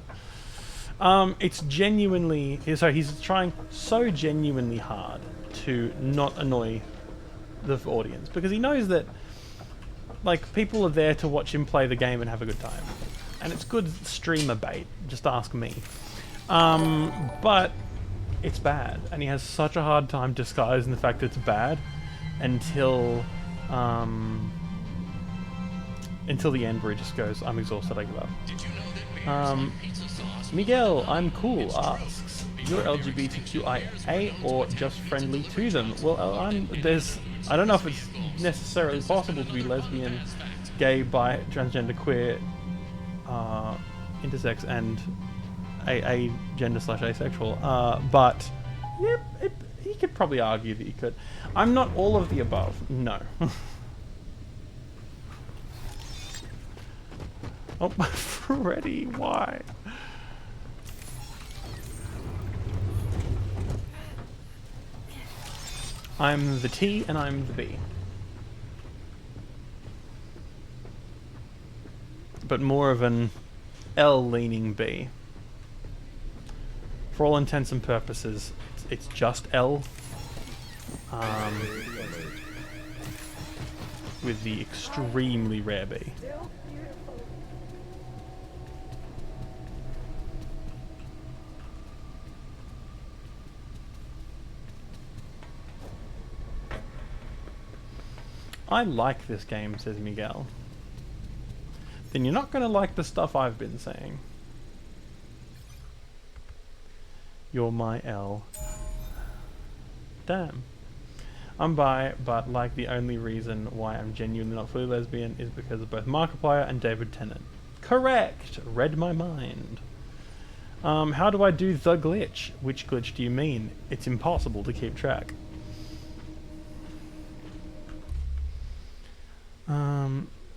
It's genuinely... So he's trying so genuinely hard to not annoy the audience, because he knows that like people are there to watch him play the game and have a good time. And it's good streamer bait, just ask me. But it's bad, and he has such a hard time disguising the fact that it's bad until the end where he just goes, "I'm exhausted, I give up." Miguel, I'm cool, asks, "You're LGBTQIA or just friendly to them?" Well, I don't know if it's necessarily possible to be lesbian, gay, bi, transgender, queer, intersex, and gender/asexual, but yep, you could probably argue that you could. I'm not all of the above, no. Oh, Freddy, why? I'm the T and I'm the B. But more of an L-leaning B. For all intents and purposes, it's just L. With the extremely rare B. I like this game, says Miguel. Then you're not going to like the stuff I've been saying. You're my L. Damn. I'm bi, but like the only reason why I'm genuinely not fully lesbian is because of both Markiplier and David Tennant. Correct! Read my mind. How do I do the glitch? Which glitch do you mean? It's impossible to keep track.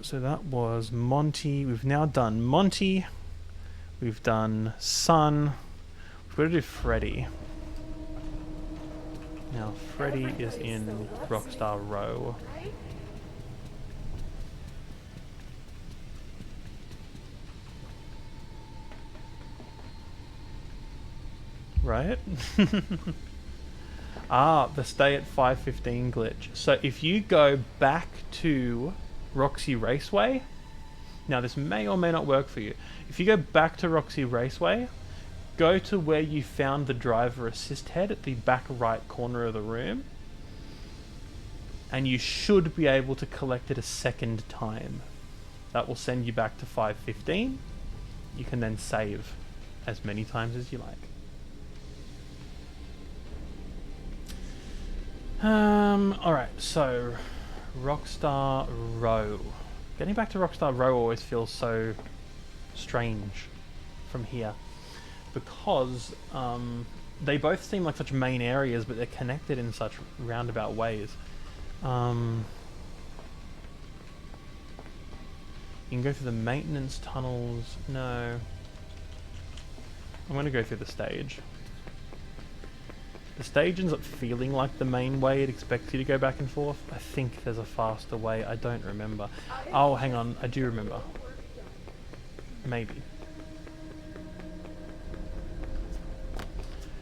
So that was Monty. We've now done Monty. We've done Sun. We've got to do Freddy. Now Freddy is in Rockstar Row. Right? Ah, the stay at 5:15 glitch. So if you go back to Roxy Raceway, now this may or may not work for you. If you go back to Roxy Raceway, go to where you found the driver assist head at the back right corner of the room, and you should be able to collect it a second time. That will send you back to 5:15. You can then save as many times as you like. Alright, so Rockstar Row. Getting back to Rockstar Row always feels so strange from here, because they both seem like such main areas, but they're connected in such roundabout ways. You can go through the maintenance tunnels. No. I'm going to go through the stage. The stage ends up feeling like the main way it expects you to go back and forth. I think there's a faster way. I don't remember. Oh, hang on. I do remember. Maybe.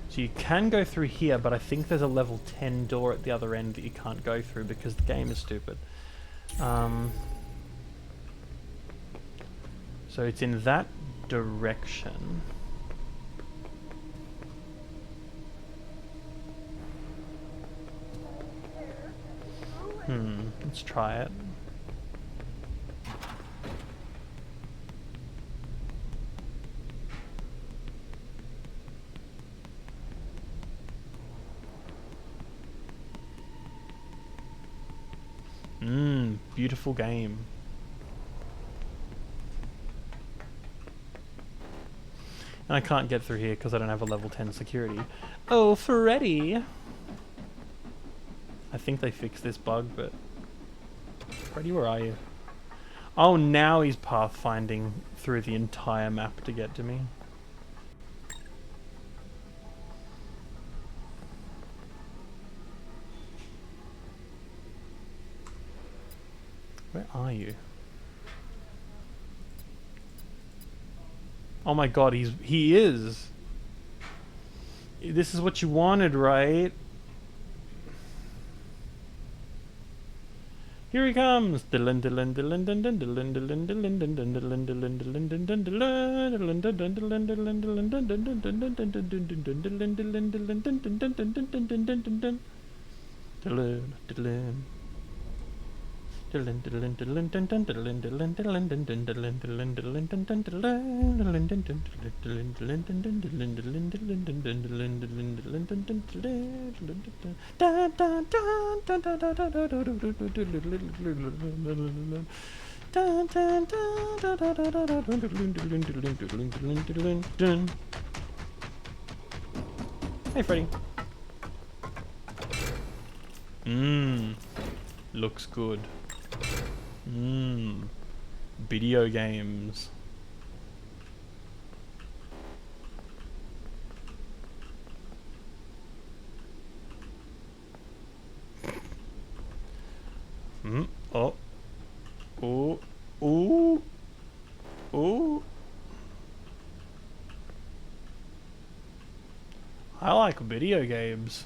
So you can go through here, but I think there's a level 10 door at the other end that you can't go through because the game is stupid. So it's in that direction. Let's try it. Beautiful game. And I can't get through here because I don't have a level 10 security. Oh, Freddy! I think they fixed this bug, but... Freddy, where are you? Oh, now he's pathfinding through the entire map to get to me. Where are you? Oh my god, he is! This is what you wanted, right? Here he comes! Hey, Freddy. Looks good. Video games. Oh. Oh. Ooh. Ooh. video games.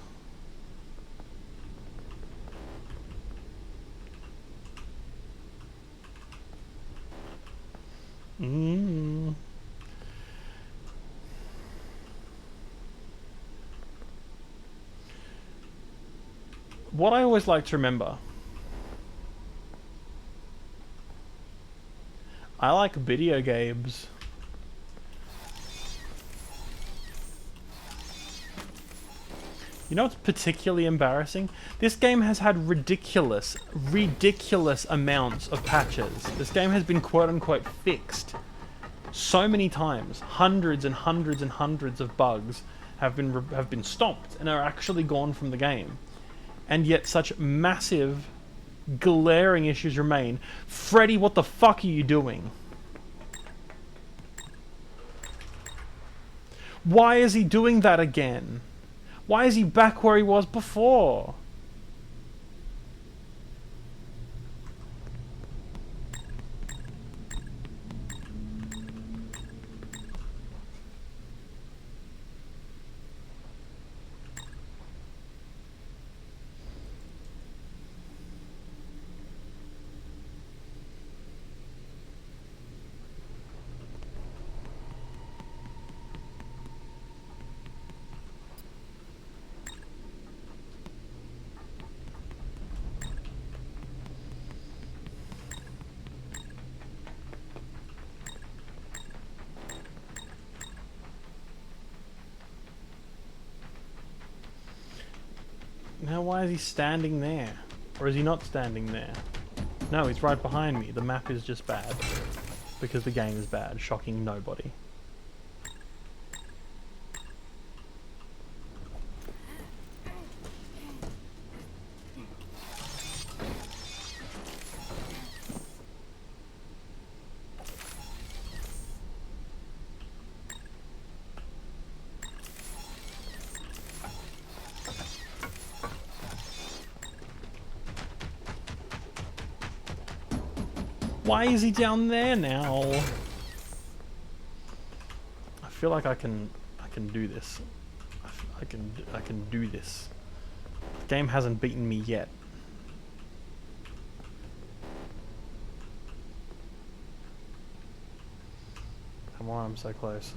What I always like to remember, I like video games. You know what's particularly embarrassing? This game has had ridiculous amounts of patches. This game has been quote-unquote fixed so many times. Hundreds and hundreds and hundreds of bugs have been stopped and are actually gone from the game. And yet such massive, glaring issues remain. Freddy, what the fuck are you doing? Why is he doing that again? Why is he back where he was before? Now why is he standing there? Or is he not standing there? No, he's right behind me. The map is just bad. Because the game is bad, shocking nobody. Why is he down there now? I feel like I can do this. I can do this. The game hasn't beaten me yet. Come on, I'm so close.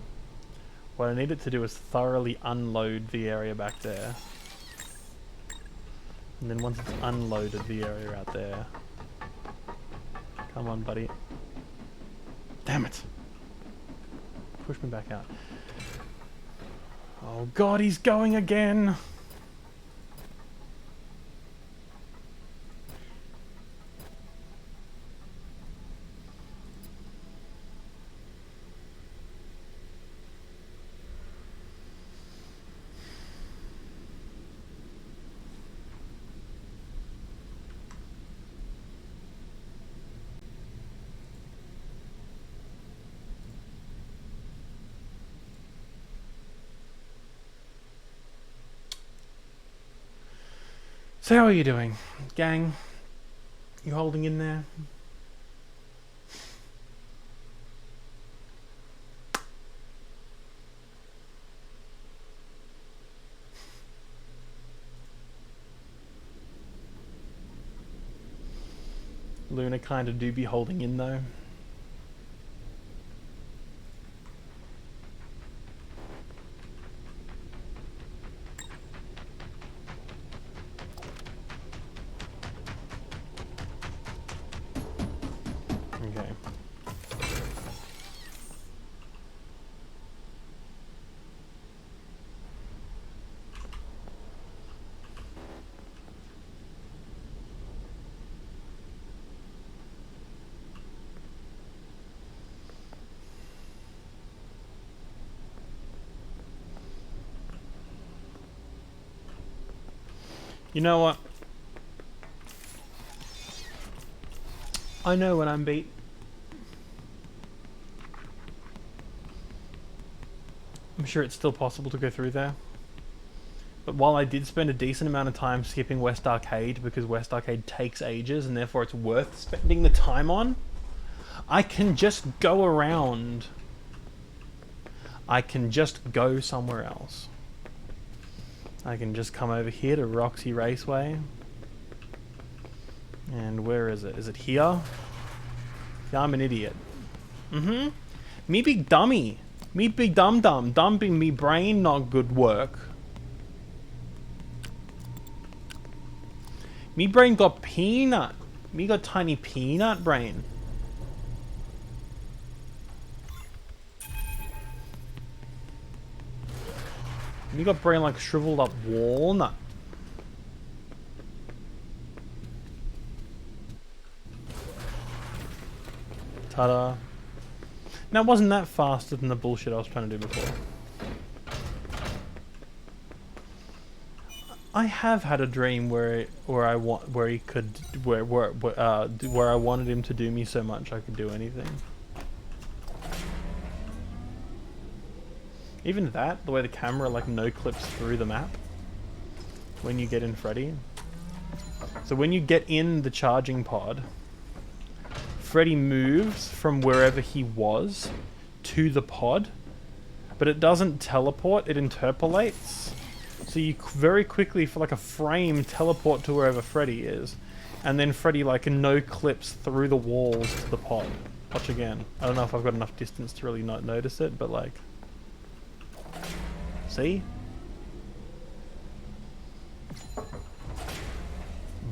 What I need it to do is thoroughly unload the area back there. And then once it's unloaded the area out there. Come on, buddy. Damn it. Push me back out. Oh god, he's going again. So how are you doing, gang? You holding in there? Luna kind of do be holding in though. Okay. You know what? I know when I'm beat. I'm sure it's still possible to go through there. But while I did spend a decent amount of time skipping West Arcade because West Arcade takes ages and therefore it's worth spending the time on, I can just go around. I can just go somewhere else. I can just come over here to Roxy Raceway. And where is it? Is it here? Yeah, I'm an idiot. Mm-hmm. Me big dummy. Me big dum-dum. Dumping me brain not good work. Me brain got peanut. Me got tiny peanut brain. Me got brain like shriveled up walnut. Ta-da. Now, wasn't that faster than the bullshit I was trying to do before? I have had a dream where I wanted him to do me so much I could do anything. Even that, the way the camera like no clips through the map when you get in Freddy. So when you get in the charging pod, Freddy moves from wherever he was to the pod, but it doesn't teleport, it interpolates. So you very quickly, for like a frame, teleport to wherever Freddy is, and then Freddy like no clips through the walls to the pod. Watch again. I don't know if I've got enough distance to really not notice it, but like... See?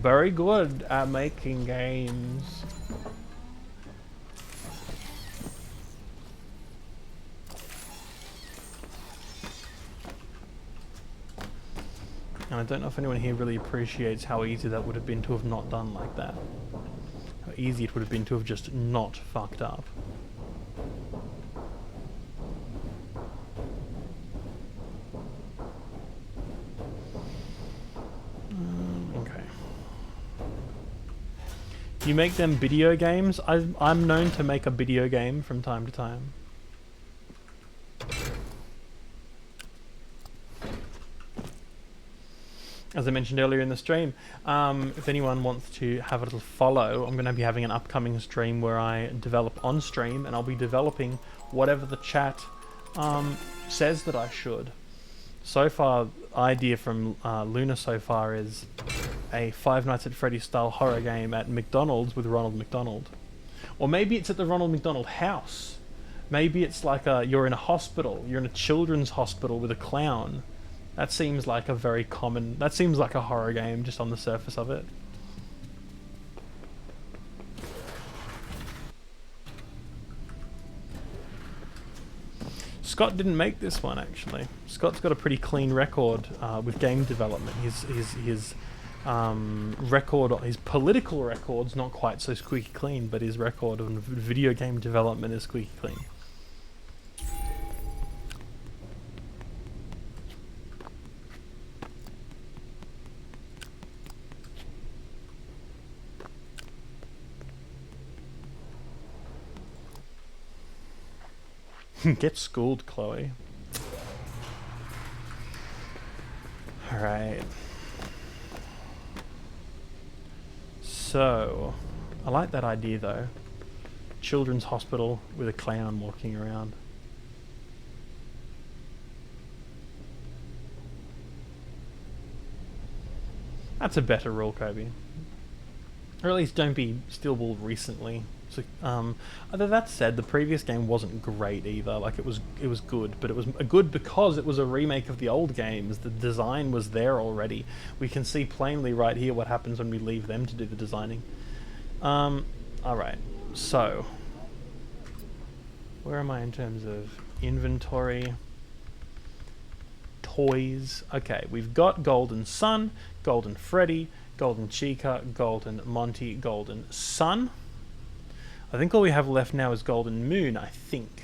Very good at making games. And I don't know if anyone here really appreciates how easy that would have been to have not done like that. How easy it would have been to have just not fucked up. Okay. You make them video games? I'm known to make a video game from time to time. As I mentioned earlier in the stream, if anyone wants to have a little follow, I'm going to be having an upcoming stream where I develop on stream, and I'll be developing whatever the chat says that I should. So far, idea from Luna so far is a Five Nights at Freddy's style horror game at McDonald's with Ronald McDonald. Or maybe it's at the Ronald McDonald house. Maybe it's like you're in a hospital, you're in a children's hospital with a clown. That seems like a very common... That seems like a horror game just on the surface of it. Scott didn't make this one, actually. Scott's got a pretty clean record with game development. His record, his political record's not quite so squeaky clean, but his record on video game development is squeaky clean. Get schooled, Chloe. Alright. So, I like that idea though. Children's hospital with a clown walking around. That's a better rule, Kobe. Or at least don't be stillable recently. So, although that said, the previous game wasn't great either. Like it was good, but it was good because it was a remake of the old games. The design was there already. We can see plainly right here what happens when we leave them to do the designing. All right, so where am I in terms of inventory? Toys. Okay, we've got Golden Sun, Golden Freddy, Golden Chica, Golden Monty, Golden Sun. I think all we have left now is Golden Moon, I think.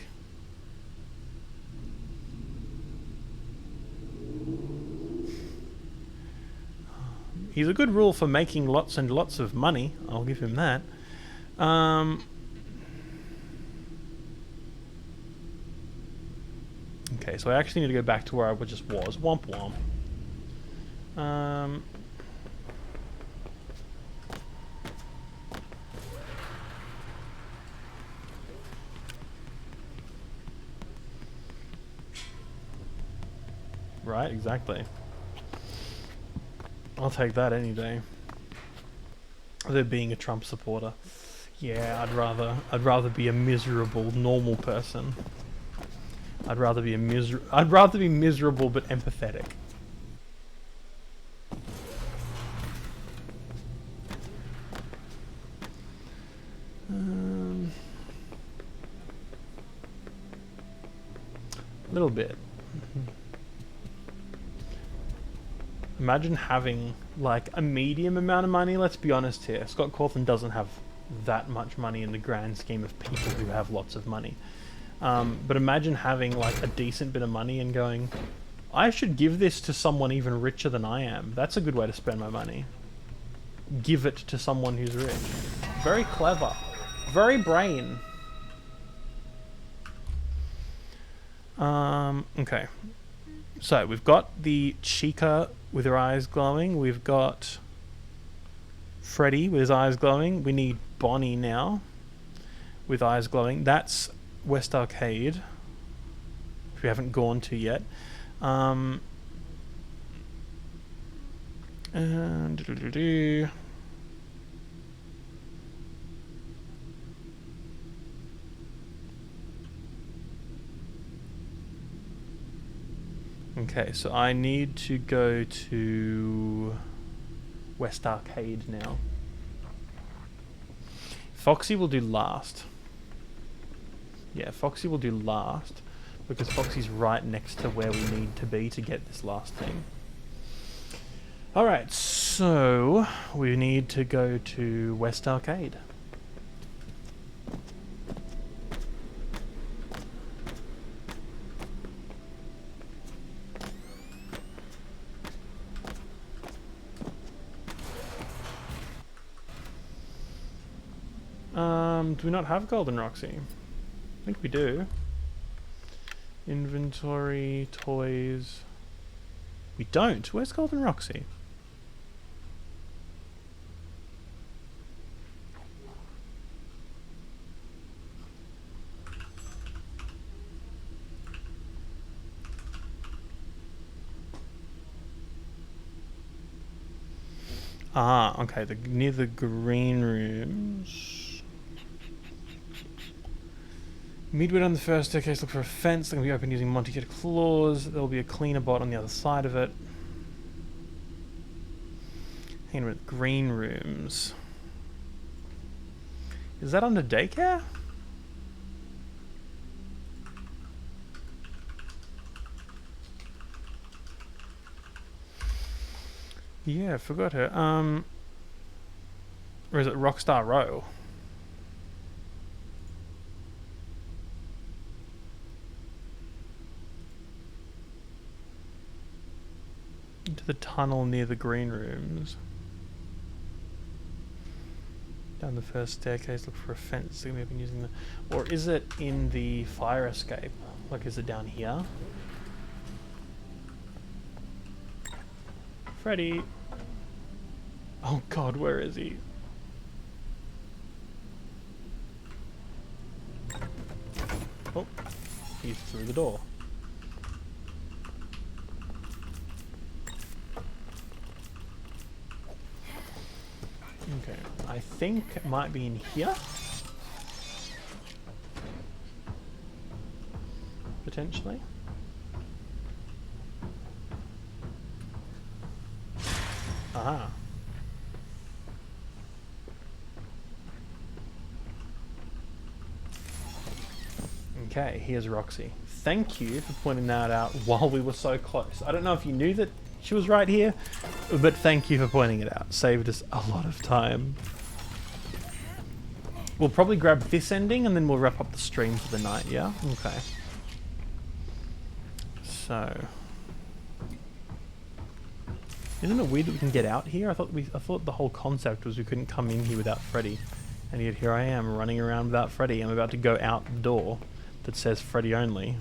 He's a good rule for making lots and lots of money. I'll give him that. Okay, so I actually need to go back to where I just was. Womp womp. Right, exactly. I'll take that any day. They're being a Trump supporter. Yeah, I'd rather be a miserable, normal person. I'd rather be miserable but empathetic. A little bit. Imagine having like a medium amount of money. Let's be honest here. Scott Cawthon doesn't have that much money in the grand scheme of people who have lots of money. But imagine having like a decent bit of money and going, I should give this to someone even richer than I am. That's a good way to spend my money. Give it to someone who's rich. Very clever. Very brain. Okay. So we've got the Chica with her eyes glowing. We've got Freddy with his eyes glowing. We need Bonnie now with eyes glowing. That's West Arcade, which we haven't gone to yet. Okay, so I need to go to West Arcade now. Foxy will do last. Yeah, Foxy will do last because Foxy's right next to where we need to be to get this last thing. Alright, so we need to go to West Arcade. Do we not have Golden Roxy? I think we do. Inventory, toys. We don't. Where's Golden Roxy? Ah, okay. Near the green rooms. Midway on the first staircase, look for a fence that can be opened using Monty-Kid claws. There will be a cleaner bot on the other side of it. Hang on a minute. Green rooms. Is that under daycare? Yeah, I forgot her. Or is it Rockstar Row? Into the tunnel near the green rooms. Down the first staircase, look for a fence. We've been using the, or is it in the fire escape? Like, is it down here? Freddy. Oh God, where is he? Oh, he's through the door. Okay, I think it might be in here. Potentially. Aha. Okay, here's Roxy. Thank you for pointing that out while we were so close. I don't know if you knew that she was right here, but thank you for pointing it out. Saved us a lot of time. We'll probably grab this ending and then we'll wrap up the stream for the night, yeah? Okay. So... Isn't it weird that we can get out here? I thought the whole concept was we couldn't come in here without Freddy. And yet here I am, running around without Freddy. I'm about to go out the door that says Freddy only.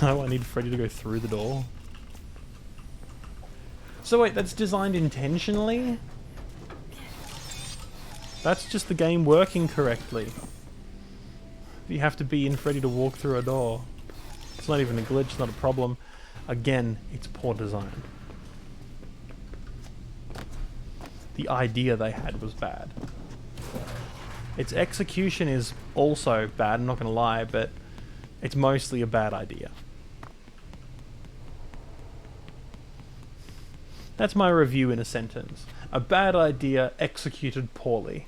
No, I need Freddy to go through the door. So wait, that's designed intentionally? That's just the game working correctly. You have to be in Freddy to walk through a door. It's not even a glitch, it's not a problem. Again, it's poor design. The idea they had was bad. Its execution is also bad, I'm not going to lie, but it's mostly a bad idea. That's my review in a sentence. A bad idea executed poorly.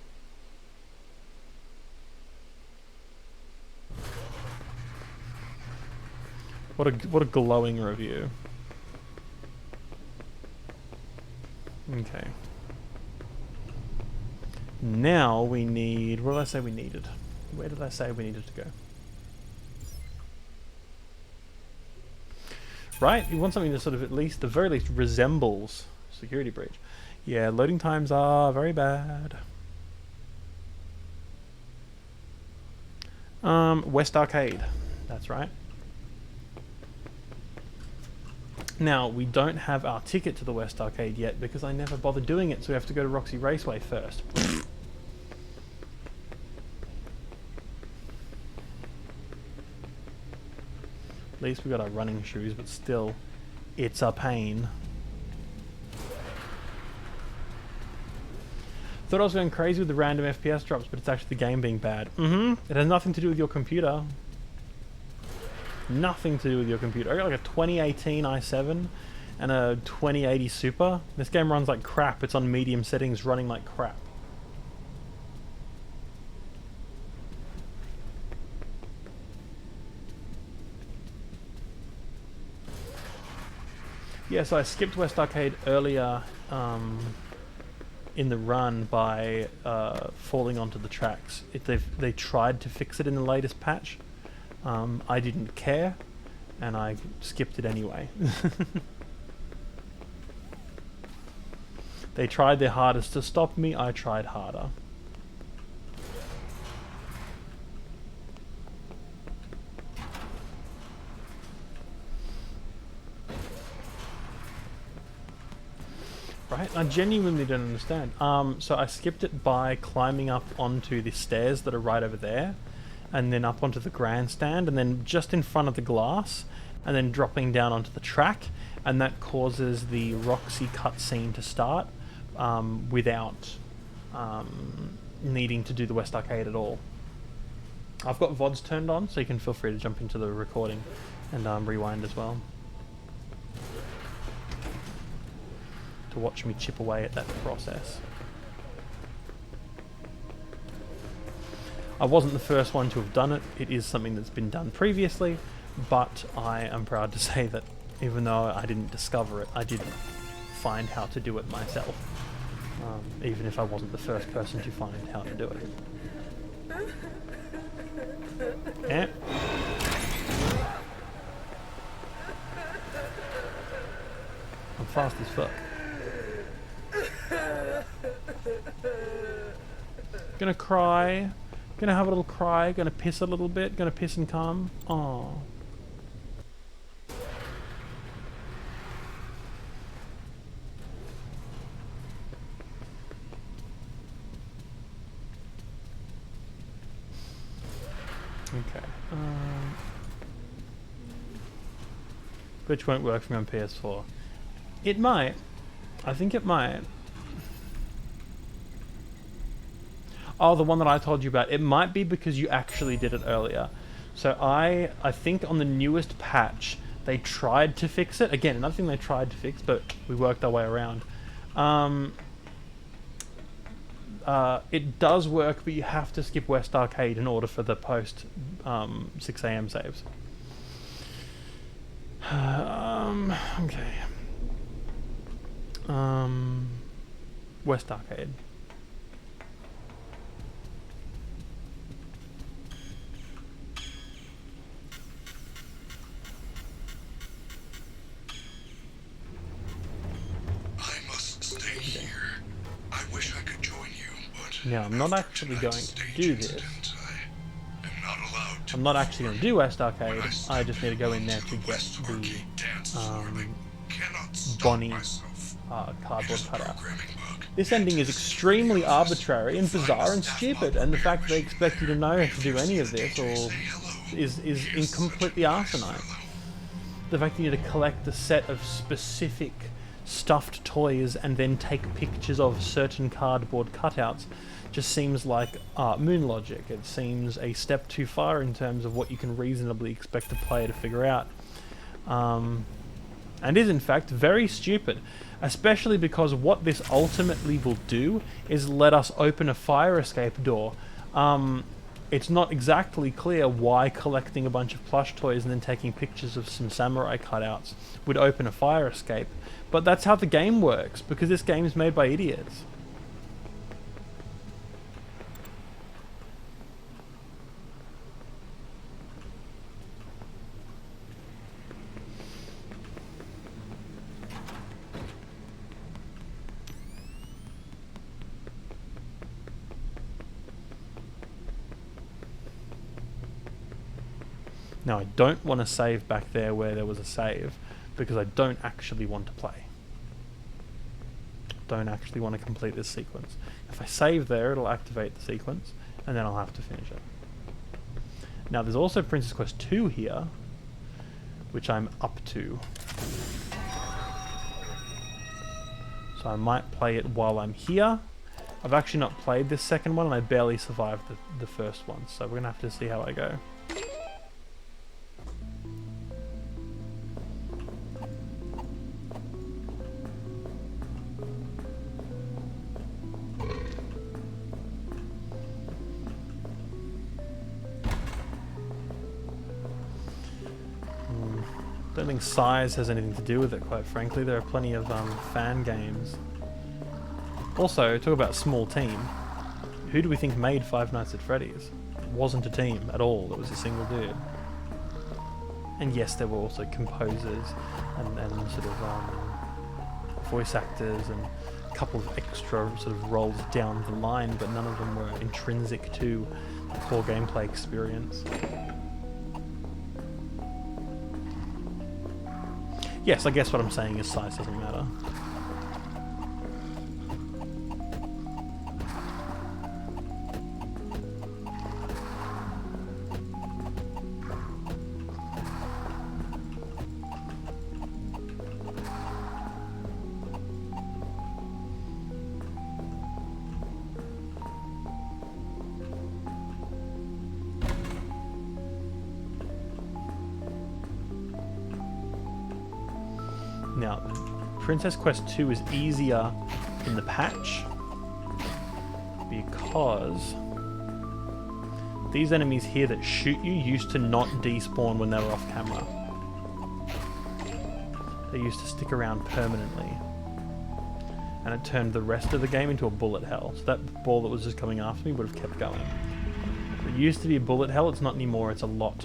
What a glowing review. Okay. Now we need... What did I say we needed? Where did I say we needed to go? Right? You want something that sort of at least, the very least, resembles security breach. Yeah, loading times are very bad. West Arcade. That's right. Now, we don't have our ticket to the West Arcade yet because I never bothered doing it, so we have to go to Roxy Raceway first. At least we got our running shoes, but still, it's a pain. Thought I was going crazy with the random FPS drops, but it's actually the game being bad. It has nothing to do with your computer. Nothing to do with your computer. I got like a 2018 i7 and a 2080 Super. This game runs like crap. It's on medium settings, running like crap. Yeah, so I skipped West Arcade earlier in the run by falling onto the tracks. They tried to fix it in the latest patch. I didn't care, and I skipped it anyway. They tried their hardest to stop me, I tried harder. Right? I genuinely don't understand. So I skipped it by climbing up onto the stairs that are right over there, and then up onto the grandstand, and then just in front of the glass, and then dropping down onto the track, and that causes the Roxy cutscene to start without needing to do the West Arcade at all. I've got VODs turned on, so you can feel free to jump into the recording and rewind as well. To watch me chip away at that process. I wasn't the first one to have done it. It is something that's been done previously, but I am proud to say that even though I didn't discover it, I did find how to do it myself. Even if I wasn't the first person to find how to do it. Yeah. I'm fast as fuck. Gonna cry. Gonna have a little cry. Gonna piss a little bit. Gonna piss and come. Aww. Okay. Which won't work for me on PS4. It might. I think it might. Oh, the one that I told you about. It might be because you actually did it earlier. So I think on the newest patch, they tried to fix it. Again, another thing they tried to fix, but we worked our way around. It does work, but you have to skip West Arcade in order for the post 6 AM saves. Okay. West Arcade. Now, I'm not actually going to do this. I'm not actually going to do West Arcade. I just need to go in there to get the Bonnie cardboard cutout. This ending is extremely arbitrary and bizarre and stupid, and the fact that they expect you to know how to do any of this is completely asinine. The fact that you need to collect a set of specific stuffed toys and then take pictures of certain cardboard cutouts just seems like moon logic. It seems a step too far in terms of what you can reasonably expect a player to figure out. And is in fact very stupid, especially because what this ultimately will do is let us open a fire escape door. It's not exactly clear why collecting a bunch of plush toys and then taking pictures of some samurai cutouts would open a fire escape, but that's how the game works, because this game is made by idiots. Now I don't want to save back there where there was a save, because I don't actually want to play. Don't actually want to complete this sequence. If I save there, it'll activate the sequence, and then I'll have to finish it. Now there's also Princess Quest 2 here, which I'm up to. So I might play it while I'm here. I've actually not played this second one, and I barely survived the first one, so we're going to have to see how I go. I don't think size has anything to do with it, quite frankly. There are plenty of fan games. Also, talk about small team. Who do we think made Five Nights at Freddy's? It wasn't a team at all, it was a single dude. And yes, there were also composers and sort of voice actors and a couple of extra sort of roles down the line, but none of them were intrinsic to the core gameplay experience. Yes, I guess what I'm saying is size doesn't matter. Now, Princess Quest 2 is easier in the patch because these enemies here that shoot you used to not despawn when they were off camera. They used to stick around permanently. And it turned the rest of the game into a bullet hell. So that ball that was just coming after me would have kept going. It used to be a bullet hell, it's not anymore, it's a lot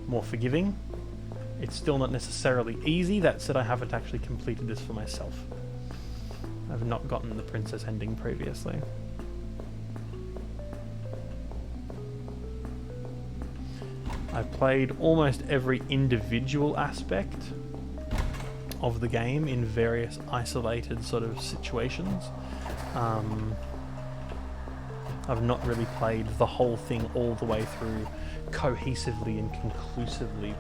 more forgiving. It's still not necessarily easy. That said, I haven't actually completed this for myself. I've not gotten the princess ending previously. I've played almost every individual aspect of the game in various isolated sort of situations. I've not really played the whole thing all the way through cohesively and conclusively.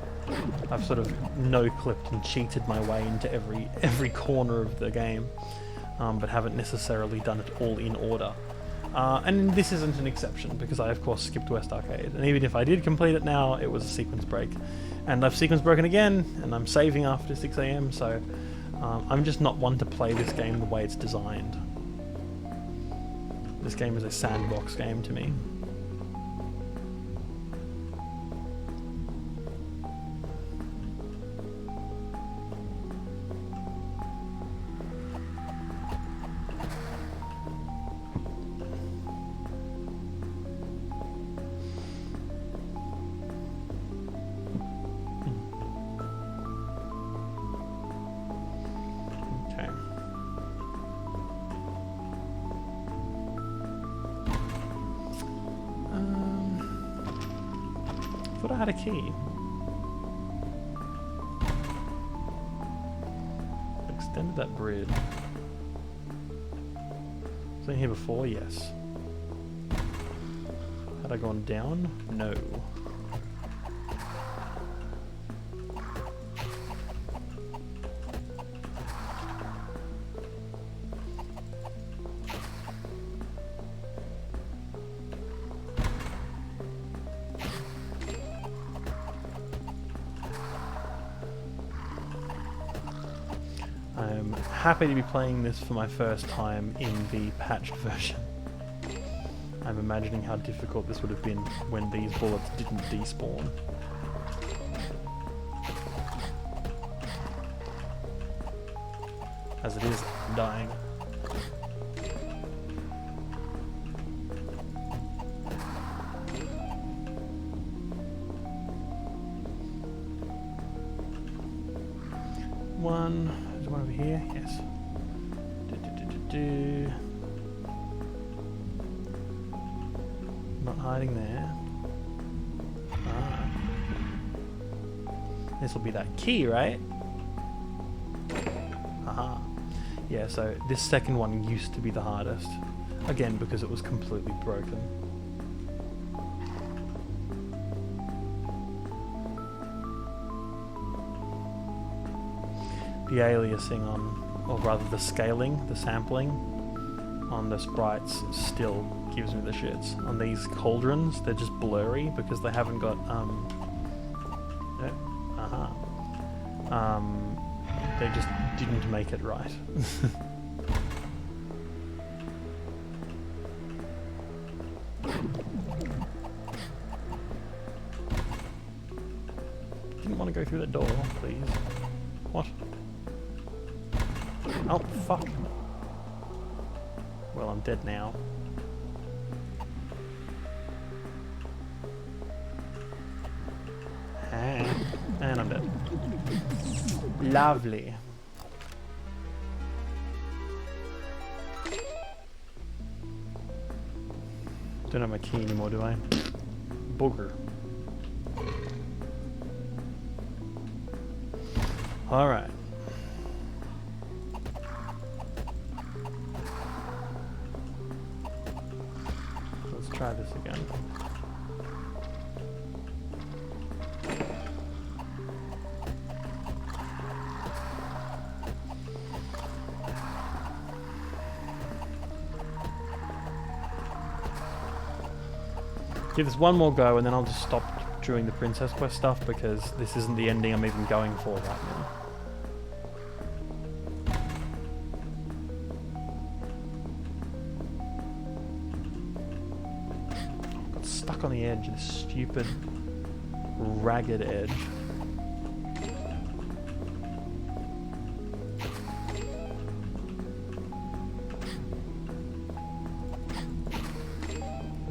I've sort of no-clipped and cheated my way into every corner of the game, but haven't necessarily done it all in order. And this isn't an exception, because I of course skipped West Arcade, and even if I did complete it now, it was a sequence break. And I've sequence broken again, and I'm saving after 6 AM, so I'm just not one to play this game the way it's designed. This game is a sandbox game to me. I thought I had a key. Extended that bridge. Was I in here before? Yes. Had I gone down? No. happy to be playing this for my first time in the patched version. I'm imagining how difficult this would have been when these bullets didn't despawn. As it is, I'm dying. There's one over here, yes. Not hiding there. Ah. This will be that key, right? Aha. Yeah, so this second one used to be the hardest. Again, because it was completely broken. The aliasing on, or rather the scaling, the sampling on the sprites still gives me the shits. On these cauldrons, they're just blurry because they haven't got, they just didn't make it right. Didn't want to go through the door, please. What? Oh, fuck. Well, I'm dead now. And I'm dead. Lovely. Don't have my key anymore, do I? Booger. Alright. Let's try this again. Give this one more go and then I'll just stop doing the Princess Quest stuff because this isn't the ending I'm even going for right now. Got stuck on the edge, this stupid, ragged edge.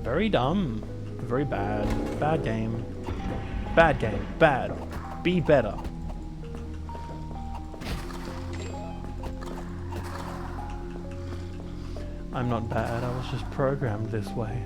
Very dumb. Very bad. Bad game. Bad game. Bad. Be better. I'm not bad, I was just programmed this way.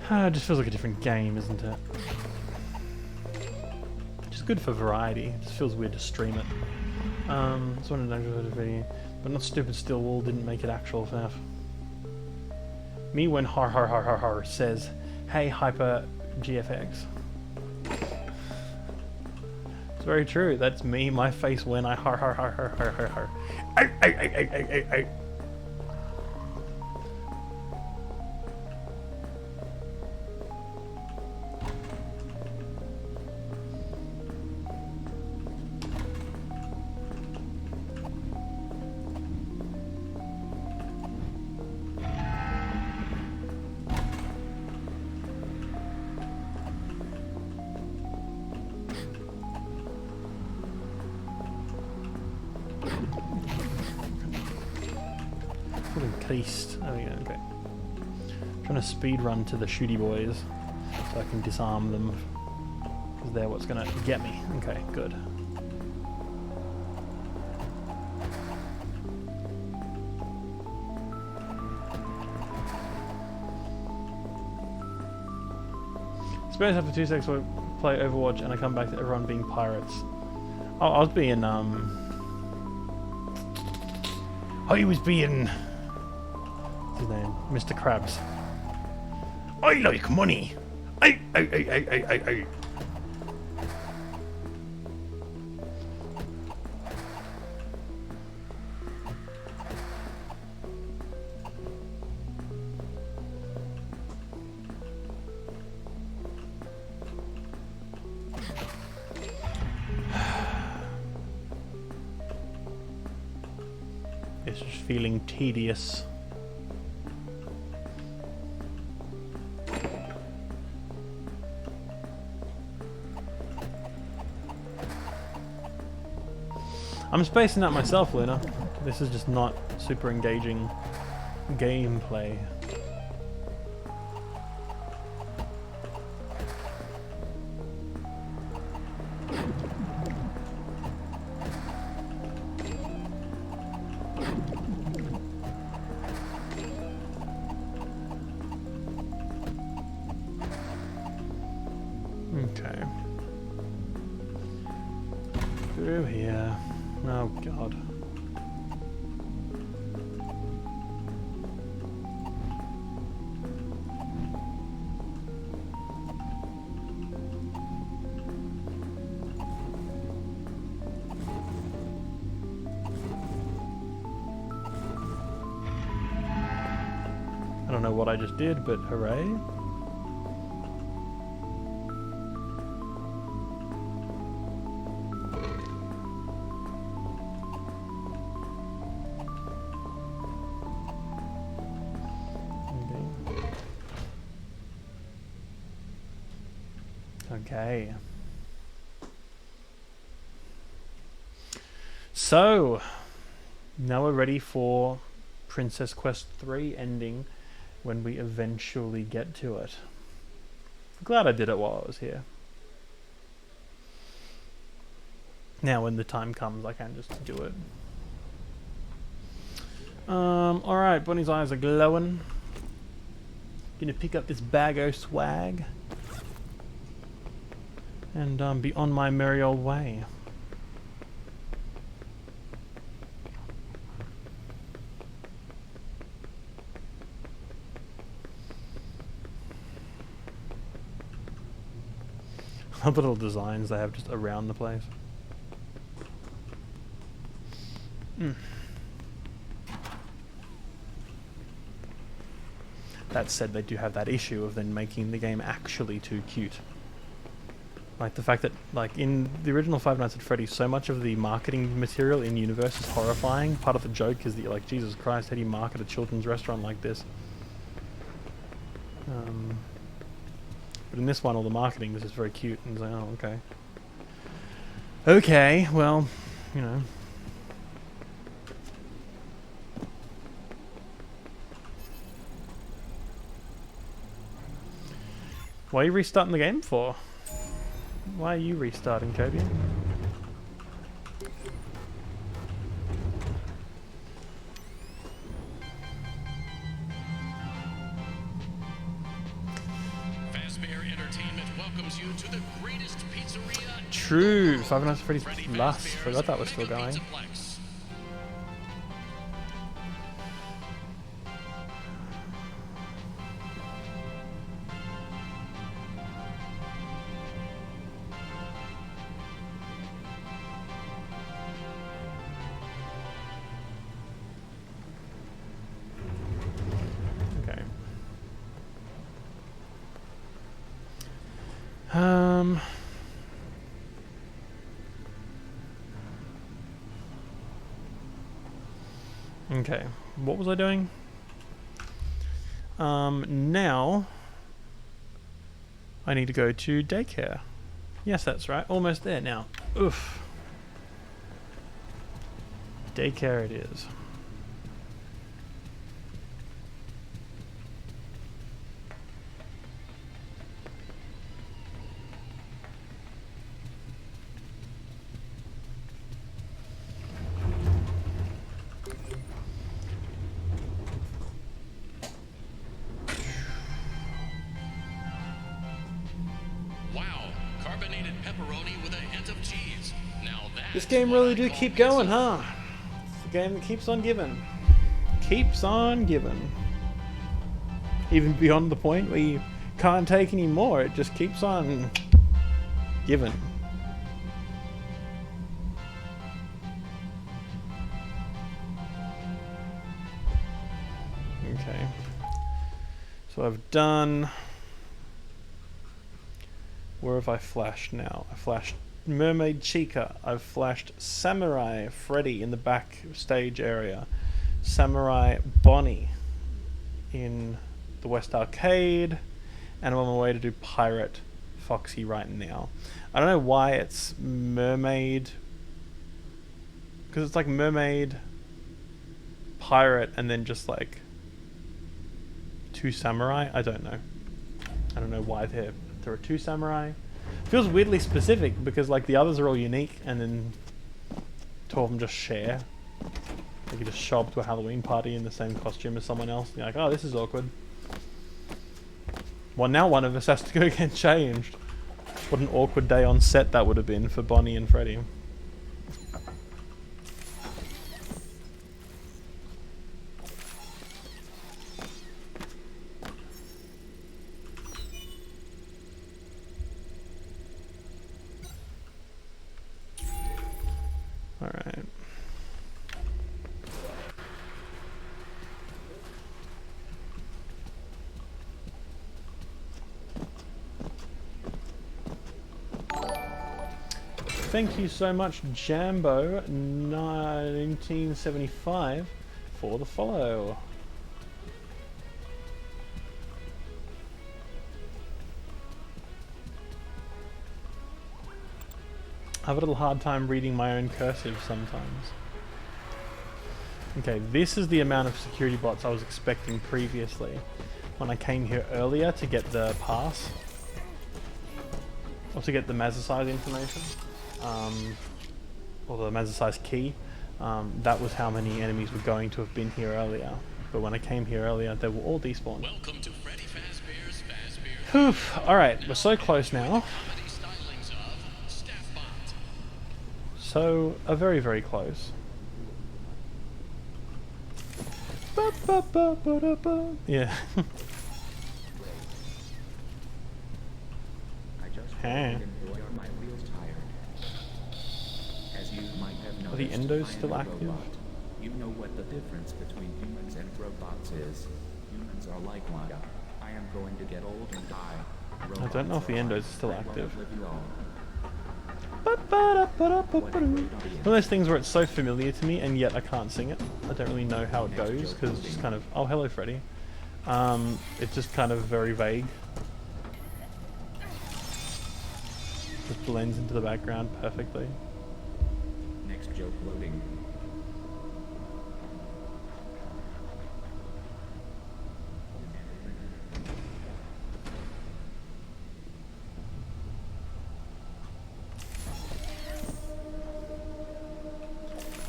It just feels like a different game, isn't it? Which is good for variety. It just feels weird to stream it. Just wanted to know the video, but not stupid still wool didn't make it actual FNAF. Me when har har har har har says, "Hey hyper GFX." It's very true. That's me. My face when I har har har har har har har. Ay. Increased. There we go, okay. Trying to speed run to the shooty boys so I can disarm them. Because they're what's gonna get me. Okay, good. Suppose after 2 seconds I play Overwatch and I come back to everyone being pirates. Oh, I was being I was being what's his name? Mr. Krabs. I like money. I. It's just feeling tedious. I'm spacing out myself, Luna. This is just not super engaging gameplay. Okay. Through here. Oh god. I don't know what I just did, but hooray. Okay. So, now we're ready for Princess Quest 3 ending when we eventually get to it. I'm glad I did it while I was here. Now when the time comes, I can just do it. Alright, Bonnie's eyes are glowing. Gonna pick up this bag o' swag. And be on my merry old way. I love the little designs they have just around the place. That said, they do have that issue of then making the game actually too cute. Like the fact that, like in the original Five Nights at Freddy's, so much of the marketing material in universe is horrifying. Part of the joke is that you're like, Jesus Christ, how do you market a children's restaurant like this? But in this one, all the marketing is just very cute, and it's like, oh, okay. Okay, well, you know. Why are you restarting the game for? Why are you restarting, Kobe? Fazbear Entertainment welcomes you to the greatest pizzeria. True, Five Nights at Freddy's Plus. Forgot that was still going. Okay, what was I doing? Now I need to go to daycare. Yes, that's right. Almost there now. Oof. Daycare it is. Wow, carbonated pepperoni with a hint of cheese. Now This game really do keep going, huh? It's a game that keeps on giving. Keeps on giving. Even beyond the point where you can't take any more, it just keeps on giving. Okay. So I've done... Where have I flashed now? I flashed Mermaid Chica. I've flashed Samurai Freddy in the back stage area. Samurai Bonnie in the West Arcade. And I'm on my way to do Pirate Foxy right now. I don't know why it's Mermaid. Because it's like Mermaid, Pirate, and then just like 2 Samurai. I don't know. I don't know why there are 2 Samurai. Feels weirdly specific because like the others are all unique and then 2 of them just share. Like you just show up to a Halloween party in the same costume as someone else and you're like, oh, this is awkward. Well, now one of us has to go get changed. What an awkward day on set that would have been for Bonnie and Freddy. Alright. Thank you so much, Jambo1975, for the follow. I have a little hard time reading my own cursive sometimes. Okay, this is the amount of security bots I was expecting previously when I came here earlier to get the pass. Or to get the Mazasize information. Or the Mazasize key. That was how many enemies were going to have been here earlier. But when I came here earlier, they were all despawned. Welcome to Freddy Fazbear's Fazbear's. Oof. Alright, we're so close now. So, very, very close. Yeah. Hey. Are the endos still active? You know what the difference between humans and robots is. Humans are like one. I am going to get old and die. I don't know if the endos are still active. What One of those things where it's so familiar to me and yet I can't sing it. I don't really know how it goes because it's just kind of, oh hello Freddy. It's just kind of very vague. Just blends into the background perfectly. Next joke loading.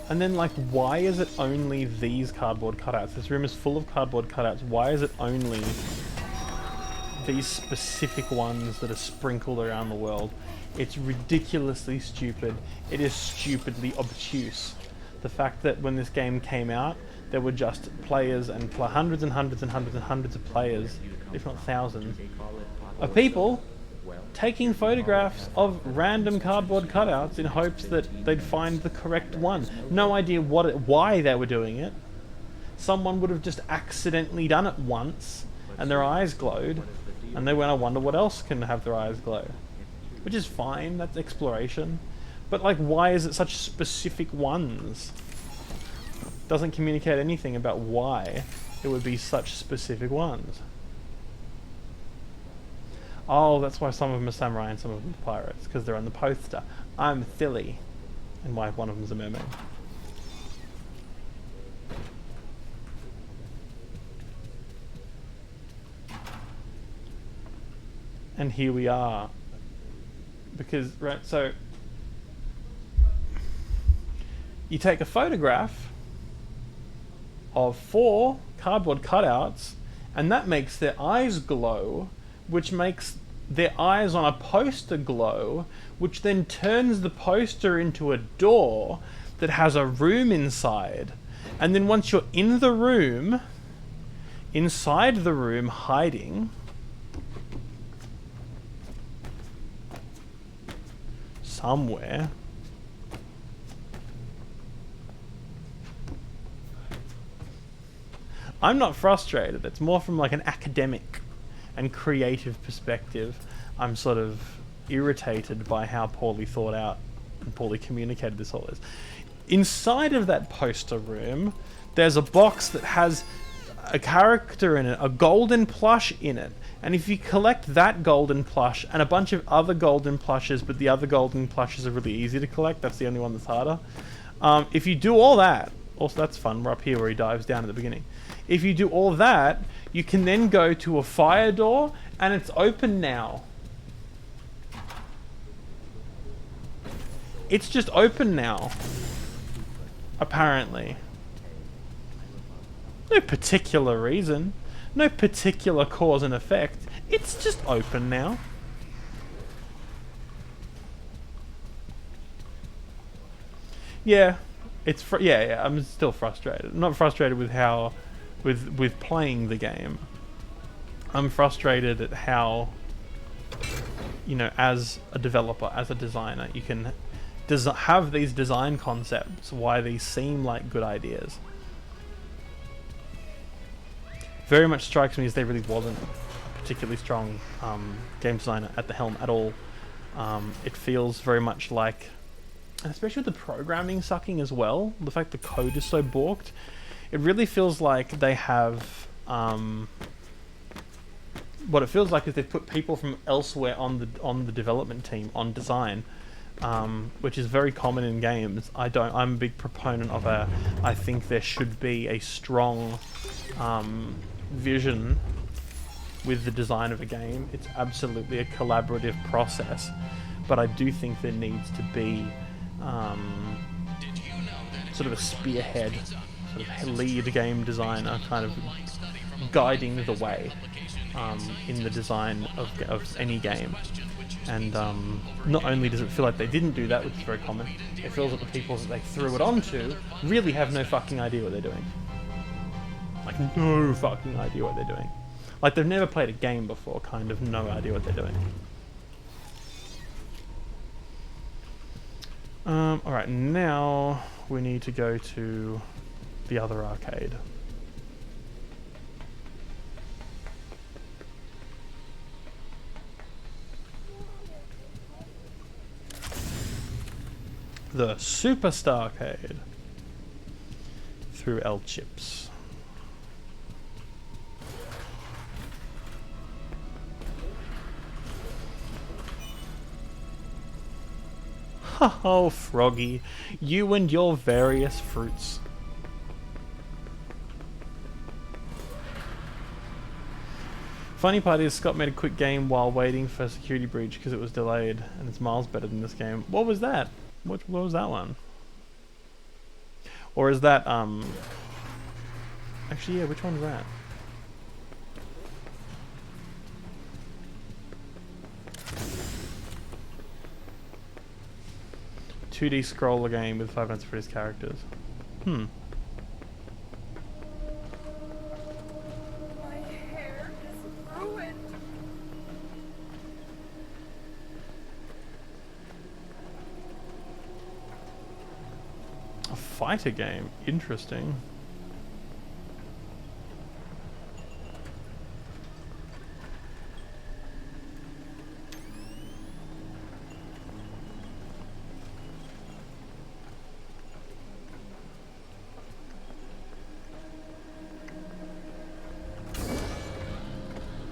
And then, like, why is it only these cardboard cutouts? This room is full of cardboard cutouts. Why is it only these specific ones that are sprinkled around the world? It's ridiculously stupid. It is stupidly obtuse. The fact that when this game came out, there were just players and hundreds and hundreds and hundreds and hundreds of players, if not thousands, of people taking photographs of random cardboard cutouts in hopes that they'd find the correct one. No idea why they were doing it. Someone would have just accidentally done it once, and their eyes glowed, and they went, I wonder what else can have their eyes glow. Which is fine, that's exploration. But like, why is it such specific ones? Doesn't communicate anything about why it would be such specific ones. Oh, that's why some of them are samurai and some of them are pirates, because they're on the poster. I'm silly. And why one of them's a mermaid. And here we are. Because, right, so you take a photograph of 4 cardboard cutouts, and that makes their eyes glow, which makes their eyes on a poster glow, which then turns the poster into a door that has a room inside. And then once you're in the room, inside the room, hiding, somewhere, I'm not frustrated. It's more from like an academic and creative perspective. I'm sort of irritated by how poorly thought out and poorly communicated this all is. Inside of that poster room, there's a box that has a character in it, a golden plush in it. And if you collect that golden plush and a bunch of other golden plushes, but the other golden plushes are really easy to collect, that's the only one that's harder. If you do all that, also that's fun, we're up here where he dives down at the beginning. If you do all that, you can then go to a fire door, and it's open now. It's just open now. Apparently. No particular reason. No particular cause and effect. It's just open now. Yeah. Yeah, I'm still frustrated. I'm not frustrated with how... with playing the game. I'm frustrated at how, you know, as a developer, as a designer, you can have these design concepts, why these seem like good ideas. Very much strikes me as there really wasn't a particularly strong game designer at the helm at all. It feels very much like, and especially with the programming sucking as well, the fact the code is so balked, it really feels like they have, what it feels like is they've put people from elsewhere on the development team, on design, which is very common in games. I'm a big proponent of I think there should be a strong vision with the design of a game. It's absolutely a collaborative process, but I do think there needs to be sort of a spearhead, sort of lead game designer kind of guiding the way in the design of any game. And not only does it feel like they didn't do that, which is very common, it feels like the people that they threw it onto really have no fucking idea what they're doing. Like, no fucking idea what they're doing. Like, they've never played a game before, kind of no idea what they're doing. Alright, now we need to go to the other arcade. The Superstar Arcade through L Chips. Oh, Froggy, you and your various fruits. Funny part is Scott made a quick game while waiting for a security breach because it was delayed, and it's miles better than this game. What was that? What was that one? Or is that, actually, yeah, which one's that? "2D scroller game with 5 Nights at Freddy's characters." Hmm. My hair is ruined. A fighter game. Interesting.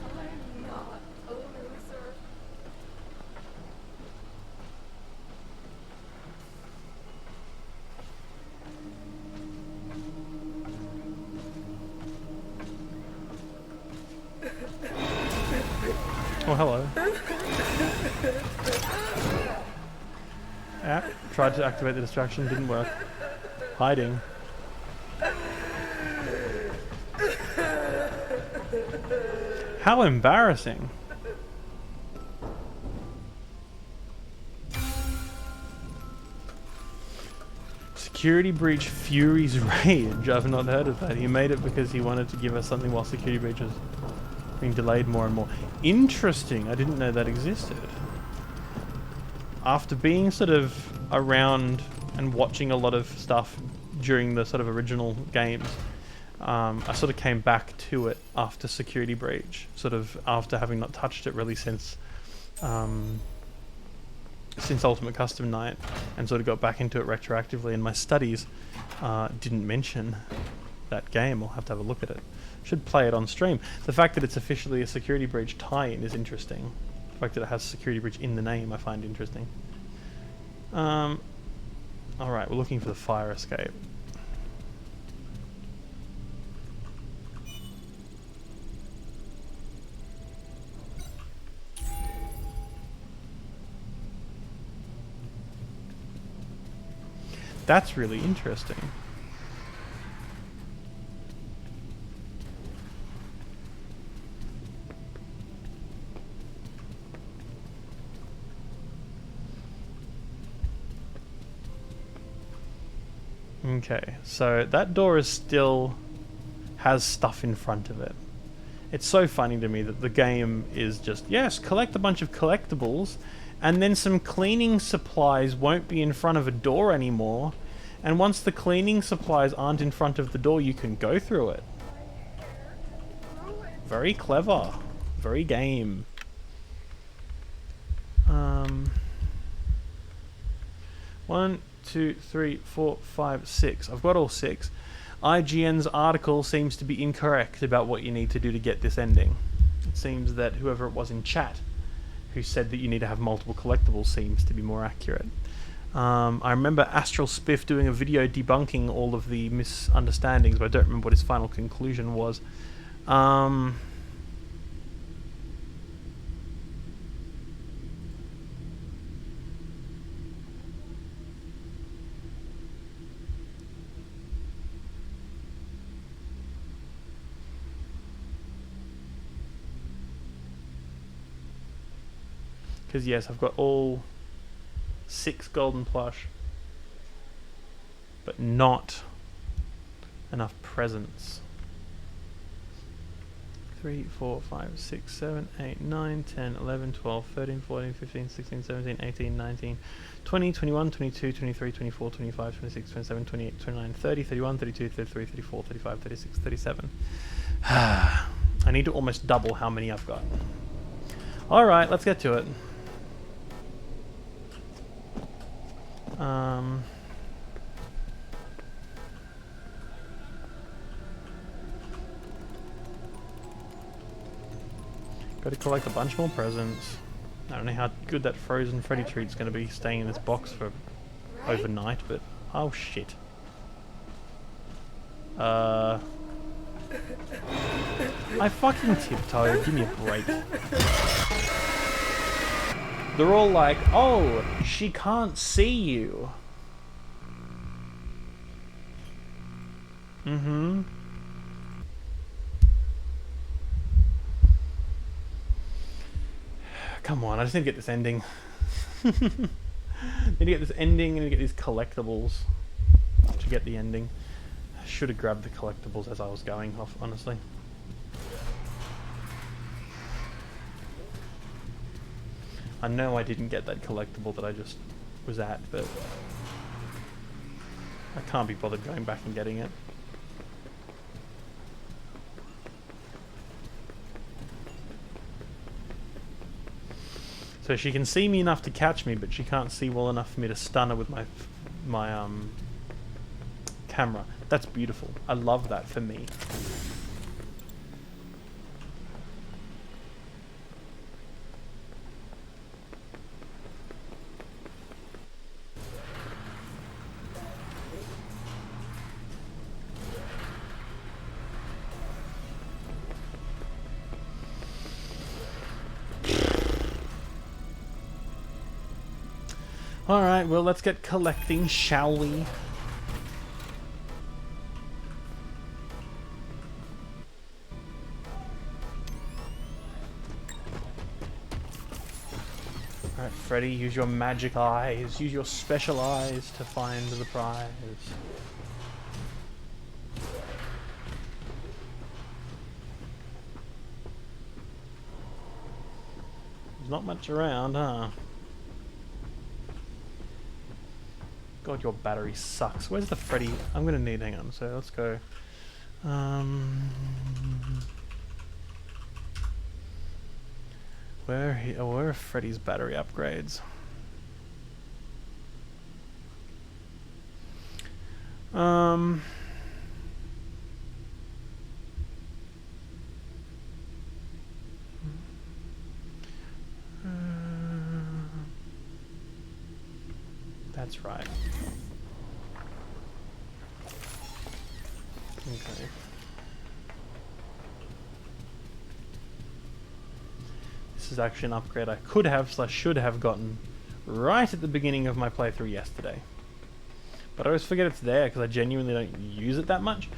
I'm not a loser. Oh, hello. Ah, tried to activate the distraction, didn't work. Hiding. How embarrassing. Security breach Fury's Rage. I've not heard of that. He made it because he wanted to give us something while security breach is being delayed more and more. Interesting. I didn't know that existed. After being sort of around and watching a lot of stuff during the sort of original games, I sort of came back to it after Security Breach, sort of after having not touched it really since Ultimate Custom Night, and sort of got back into it retroactively. And my studies didn't mention that game. I'll have to have a look at it. Should play it on stream. The fact that it's officially a Security Breach tie-in is interesting. The fact that it has Security Breach in the name I find interesting. Alright, we're looking for the fire escape. That's really interesting. Okay, so that door is still has stuff in front of it. It's so funny to me that the game is just, yes, collect a bunch of collectibles, and then some cleaning supplies won't be in front of a door anymore. And once the cleaning supplies aren't in front of the door, you can go through it. Very clever. Very game. 1, 2, 3, 4, 5, 6. I've got all 6. IGN's article seems to be incorrect about what you need to do to get this ending. It seems that whoever it was in chat who said that you need to have multiple collectibles seems to be more accurate. I remember Astral Spiff doing a video debunking all of the misunderstandings, but I don't remember what his final conclusion was. Because yes, I've got all 6 golden plush, but not enough presents. 3, 4, 5, 6, 7, 8, 9, 10, 11, 12, 13, 14, 15, 16, 17, 18, 19, 20, 21, 22, 23, 24, 25, 26, 27, 28, 29, 30, 31, 32, 33, 34, 35, 36, 37. I need to almost double how many I've got. Alright, let's get to it. Got to collect a bunch more presents. I don't know how good that frozen Freddy treat's going to be staying in this box for overnight, but oh shit. I fucking tiptoed. Give me a break. They're all like, oh, she can't see you. Mm-hmm. Come on, I just need to get this ending. Need to get this ending and get these collectibles to get the ending. I should have grabbed the collectibles as I was going off, honestly. I know I didn't get that collectible that I just was at, but I can't be bothered going back and getting it. So she can see me enough to catch me, but she can't see well enough for me to stun her with my camera. That's beautiful. I love that for me. Alright, well, let's get collecting, shall we? Alright, Freddy, use your magic eyes. Use your special eyes to find the prize. There's not much around, huh? God, your battery sucks. Where's the Freddy? I'm gonna need, hang on, so let's go. Where are Freddy's battery upgrades? That's right. Okay. This is actually an upgrade I could have / should have gotten right at the beginning of my playthrough yesterday. But I always forget it's there because I genuinely don't use it that much.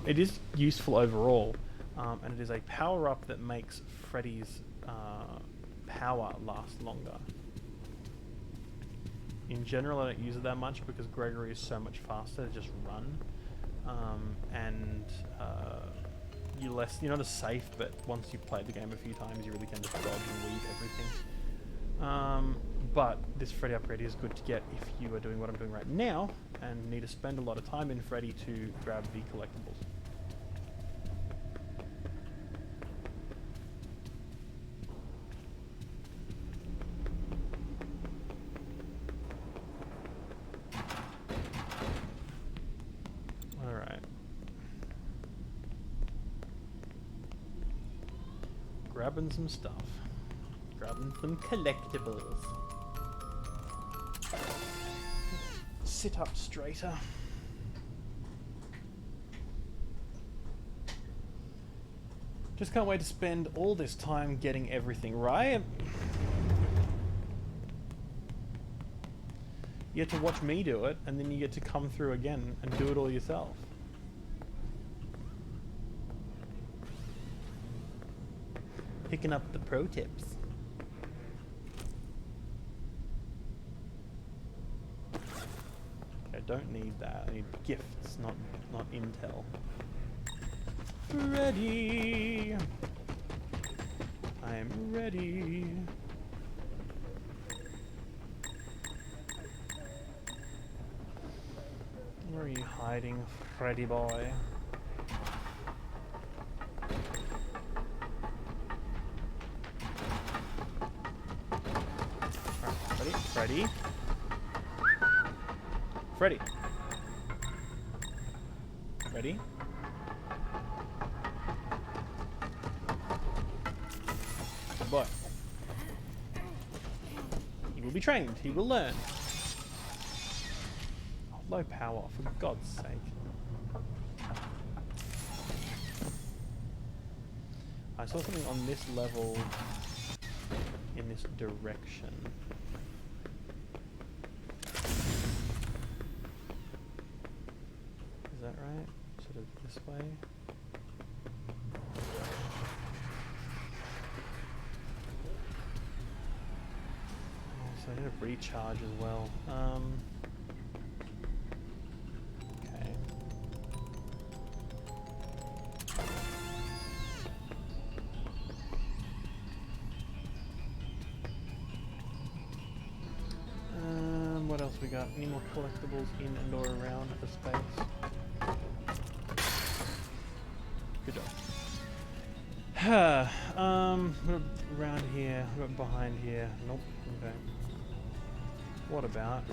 It is useful overall, and it is a power-up that makes Freddy's power last longer. In general, I don't use it that much because Gregory is so much faster to just run, and you're not as safe. But once you've played the game a few times, you really can just dodge and weave everything. But this Freddy upgrade is good to get if you are doing what I'm doing right now and need to spend a lot of time in Freddy to grab the collectibles. Grabbing some stuff. Grabbing some collectibles. Sit up straighter. Just can't wait to spend all this time getting everything right. You get to watch me do it, and then you get to come through again and do it all yourself. Picking up the pro tips. Okay, I don't need that. I need gifts, not intel. Ready. I'm ready. Where are you hiding, Freddy boy? Freddy? Freddy? Ready? Good boy. He will be trained. He will learn. Oh, low power, for God's sake. I saw something on this level in this direction. Is that right? Sort of this way? Oh, so I need a recharge as well. Okay. What else we got? Any more collectibles in and or around the space? Good job. Around here, behind here. Nope. Okay. What about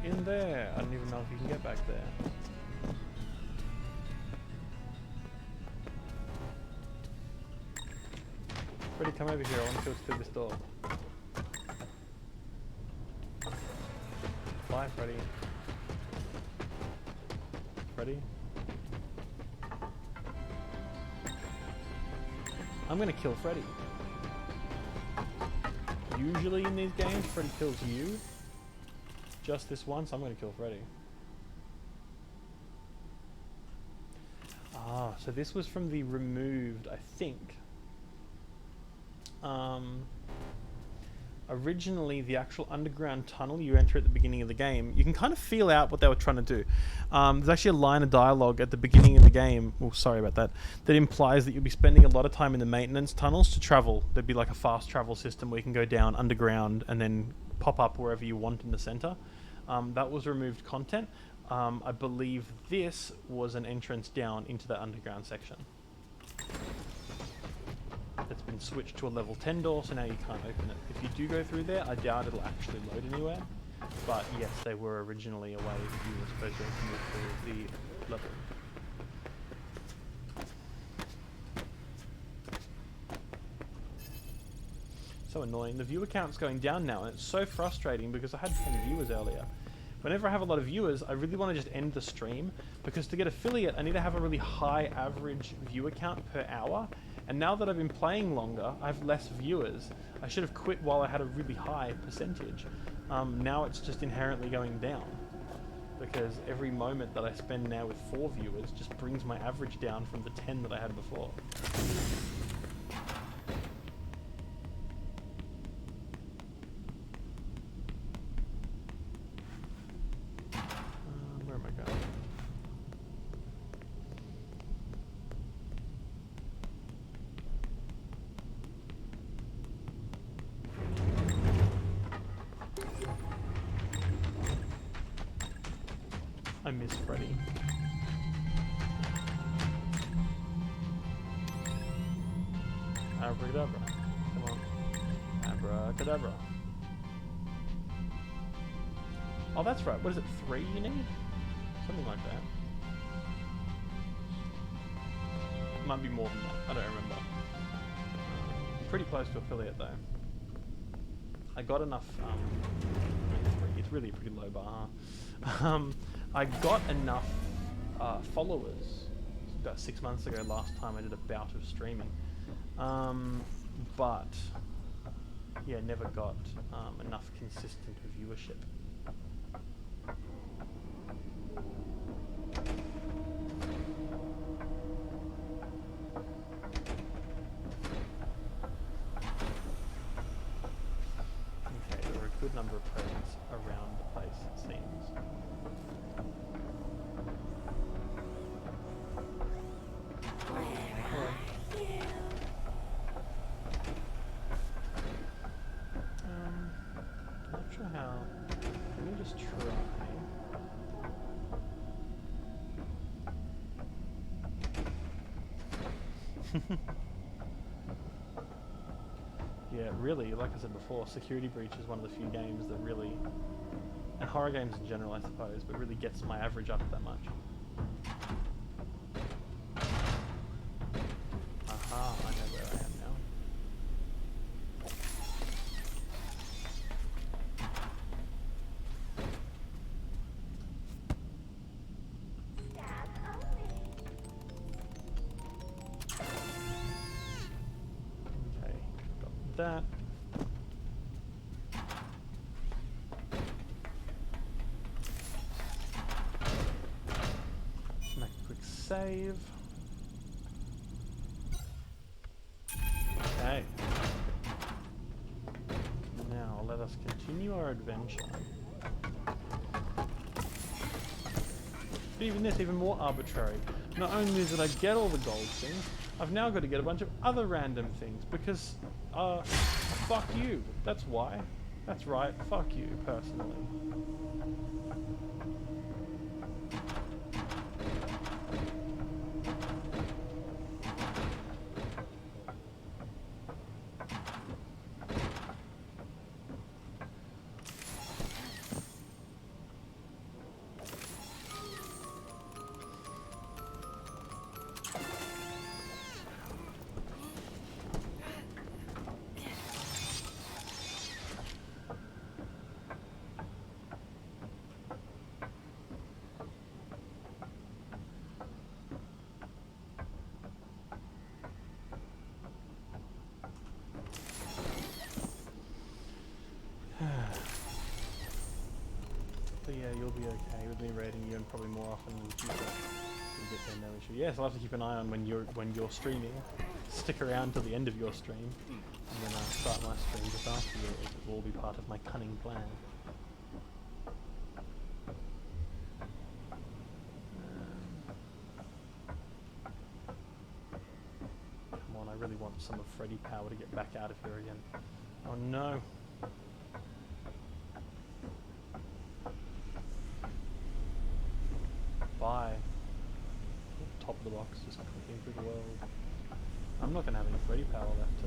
in there? I don't even know if you can get back there. Freddy, come over here. I want to go through this door. Bye, Freddy. Freddy? I'm gonna kill Freddy. Usually in these games, Freddy kills you. Just this once, I'm gonna kill Freddy. Ah, so this was from the removed, I think. originally the actual underground tunnel you enter at the beginning of the game, you can kind of feel out what they were trying to do. There's actually a line of dialogue at the beginning of the game, oh sorry about that, that implies that you'll be spending a lot of time in the maintenance tunnels to travel. There'd be like a fast travel system where you can go down underground and then pop up wherever you want in the center. That was removed content. I believe this was an entrance down into the underground section. It's been switched to a level 10 door, so now you can't open it. If you do go through there, I doubt it'll actually load anywhere. But yes, they were originally a way that you were supposed to move through the level. So annoying. The viewer count's going down now, and it's so frustrating because I had 10 viewers earlier. Whenever I have a lot of viewers, I really want to just end the stream, because to get affiliate, I need to have a really high average viewer count per hour. And now that I've been playing longer, I have less viewers. I should have quit while I had a really high percentage. Now it's just inherently going down, because every moment that I spend now with 4 viewers just brings my average down from the 10 that I had before. Where am I going? I miss Freddy. Abracadabra. Come on. Abracadabra. Oh, that's right. What is it? 3 you need? Something like that. Might be more than that. I don't remember. Pretty close to affiliate though. I got enough. It's really a pretty low bar. I got enough followers about 6 months ago. Last time I did a bout of streaming, but yeah, never got enough consistent viewership. Okay, there are a good number of presents around the place, it seems. Not sure how. Let me just try. Yeah, really, like I said before, Security Breach is one of the few games that really, and horror games in general I suppose, but really gets my average up that much. Aha, I know where I am now. Okay, got that. Make a quick save. Okay. Now let us continue our adventure. But even this, even more arbitrary. Not only did I get all the gold things, I've now got to get a bunch of other random things because, fuck you. That's why. That's right, fuck you, personally. But yeah, you'll be okay with me raiding you, and probably more often in the future. You get there, no issue. Yes, I'll have to keep an eye on when you're streaming. stick around till the end of your stream, and then start my stream just after yours. It will all be part of my cunning plan. Come on, I really want some of Freddy Power to get back out of here again. Oh no. Bye. Top of the box, just clicking through the world. I'm not gonna have any Freddy Power left to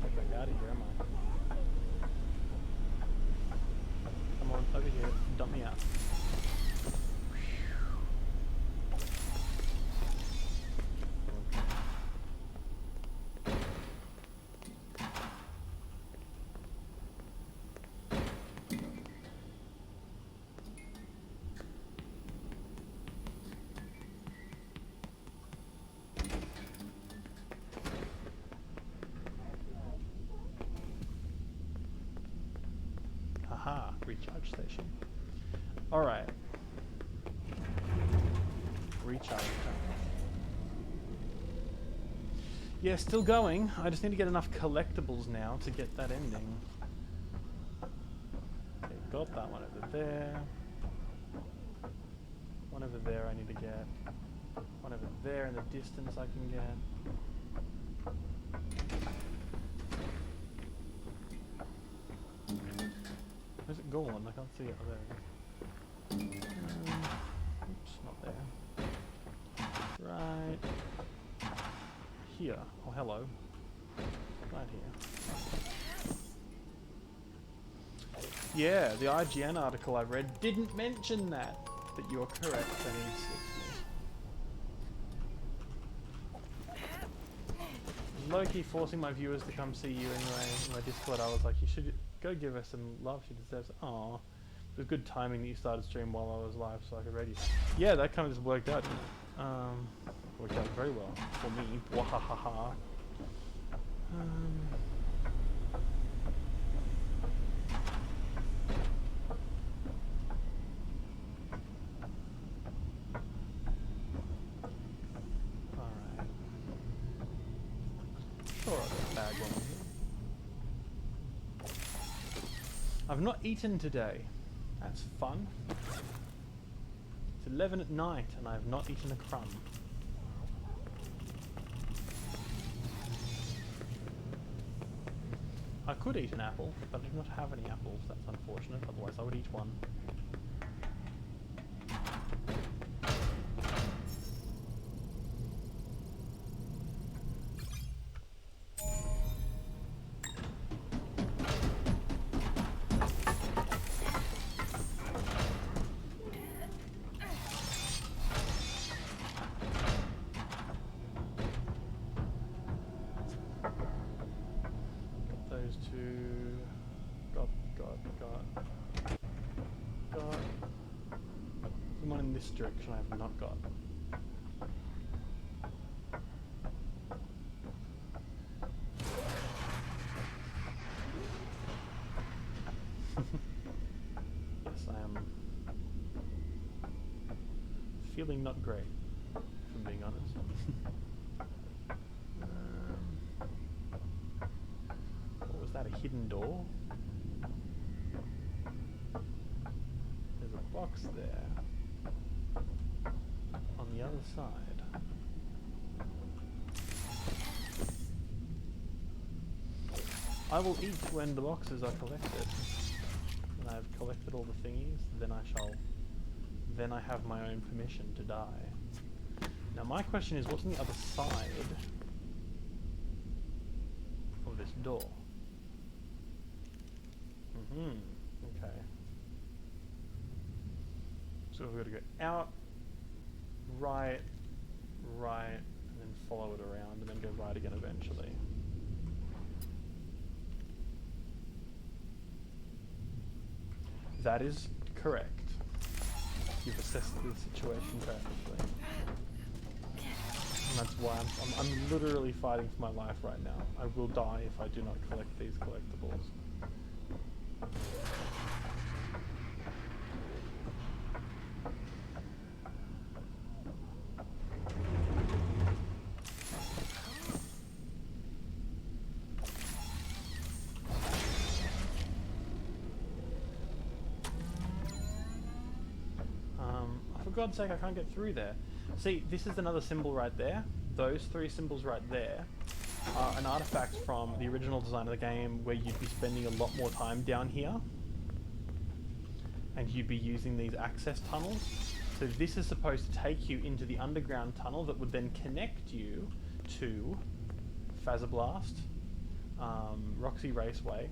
get back out of here, am I? Come on, over here, dump me out. Aha, recharge station. Alright. Recharge time. Yeah, still going. I just need to get enough collectibles now to get that ending. Okay, got that one over there. One over there I need to get. One over there in the distance I can get. Where's it gone? I can't see it. Oh, there it is. Oops, not there. Right here. Oh, hello. Right here. Yeah, the IGN article I read didn't mention that, but you're correct. I need 60. Low-key forcing my viewers to come see you anyway. In my Discord, I was like, you should go give her some love. She deserves it. Aww. It was good timing that you started stream while I was live so I could read you. Yeah, that kind of just worked out, didn't it? Worked out very well for me. Wahahaha. Alright. Sure, I'll get bag one. I've not eaten today. That's fun. It's 11 at night and I have not eaten a crumb. I could eat an apple, but I do not have any apples. That's unfortunate, otherwise I would eat one. This direction I have not got. Yes, I am feeling not great, if I'm being honest. What was that, a hidden door? There's a box there. On the other side. I will eat when the boxes are collected. When I have collected all the thingies, then I have my own permission to die. Now my question is, what's on the other side of this door? Okay. So we've got to go out, right, and then follow it around, and then go right again eventually. That is correct. You've assessed the situation perfectly. And that's why I'm literally fighting for my life right now. I will die if I do not collect these collectibles. God's sake, I can't get through there. See, this is another symbol right there. Those 3 symbols right there are an artifact from the original design of the game where you'd be spending a lot more time down here. And you'd be using these access tunnels. So this is supposed to take you into the underground tunnel that would then connect you to Fazablast, Roxy Raceway,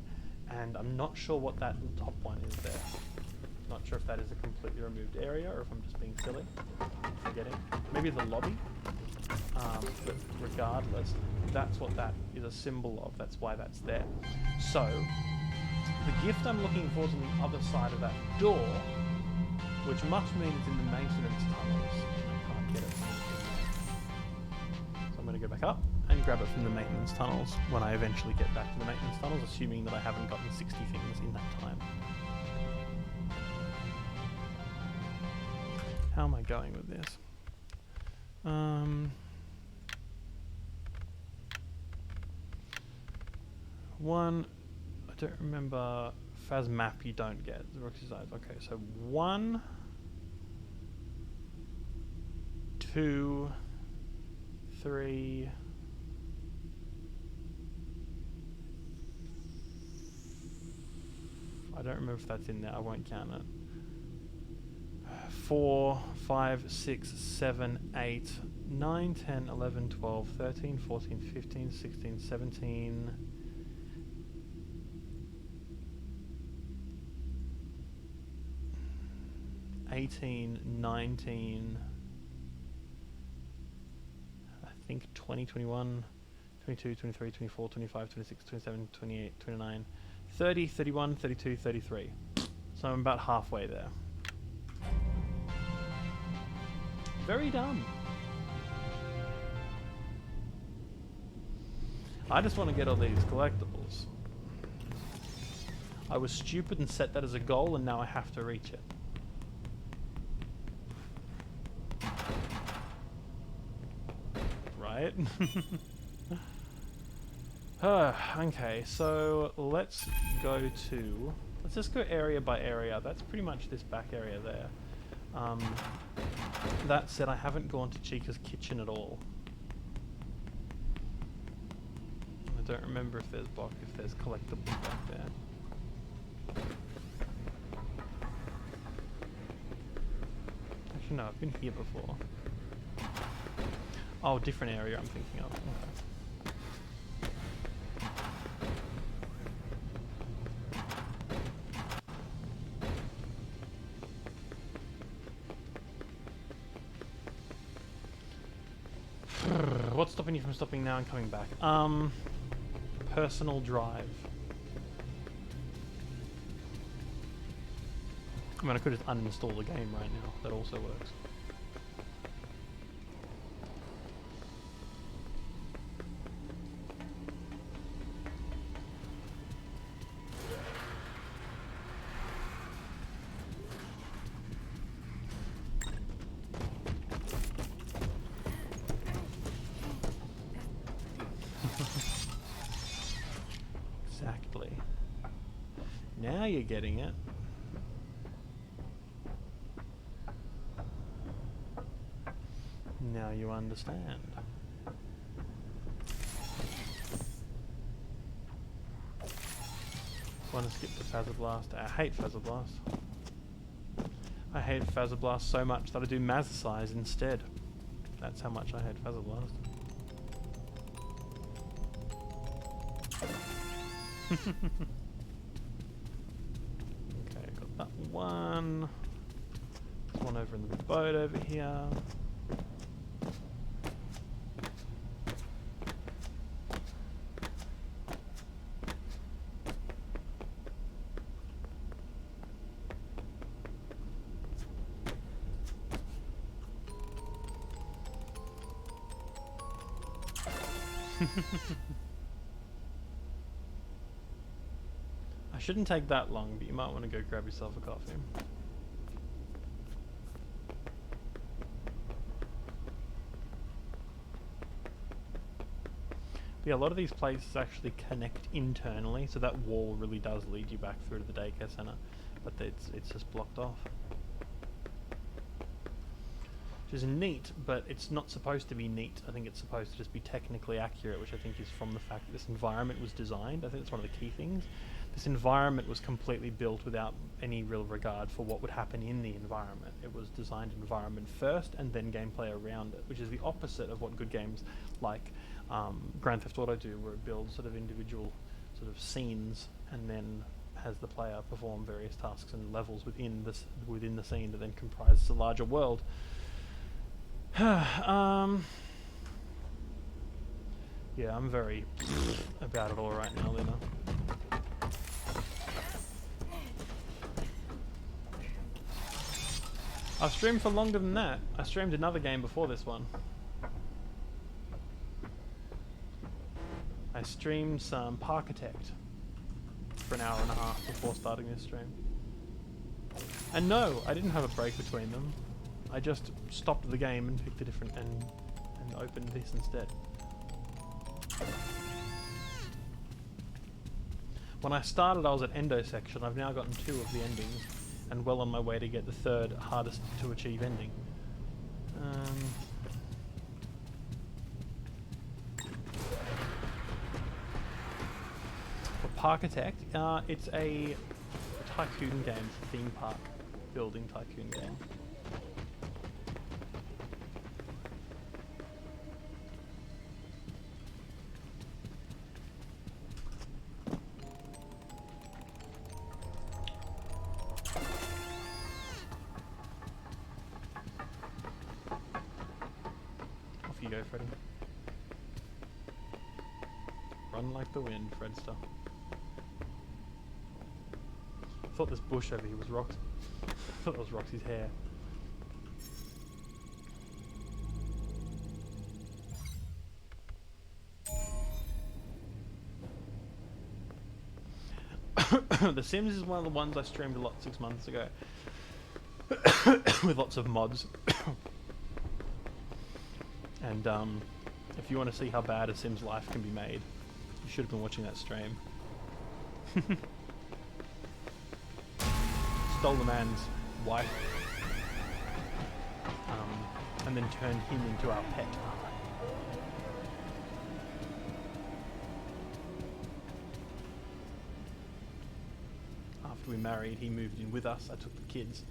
and I'm not sure what that top one is there. Not sure if that is a completely removed area or if I'm just being silly. Forgetting. Maybe the lobby. But regardless, that's what that is a symbol of. That's why that's there. So, the gift I'm looking for is on the other side of that door, which must mean it's in the maintenance tunnels. I can't get it from there. So I'm going to go back up and grab it from the maintenance tunnels when I eventually get back to the maintenance tunnels, assuming that I haven't gotten 60 things in that time. How am I going with this? One, I don't remember. Faz map you don't get. The Roxy's eyes. Okay, so 1, 2, 3. I don't remember if that's in there. I won't count it. 4, 5, 6, 7, 8, 9, 10, 11, 12, 13, 14, 15, 16, 17, 18, 19, I think 20, 21, 22, 23, 24, 25, 26, 27, 28, 29, 30, 31, 32, 33. So I'm about halfway there. Very dumb. I just want to get all these collectibles. I was stupid and set that as a goal, and now I have to reach it. Right? Okay, so let's just go area by area. That's pretty much this back area there. That said, I haven't gone to Chica's kitchen at all. I don't remember if there's collectibles back there. Actually, no, I've been here before. Oh, different area I'm thinking of. Okay. What's stopping you from stopping now and coming back? Personal drive. I mean, I could just uninstall the game right now. That also works. Exactly. Now you're getting it. Now you understand. Want to skip to Fazablast? I hate Fazablast. I hate Fazablast so much that I do Mazicize instead. That's how much I hate Fazablast. Okay, got that one. There's one over in the boat over here. I shouldn't take that long, but you might want to go grab yourself a coffee. Yeah, a lot of these places actually connect internally, so that wall really does lead you back through to the daycare center, but it's just blocked off. which is neat, but it's not supposed to be neat. I think it's supposed to just be technically accurate, which I think is from the fact that this environment was designed. I think that's one of the key things. This environment was completely built without any real regard for what would happen in the environment. It was designed environment first and then gameplay around it, which is the opposite of what good games like Grand Theft Auto do, where it builds sort of individual sort of scenes and then has the player perform various tasks and levels within the scene that then comprises a larger world. Yeah, I'm very about it all right now, Lena. I've streamed for longer than that. I streamed another game before this one. I streamed some Parkitect for an hour and a half before starting this stream. And no, I didn't have a break between them. I just stopped the game and picked a different and opened this instead. When I started, I was at Endo section. I've now gotten 2 of the endings, and well on my way to get the 3rd hardest to achieve ending. For Parkitect, it's a tycoon game, theme park building tycoon game. Go, Freddy. Run like the wind, Fredster. I thought this bush over here was Rox. I thought that was Roxy's hair. The Sims is one of the ones I streamed a lot 6 months ago. With lots of mods. And if you want to see how bad a Sim's life can be made, you should have been watching that stream. Stole the man's wife, and then turned him into our pet. After we married, he moved in with us. I took the kids,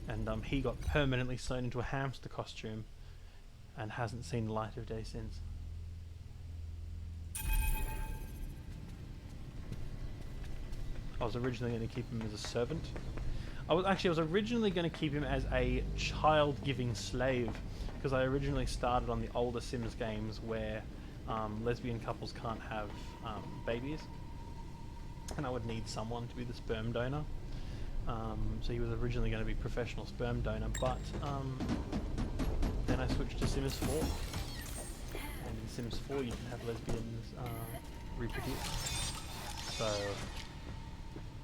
and he got permanently sewn into a hamster costume and hasn't seen the light of day since. I was originally going to keep him as a servant. I was originally going to keep him as a child-giving slave, because I originally started on the older Sims games where lesbian couples can't have babies, and I would need someone to be the sperm donor. So he was originally going to be professional sperm donor, but then I switched to Sims 4, and in Sims 4 you can have lesbians reproduce, so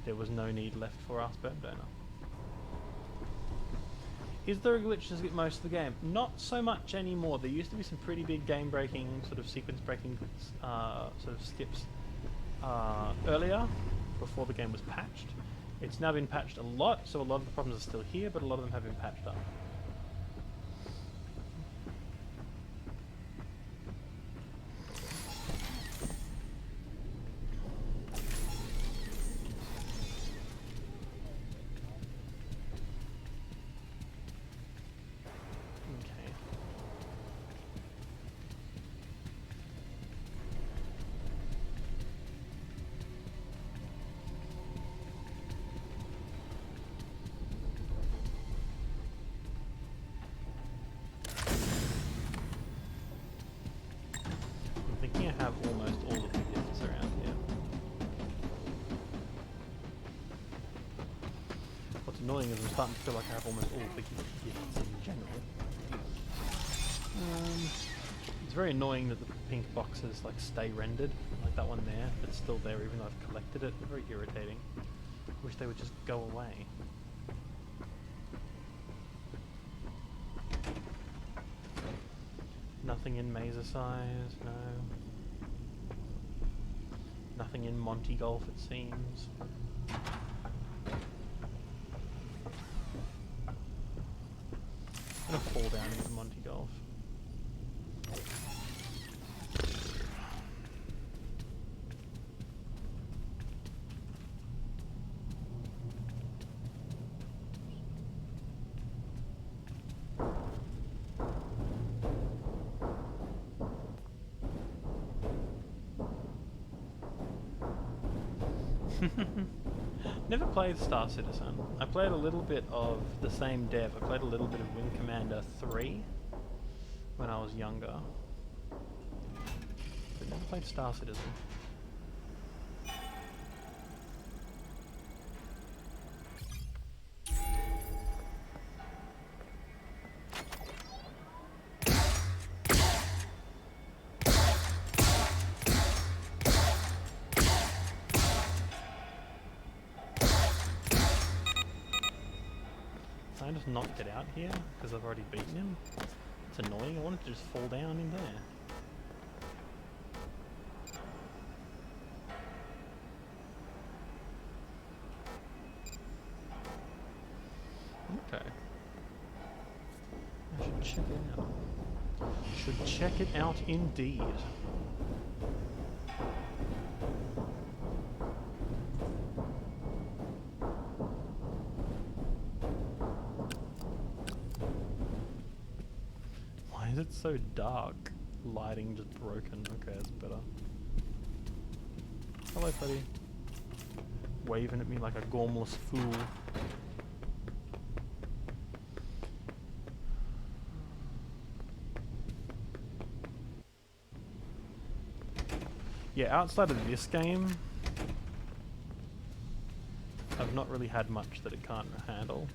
there was no need left for our sperm donor. Is there a glitch to skip most of the game? Not so much anymore. There used to be some pretty big game-breaking, sort of sequence-breaking sort of skips earlier, before the game was patched. It's now been patched a lot, so a lot of the problems are still here, but a lot of them have been patched up. I have almost all of the gifts around here. What's annoying is I'm starting to feel like I have almost all of the gifts in general. It's very annoying that the pink boxes like stay rendered, like that one there, that's still there even though I've collected it. They're very irritating. I wish they would just go away. Nothing in Mesa size, no. Nothing in Monty Golf, it seems. I'm gonna fall down round with Monty Golf. Never played Star Citizen. I played a little bit of the same dev. I played a little bit of Wing Commander 3 when I was younger. But never played Star Citizen. Can I just not get out here because I've already beaten him? It's annoying. I wanted to just fall down in there. Okay. I should check it out. Should check it out indeed. Why is it so dark? Lighting just broken. Okay, that's better. Hello, Freddy. Waving at me like a gormless fool. Yeah, outside of this game, I've not really had much that it can't handle.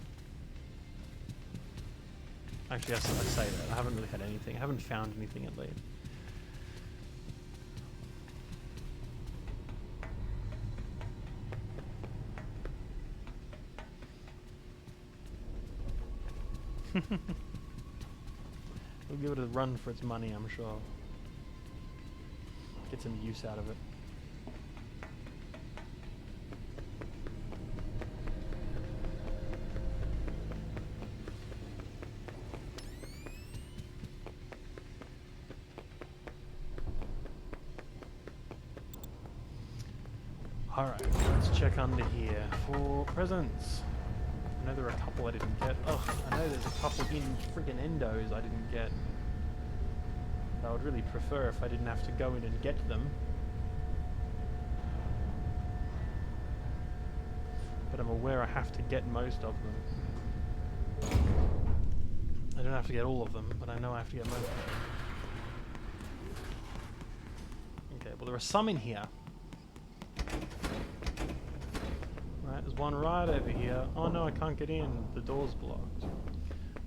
Actually, I say that. I haven't really had anything. I haven't found anything at least. We'll give it a run for its money, I'm sure. Get some use out of it. Alright, let's check under here for presents. I know there are a couple I didn't get. Oh, I know there's a couple in freaking endos I didn't get. I would really prefer if I didn't have to go in and get them. But I'm aware I have to get most of them. I don't have to get all of them, but I know I have to get most of them. Okay, well there are some in here. Right, there's one right over here. Oh no, I can't get in. The door's blocked.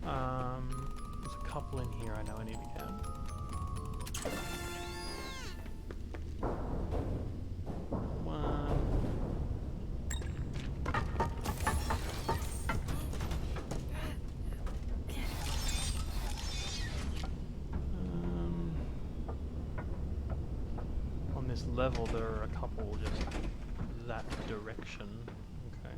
There's a couple in here I know I need to get. On this level there are a couple just that direction. Okay.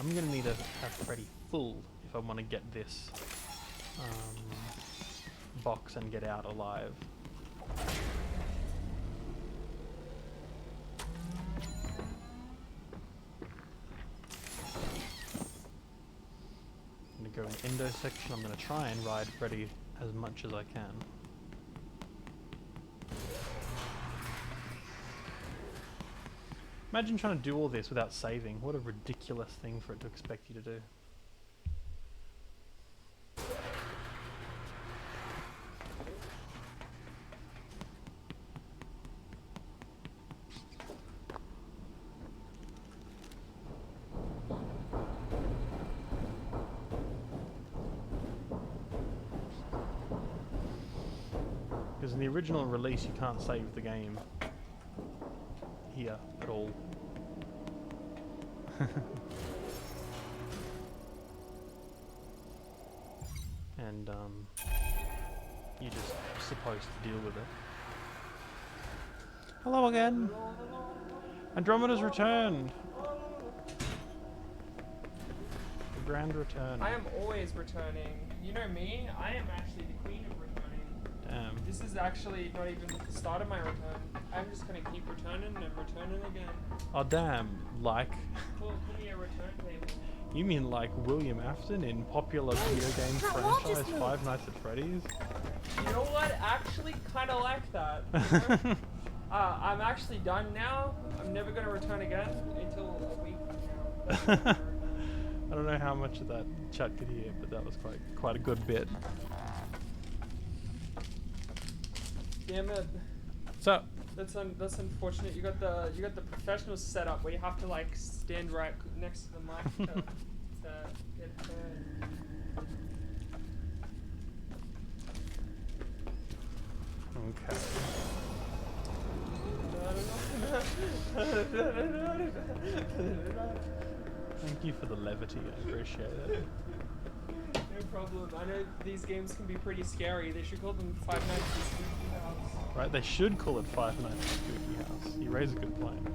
I'm gonna need to have Freddy full if I want to get this box and get out alive. I'm gonna go in Endo section. I'm gonna try and ride Freddy as much as I can. Imagine trying to do all this without saving. What a ridiculous thing for it to expect you to do. Because in the original release you can't save the game here at all. And you're just supposed to deal with it. Hello again! Andromeda's returned! grand return. I am always returning. You know me, I am actually the queen of returning. Damn. This is actually not even the start of my return. I'm just gonna keep returning and returning again. Oh damn, like... Call me a return table. You mean like William Afton in popular video game that wall just franchise moved. Five Nights at Freddy's? You know what? Actually, kind of like that. You know? I'm actually done now. I'm never gonna return again until a week from now. I don't know how much of that chat could hear, but that was quite a good bit. Damn it. So, That's unfortunate. You got the professional setup where you have to like stand right next to the mic to get heard. okay. Thank you for the levity, I appreciate it. No problem. I know these games can be pretty scary. They should call them Five Nights at Spooky House. Right, they should call it Five Nights at Spooky House. You raise a good point.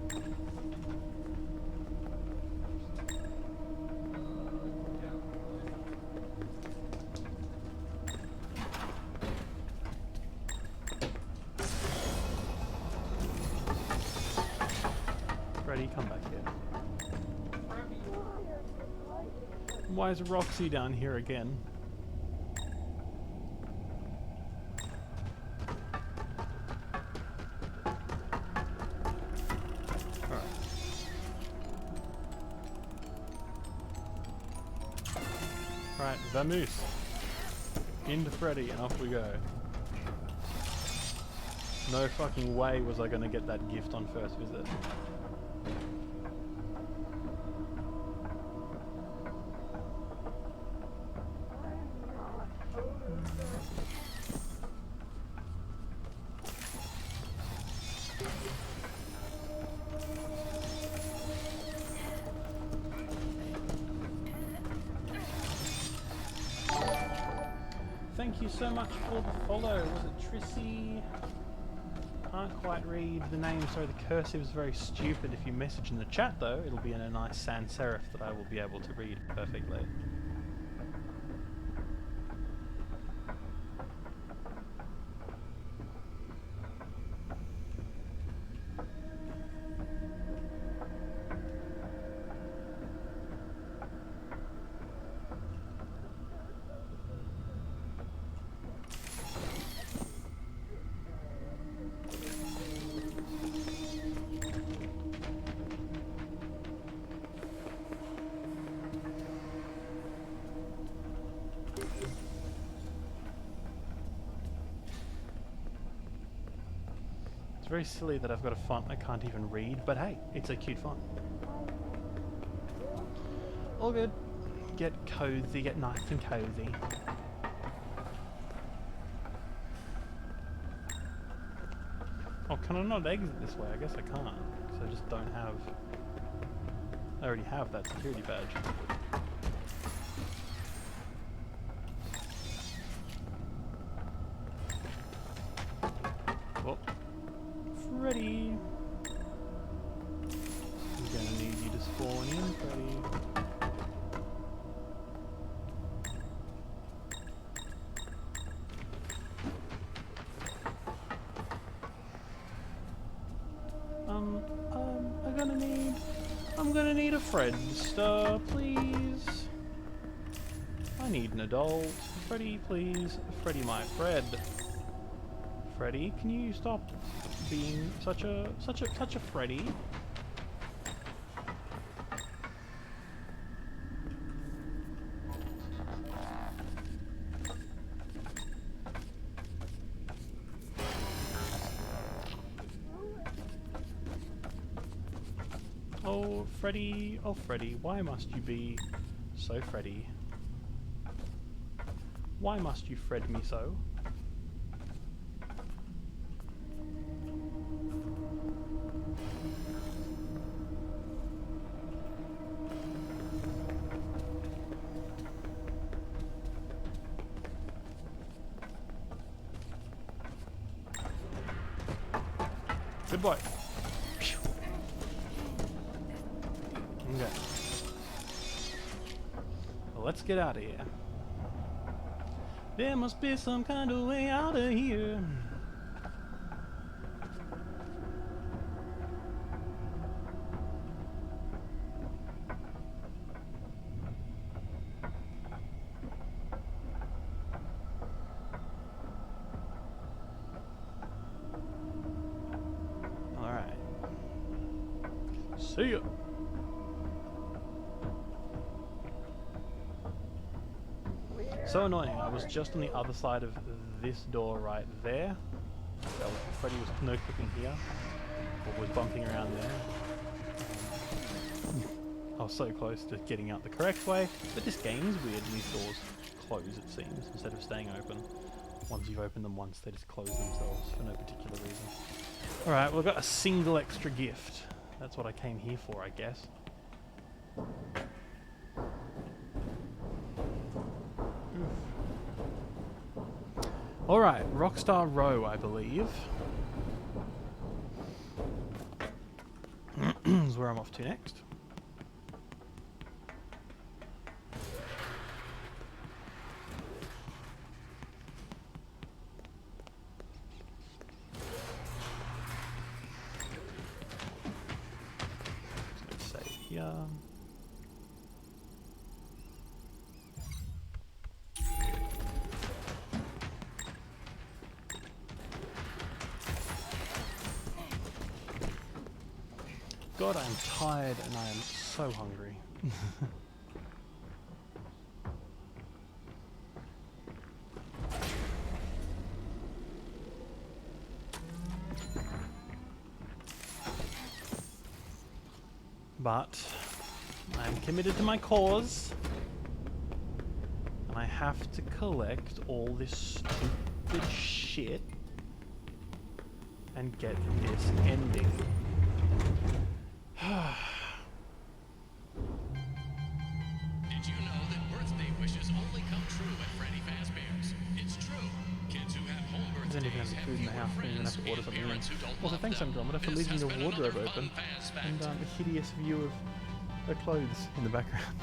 Freddy, come back here. Why is Roxy down here again? Alright, vamoose. Into Freddy and off we go. No fucking way was I gonna get that gift on first visit. Thank you so much for the follow. Was it Trissy? Can't quite read the name, sorry, the cursive is very stupid. If you message in the chat though, it'll be in a nice sans serif that I will be able to read perfectly. Very silly that I've got a font I can't even read, but hey, it's a cute font. All good. Get cozy, get nice and cozy. Oh, can I not exit this way? I guess I can't, because I just don't have... I already have that security badge. Well, Freddy! I'm gonna need you to spawn in, Freddy. I'm gonna need a Fredster, please. I need an adult. Freddy, please. Freddy, my Fred. Freddy, can you stop being such a Freddy? Oh Freddy, why must you be so Freddy? Why must you Fred me so? Good boy. Okay. let's get out of here. There must be some kind of way out of here. Alright. See ya. So annoying, I was just on the other side of this door right there. Well, Freddy was no-clicking here, or was bumping around there. I was so close to getting out the correct way, but this game is weird. These doors close, it seems, instead of staying open. Once you've opened them once, they just close themselves for no particular reason. Alright, well, I've got a single extra gift. That's what I came here for, I guess. Alright, Rockstar Row, I believe. Is where I'm off to next. Let's save here. God, I'm tired and I am so hungry. But I'm committed to my cause, and I have to collect all this stupid shit and get this ending. Did you know that birthday wishes only come true at Freddy Fazbear's? It's true. Kids who have home I don't even have birthdays any have food in the fewer house, I don't even friends have to order and something in. parents who don't Also, love thanks them. Andromeda for This leaving has your been wardrobe another open fun Faz and fact. a hideous view of her clothes in the background.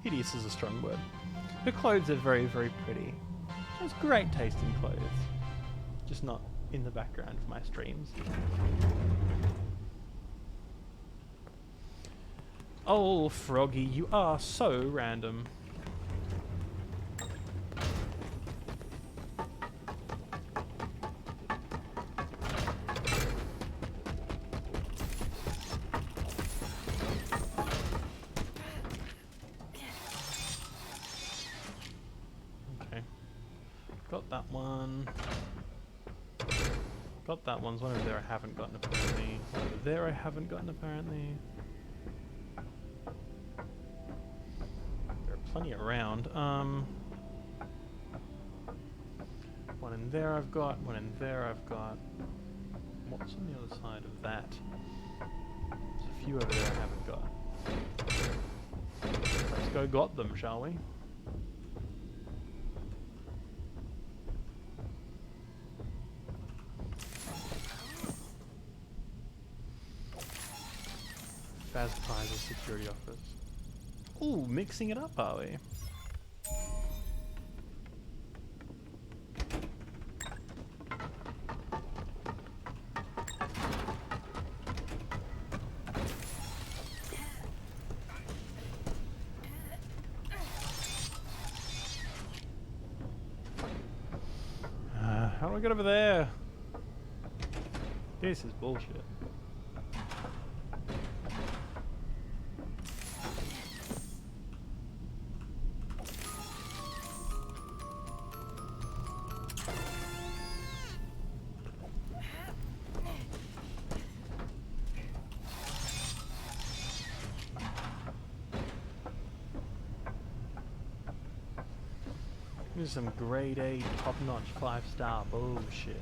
Hideous is a strong word. Her clothes are very, very pretty. She has great taste in clothes. Just not in the background of my streams. Oh, Froggy, you are so random. Okay. Got that one. Got that one. There's one over there I haven't gotten apparently. One over there I haven't gotten apparently. There are plenty around. One in there I've got, one in there I've got. What's on the other side of that? There's a few over there I haven't got. Let's go got them, shall we? Faz Prize's security office. Ooh, mixing it up, are we? How do I get over there? This is bullshit. This is some grade A, top-notch, 5-star bullshit.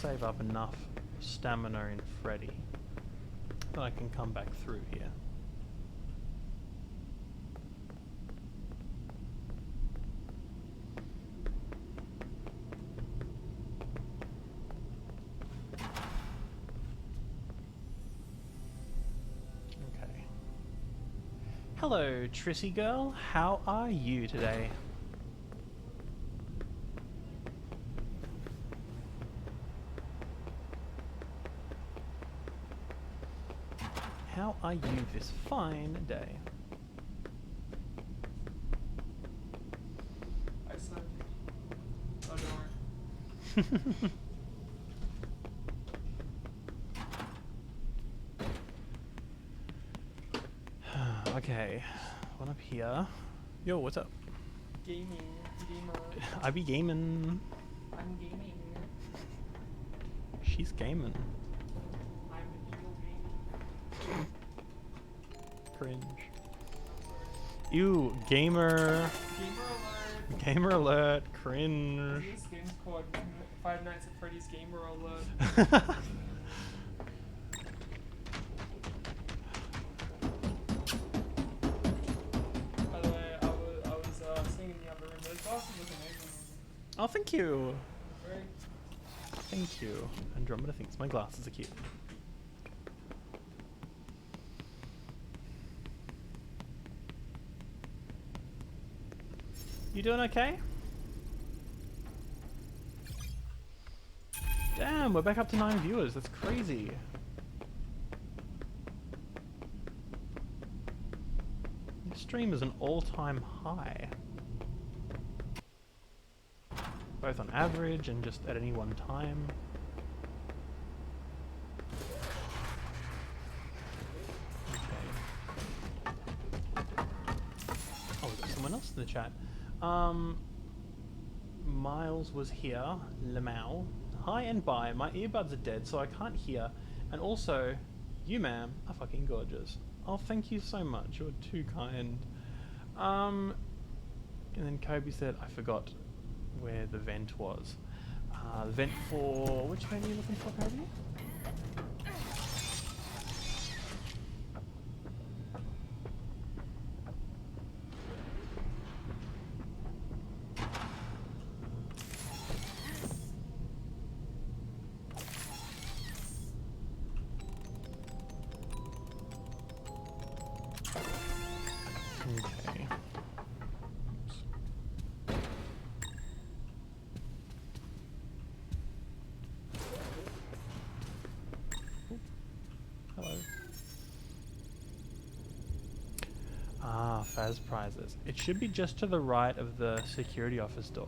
save up enough stamina in Freddy that I can come back through here. Okay. Hello, Trissy girl. How are you today? How are you this fine day? I slept. Oh, don't worry. Okay, one up here. Yo, what's up? Gaming. Gamer. I be gaming. I'm gaming. She's gaming. I'm evil gaming. Cringe. Ew, gamer. Gamer alert. Gamer alert. Cringe. This game's called Five Nights at Freddy's Gamer Alert. By the way, I was seeing in the other room. Those glasses look amazing. Oh, thank you. Very. Thank you. Andromeda thinks my glasses are cute. You doing okay? Damn, we're back up to 9 viewers. That's crazy. This stream is an all-time high. Both on average and just at any one time. Okay. Oh, we got someone else in the chat. Miles was here. Lamau. Hi and bye. My earbuds are dead, so I can't hear. And also, you, ma'am, are fucking gorgeous. Oh, thank you so much. You're too kind. And then Kobe said, I forgot where the vent was. The vent for... Which vent are you looking for, Kobe? Okay. Ooh. Hello. Ah, Faz prizes. It should be just to the right of the security office door.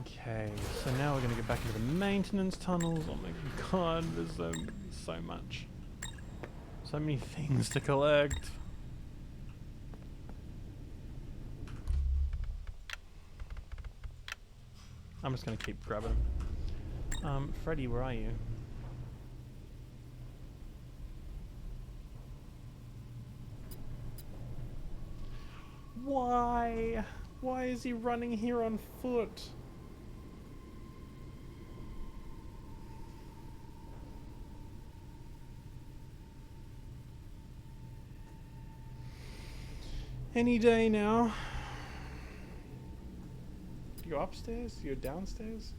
Okay, so now we're going to get back into the maintenance tunnels. Oh my god, there's so much. So many things to collect. I'm just going to keep grabbing them. Freddy, where are you? Why? Why is he running here on foot? Any day now. You're upstairs? You're downstairs?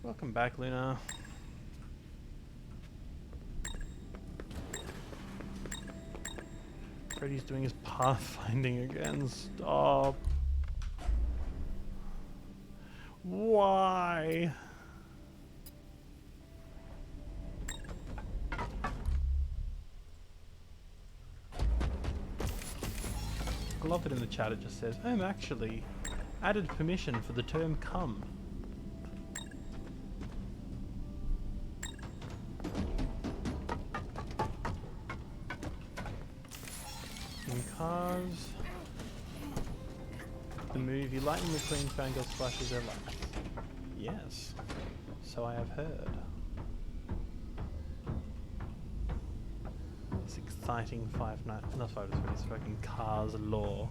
Welcome back, Luna. Freddy's doing his pathfinding again. Stop. Why? I love that in the chat it just says, actually added permission for the term come. the movie Lightning McQueen fangirls flashes their lights. Yes, so I have heard. This exciting Five Nights at Freddy's fucking Cars lore.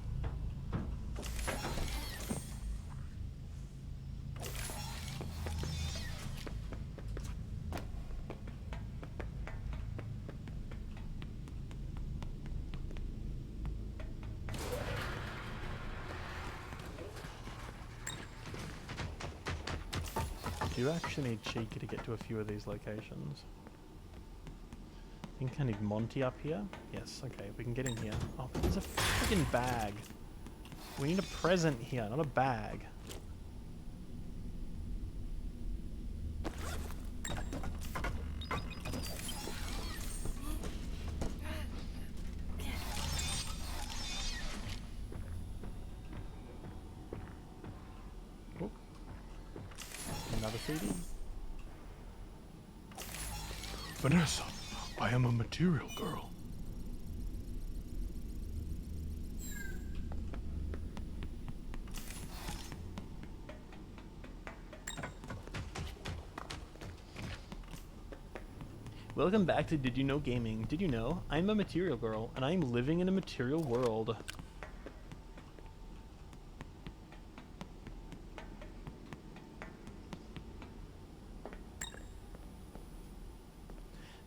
Do you actually need Chica to get to a few of these locations? I think I need Monty up here. Yes, okay, we can get in here. Oh, but there's a freaking bag. We need a present here, not a bag. Oh. Another CD. Vanessa, I am a material girl. Welcome back to Did You Know Gaming. Did you know? I'm a material girl, and I'm living in a material world.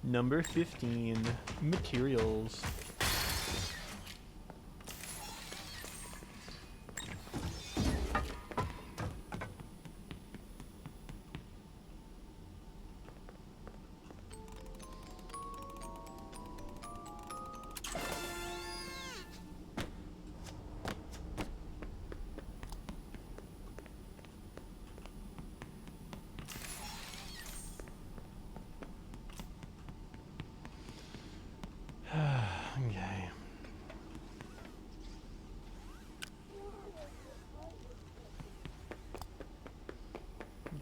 Number 15, materials. Okay.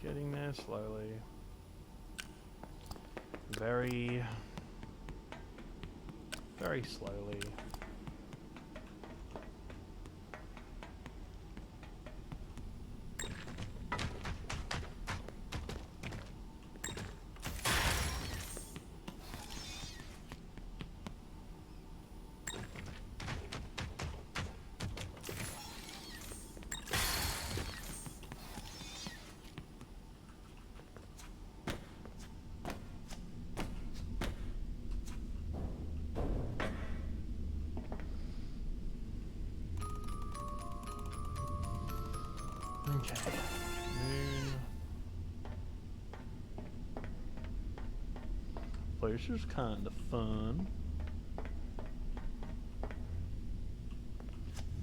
Getting there slowly. Very slowly. Okay. Moon. This is kind of fun.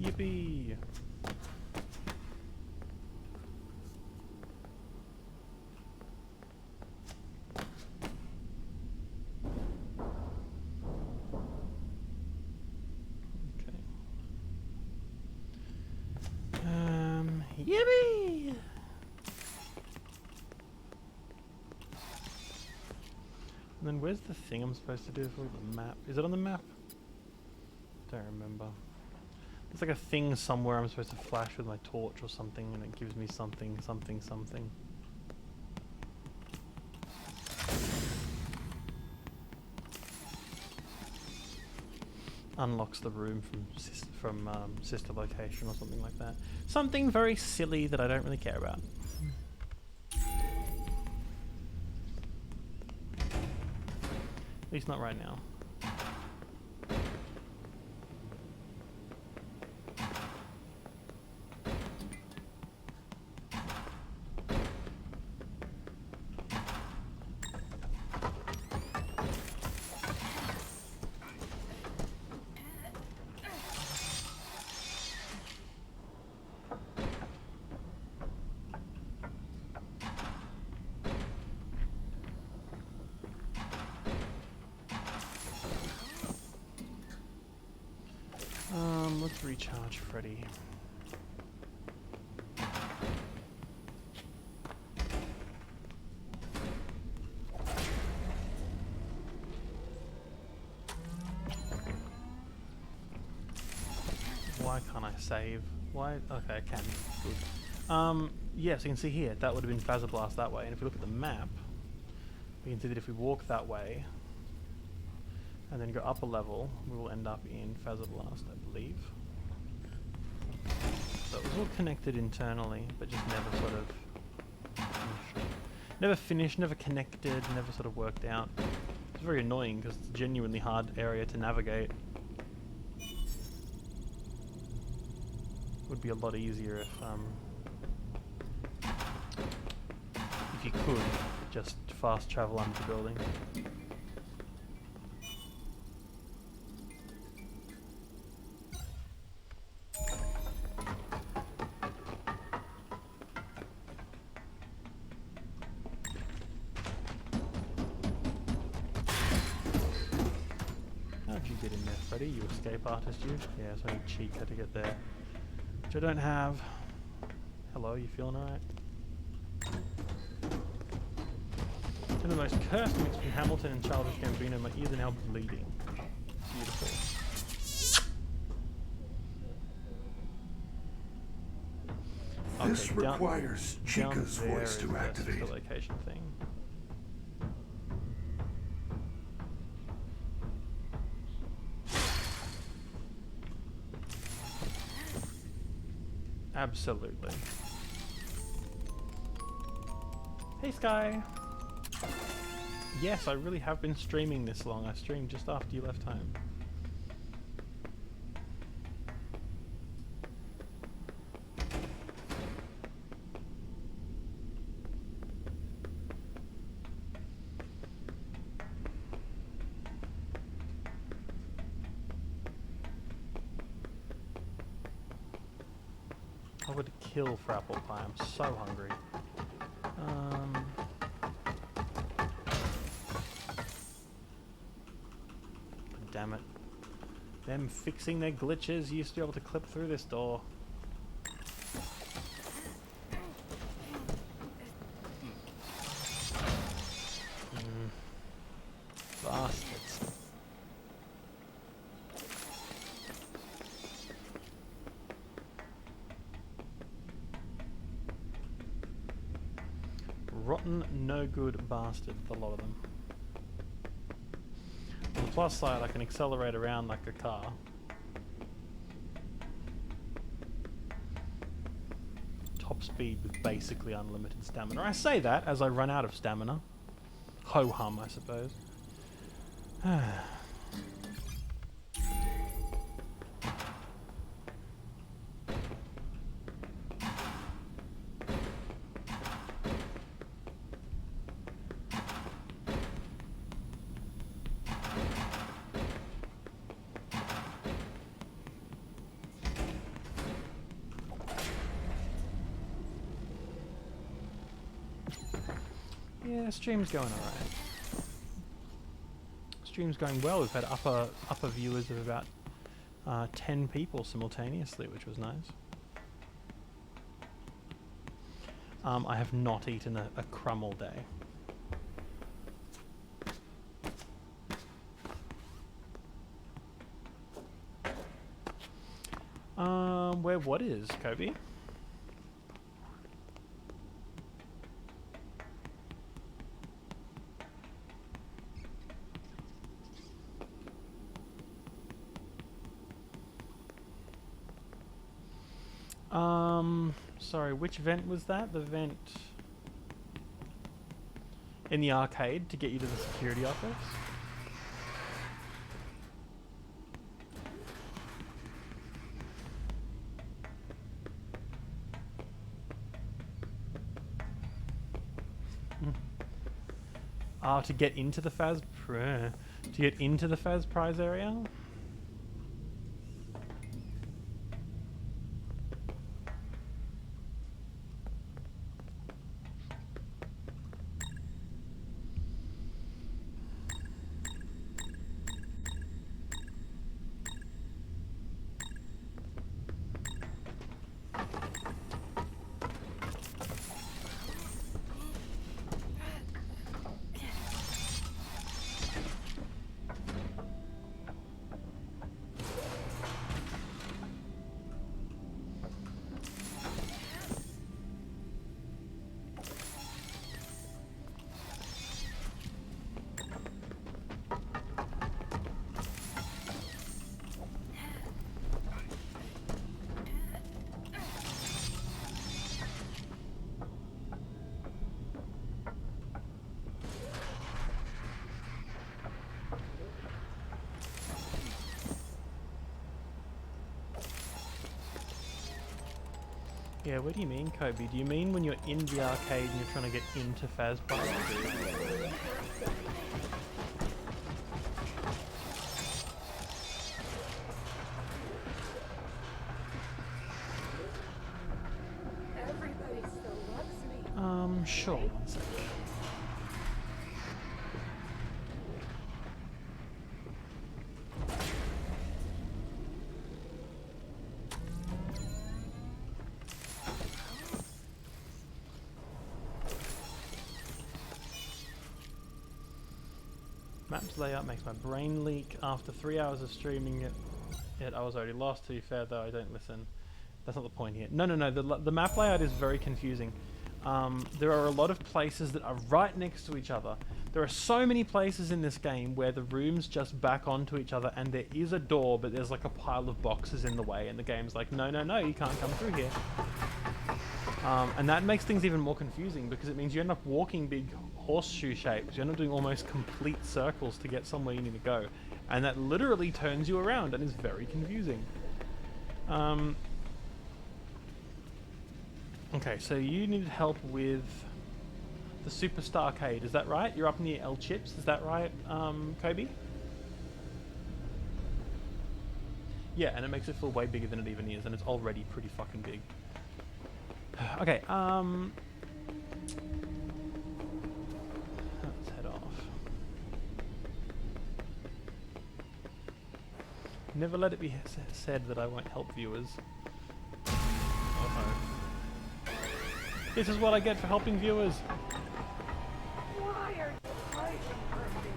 Yippee! Yippee! And then where's the thing I'm supposed to do for the map? Is it on the map? Don't remember. There's like a thing somewhere I'm supposed to flash with my torch or something, and it gives me something. Unlocks the room from sister location or something like that. Something very silly that I don't really care about. At least not right now. Let's recharge Freddy. Why can't I save? Why? Okay, I can. Good. Yeah, so you can see here, that would have been Phaser Blast that way. And if we look at the map, we can see that if we walk that way, and then go up a level, we will end up in Phaser Blast, I believe. So it was all connected internally, but just never sort of finished, never connected, never sort of worked out. It's very annoying because it's a genuinely hard area to navigate. Would be a lot easier if you could just fast travel under the building. How'd you get in there, Freddy? You escape artist, you? Yeah, so I need cheek how to get there. Which I don't have. Hello, you feeling alright? One of the most cursed mix between Hamilton and Childish Gambino. My ears are now bleeding. Beautiful. This requires Chica's voice to activate. The location thing. Absolutely. Hey Sky! Yes, I really have been streaming this long. I streamed just after you left home. I would kill for apple pie. I'm so hungry. Damn it. Them fixing their glitches used to be able to clip through this door. Bastards. Rotten, no good bastards, a lot of them. On the plus side, I can accelerate around like a car. Top speed with basically unlimited stamina. I say that as I run out of stamina. Ho-hum, I suppose. Yeah, stream's going alright. Stream's going well. We've had upper viewers of about 10 people simultaneously, which was nice. I have not eaten a crumb all day. Where what is, Kobe? Sorry, which vent was that? The vent in the arcade to get you to the security office? To get into the Faz prize area? Yeah, what do you mean, Kobe? Do you mean when you're in the arcade and you're trying to get into Fazbear? Everybody still loves me. Sure, one sec. Maps layout makes my brain leak. After 3 hours of streaming it, I was already lost. To be fair though, I don't listen. That's not the point here. No, the map layout is very confusing. There are a lot of places that are right next to each other. There are so many places in this game where the rooms just back onto each other and there is a door, but there's like a pile of boxes in the way and the game's like, no, you can't come through here. And that makes things even more confusing because it means you end up walking big horseshoe shapes. You end up doing almost complete circles to get somewhere you need to go. And that literally turns you around and is very confusing. Okay, so you needed help with the Superstar Arcade, is that right? You're up near L Chips, is that right, Kobe? Yeah, and it makes it feel way bigger than it even is, and it's already pretty fucking big. Okay, let's head off. Never let it be said that I won't help viewers. Uh-oh. This is what I get for helping viewers. Why are you fighting for me?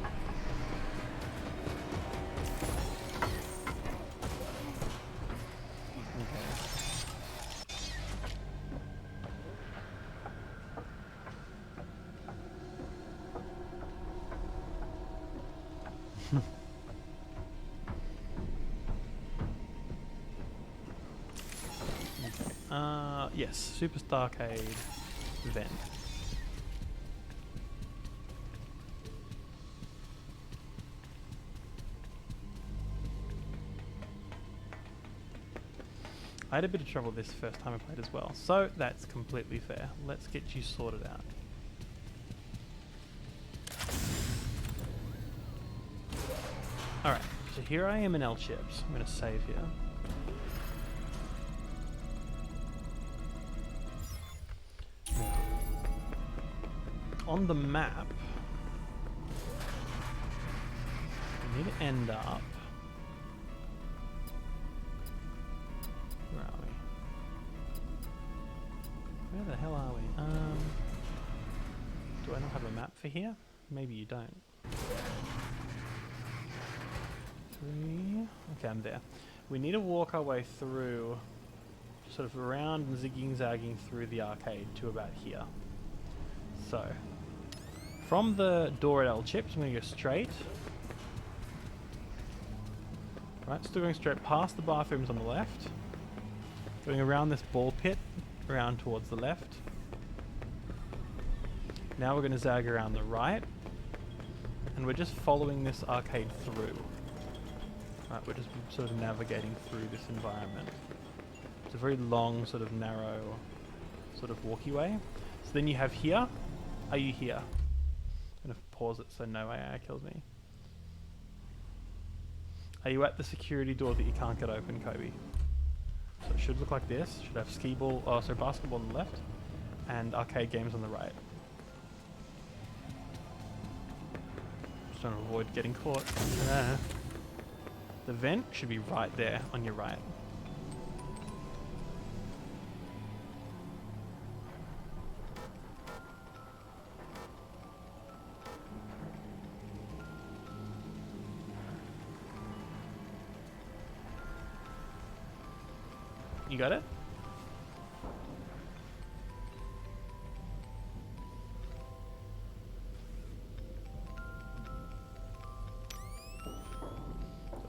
Yes, Superstar Arcade vent. I had a bit of trouble this first time I played as well, so that's completely fair. Let's get you sorted out. Alright, so here I am in L Chips. I'm going to save here. On the map, we need to end up. Where are we? Where the hell are we? Do I not have a map for here? Maybe you don't. 3. Okay, I'm there. We need to walk our way through, sort of around and zigging zagging through the arcade to about here. So, from the door at L Chips, I'm going to go straight. Right, still going straight past the bathrooms on the left. Going around this ball pit, around towards the left. Now we're going to zag around the right. And we're just following this arcade through. Right, we're just sort of navigating through this environment. It's a very long, sort of narrow, sort of walkie way. So then you have here. Are you here? I'm going to pause it so no AI kills me. Are you at the security door that you can't get open, Kobe? So it should look like this. Should have skee ball, basketball on the left, and arcade games on the right. Just trying to avoid getting caught. The vent should be right there on your right. You got it?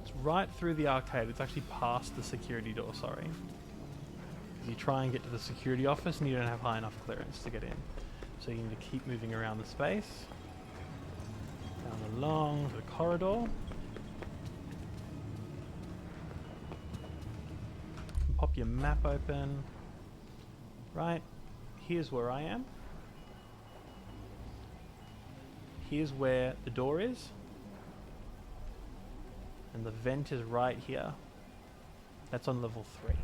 It's right through the arcade. It's actually past the security door, sorry. You try and get to the security office and you don't have high enough clearance to get in. So you need to keep moving around the space. Down along the corridor. Pop your map open. Right, here's where I am. Here's where the door is. And the vent is right here. That's on level 3.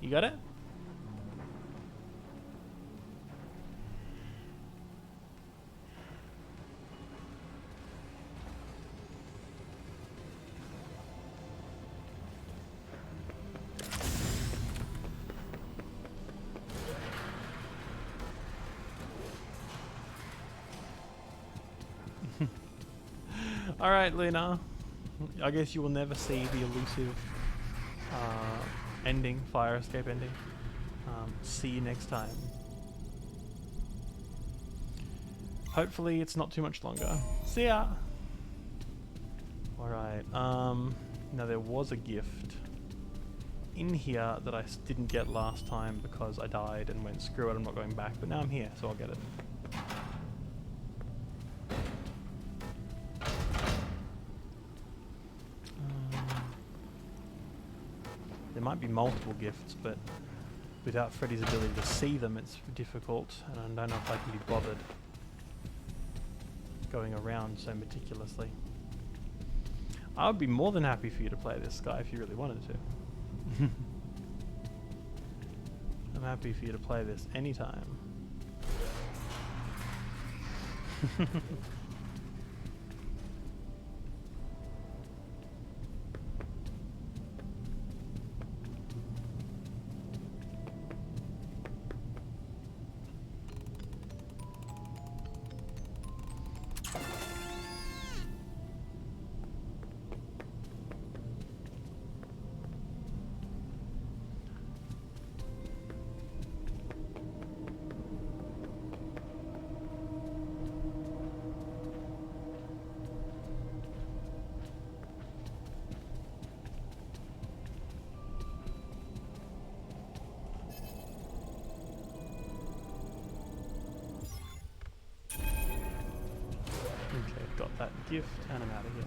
You got it? Alright, Luna. I guess you will never see the elusive ending, fire escape ending. See you next time. Hopefully it's not too much longer. See ya! Alright, now there was a gift in here that I didn't get last time because I died and went, screw it, I'm not going back, but now I'm here, so I'll get it. There might be multiple gifts, but without Freddy's ability to see them, it's difficult, and I don't know if I can be bothered going around so meticulously. I would be more than happy for you to play this guy if you really wanted to. I'm happy for you to play this anytime. Okay, got that gift, and I'm out of here.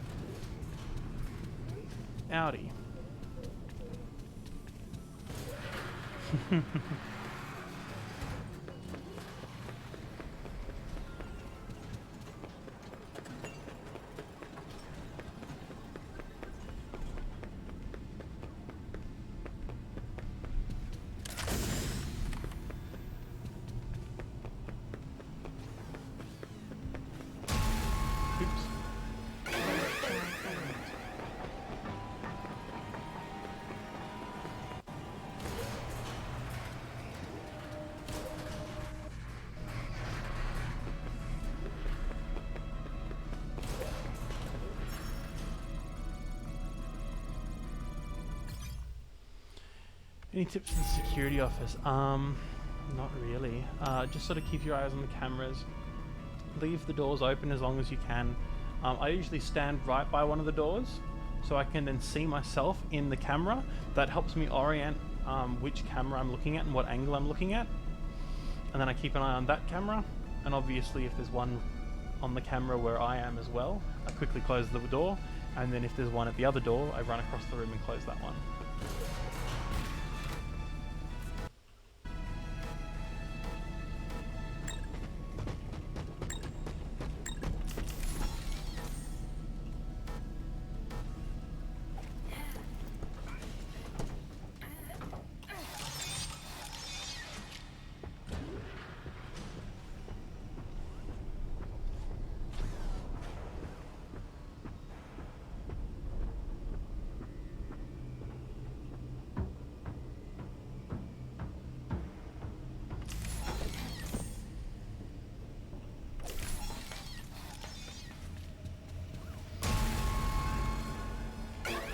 Outie. Any tips for the security office? Not really. Just sort of keep your eyes on the cameras. Leave the doors open as long as you can. I usually stand right by one of the doors, so I can then see myself in the camera. That helps me orient which camera I'm looking at and what angle I'm looking at. And then I keep an eye on that camera. And obviously if there's one on the camera where I am as well, I quickly close the door. And then if there's one at the other door, I run across the room and close that one.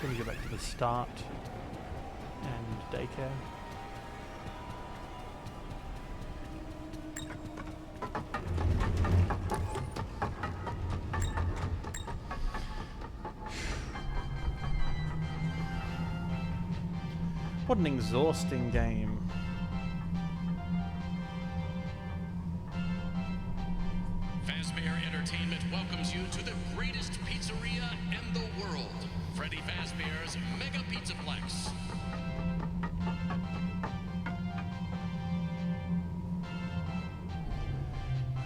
Let me go back to the start and daycare. What an exhausting game. Fazbear Entertainment welcomes you to the greatest pizzeria in the world. Freddy Fazbear's Mega Pizzaplex.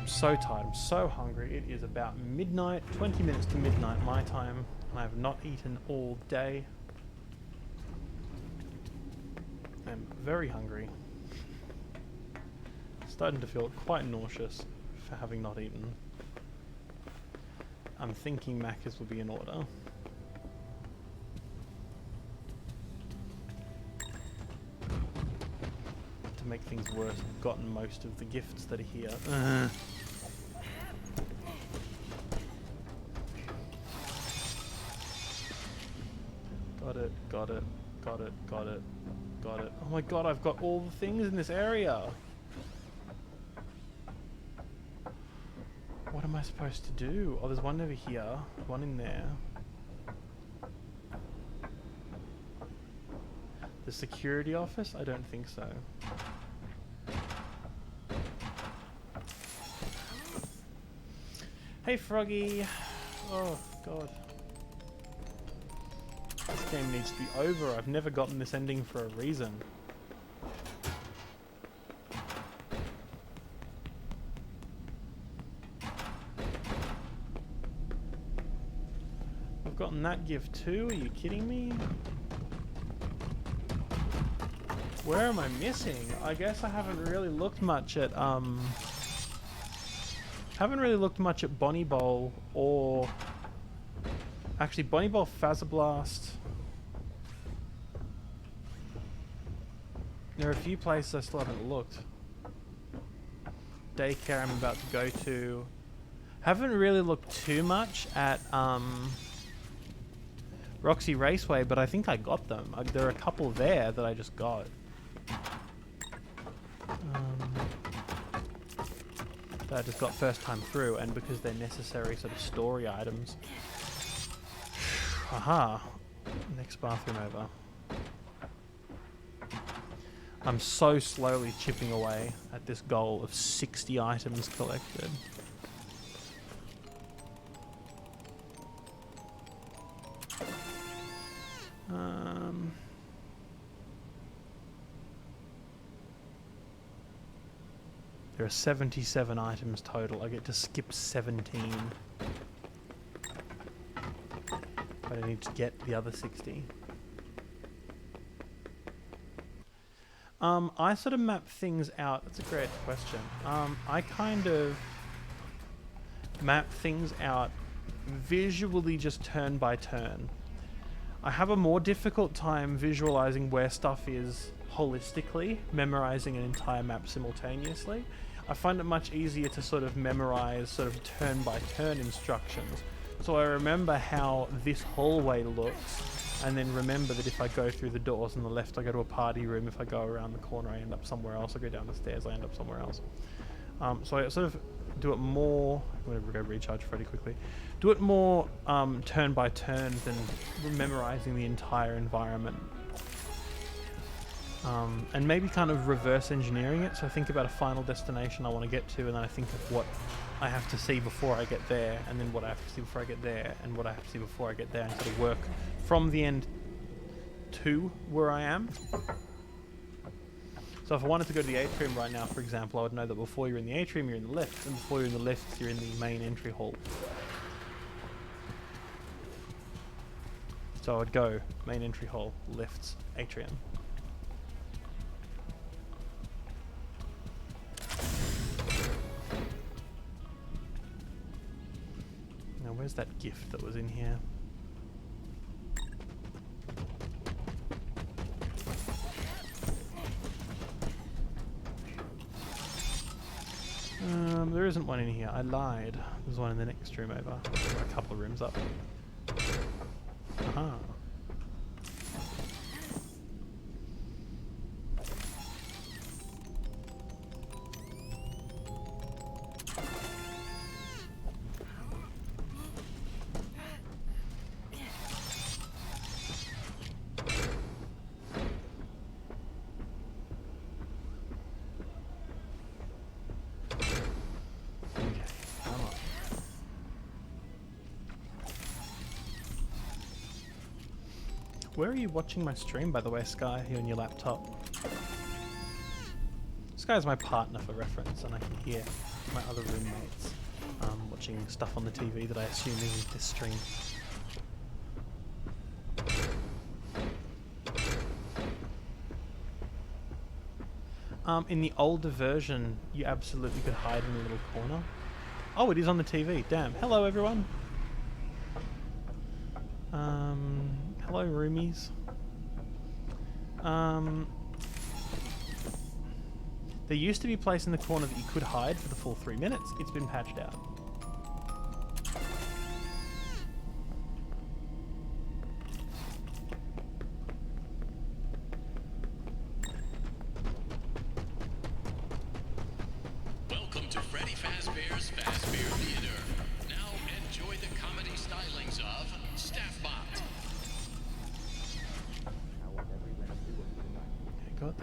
I'm so tired. I'm so hungry. It is about midnight, 20 minutes to midnight my time, and I have not eaten all day. I'm very hungry. Starting to feel quite nauseous for having not eaten. I'm thinking Macca's will be in order. To make things worse, I've gotten most of the gifts that are here. Got it, got it, got it, got it, got it. Oh my god, I've got all the things in this area! What am I supposed to do? Oh, there's one over here, one in there. The security office? I don't think so. Hey Froggy! Oh god. This game needs to be over. I've never gotten this ending for a reason. I've gotten that gift too? Are you kidding me? Where am I missing? I guess I haven't really looked much at Bonnie Bowl or actually Bonnie Bowl Fazzablast. There are a few places I still haven't looked. Daycare I'm about to go to. Haven't really looked too much at Roxy Raceway, but I think I got them. There are a couple there that I just got. That I just got first time through, and because they're necessary sort of story items. Aha! Next bathroom over. I'm so slowly chipping away at this goal of 60 items collected. There are 77 items total. I get to skip 17. But I need to get the other 60. I sort of map things out. That's a great question. I kind of map things out visually, just turn by turn. I have a more difficult time visualizing where stuff is holistically, memorizing an entire map simultaneously. I find it much easier to sort of memorize sort of turn by turn instructions. So I remember how this hallway looks, and then remember that if I go through the doors on the left, I go to a party room. If I go around the corner, I end up somewhere else. I go down the stairs, I end up somewhere else. So I sort of do it more, I'm going to go recharge Freddy quickly, do it more turn by turn than memorizing the entire environment. And maybe kind of reverse engineering it. So I think about a final destination I want to get to, and then I think of what I have to see before I get there, and then what I have to see before I get there, and what I have to see before I get there, and sort of work from the end to where I am. So if I wanted to go to the atrium right now, for example, I would know that before you're in the atrium, you're in the left, and before you're in the left, you're in the main entry hall. So I would go main entry hall, lifts, atrium. Now where's that gift that was in here? There isn't one in here. I lied. There's one in the next room over. Or a couple of rooms up. Aha. Where are you watching my stream, by the way, Sky, here on your laptop? This guy's my partner for reference, and I can hear my other roommates watching stuff on the TV that I assume isn't this stream. In the older version, you absolutely could hide in a little corner. Oh, it is on the TV. Damn. Hello, everyone. Hello, roomies. There used to be a place in the corner that you could hide for the full 3 minutes. It's been patched out. Welcome to Freddy Fazbear's Fazbear Theater. Now enjoy the comedy stylings of Staffbot. Got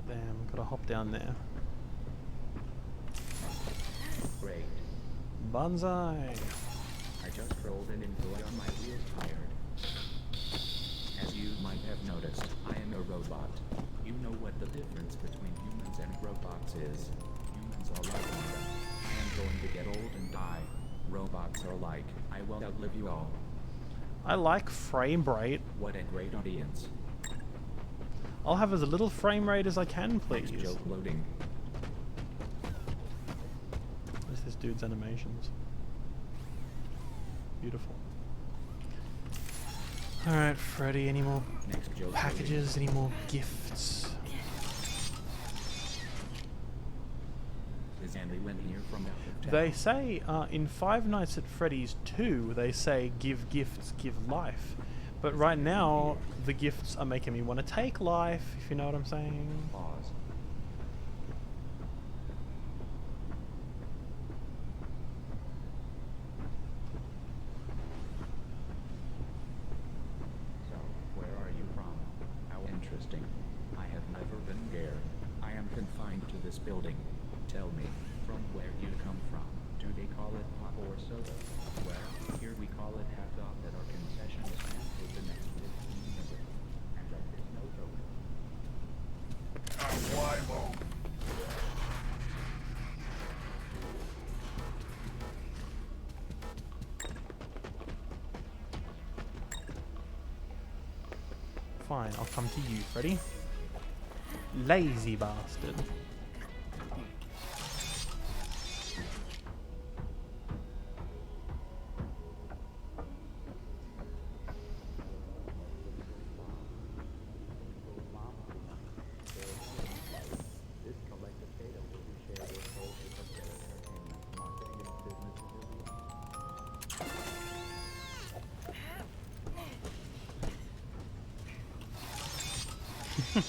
them. Gotta hop down there. Great. Banzai. I just rolled in and boy are my ears tired. As you might have noticed, I am a robot. You know what the difference between humans and robots is. Humans are like me. I am going to get old and die. Robots are like, I will outlive you all. I like frame rate. What a great audience. I'll have as little frame rate as I can, please. Next joke loading. Where's this dude's animations? Beautiful. Alright, Freddy, any more Next joke packages? Any more gifts? Is Andy Lynn here from out of town? They say in Five Nights at Freddy's 2, they say give gifts, give life. But right now, the gifts are making me want to take life, if you know what I'm saying. Pause. So, where are you from? How interesting. I have never been there. I am confined to this building. Tell me, from where you come from. Do they call it pop or soda? Well, here we call it half dog at our concession stand for the next 15 minutes. And that is no joke. Fine, I'll come to you, Freddy. Lazy bastard. This collective data will be shared with holders of their entertainment, marketing, and business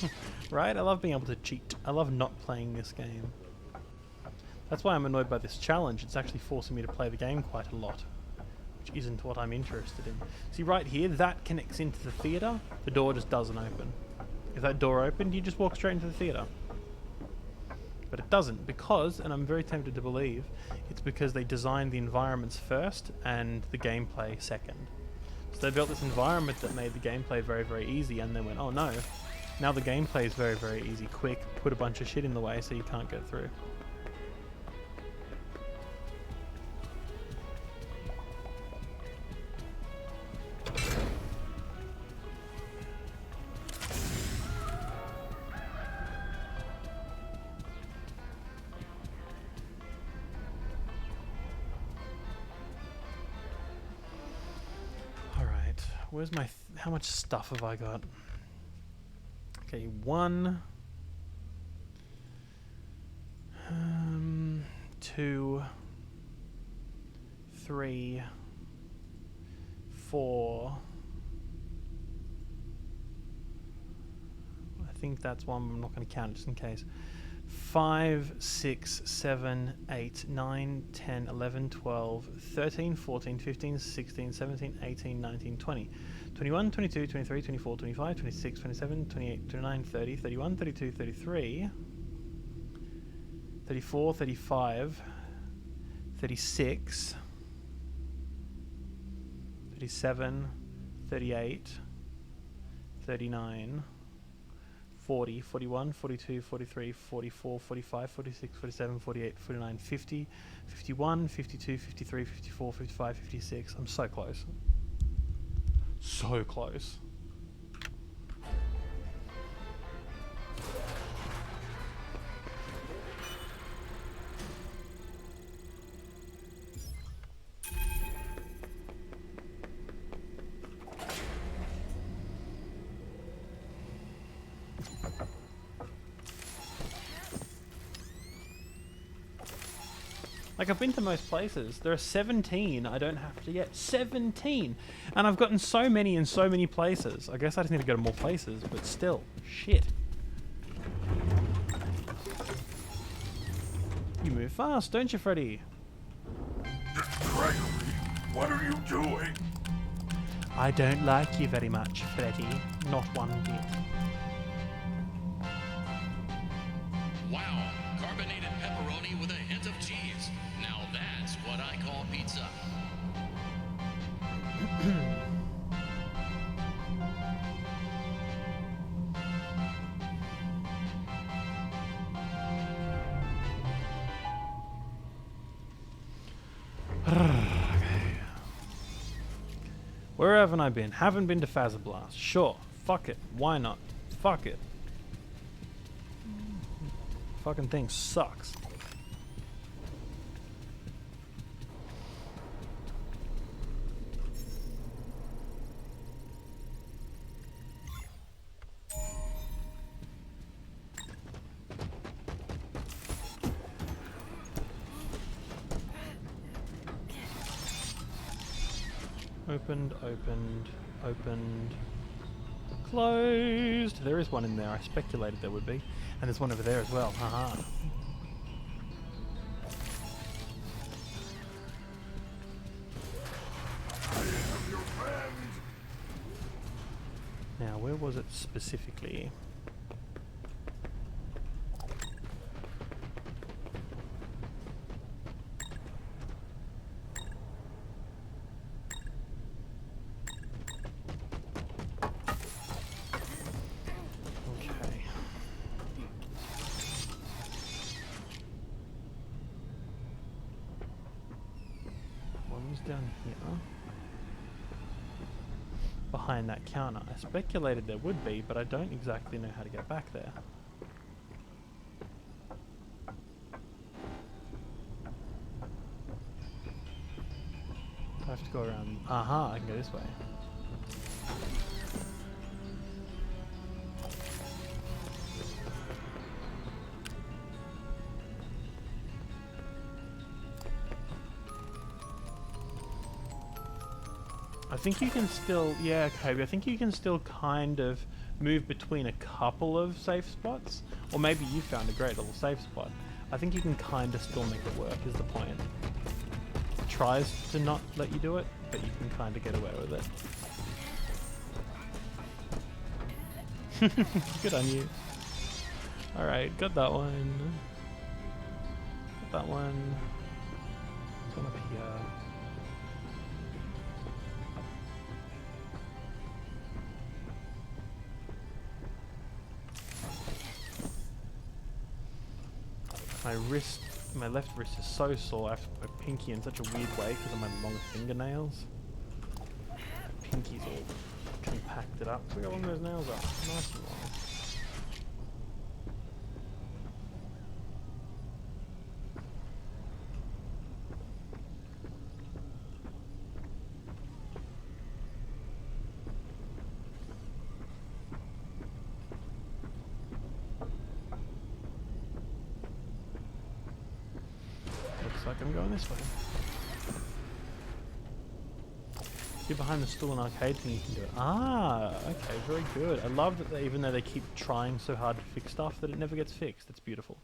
review. Right? I love being able to cheat. I love not playing this game. That's why I'm annoyed by this challenge. It's actually forcing me to play the game quite a lot, which isn't what I'm interested in. See, right here, that connects into the theater. The door just doesn't open. If that door opened, you just walk straight into the theater. But it doesn't, because, and I'm very tempted to believe, it's because they designed the environments first and the gameplay second. So they built this environment that made the gameplay very, very easy, and then went, oh no, now the gameplay is very, very easy, quick, put a bunch of shit in the way so you can't get through. Alright, where's my... how much stuff have I got? Okay, 1, 2, 3, 4. I think that's one, I'm not going to count it just in case. 5, 6, 7, 8, 9, 10, 11, 12, 13, 14, 15, 16, 17, 18, 19, 20. 21, 22, 23, 24, 25, 26, 27, 28, 29, 30, 31, 32, 33, 34, 35, 36, 37, 38, 39, 40, 41, 42, 43, 44, 45, 46, 47, 48, 49, 50, 51, 52, 53, 54, 55, 56. I'm so close. So close. Like, I've been to most places. There are 17 I don't have to yet. 17! And I've gotten so many in so many places. I guess I just need to go to more places, but still. Shit. You move fast, don't you, Freddy? Gregory, what are you doing? I don't like you very much, Freddy. Not one bit. Wow, carbonated pepperoni with a hint of cheese. Now that's what I call pizza. Where haven't I been? Haven't been to Fazablast. Sure. Fuck it. Why not? Fuck it. Fucking thing sucks. Opened, opened, opened, closed. There is one in there. I speculated there would be. And there's one over there as well. Haha. Now, where was it specifically? Down here behind that counter. I speculated there would be, but I don't exactly know how to get back there. I have to go around. Aha, I can go this way. I think you can still, yeah, Kobe, I think you can still kind of move between a couple of safe spots, or maybe you found a great little safe spot. I think you can kind of still make it work, is the point. It tries to not let you do it, but you can kind of get away with it. Good on you. Alright, got that one. Got that one. This one up here. My wrist, my left wrist is so sore. I have my pinky in such a weird way because of my long fingernails. My pinky's all compacted up. Look how long those nails are. Nice and long. Looks like I'm going this way. If you're behind the stool in arcade thing, you can do it. Ah, okay, very good. I love that they, even though they keep trying so hard to fix stuff, that it never gets fixed. It's beautiful.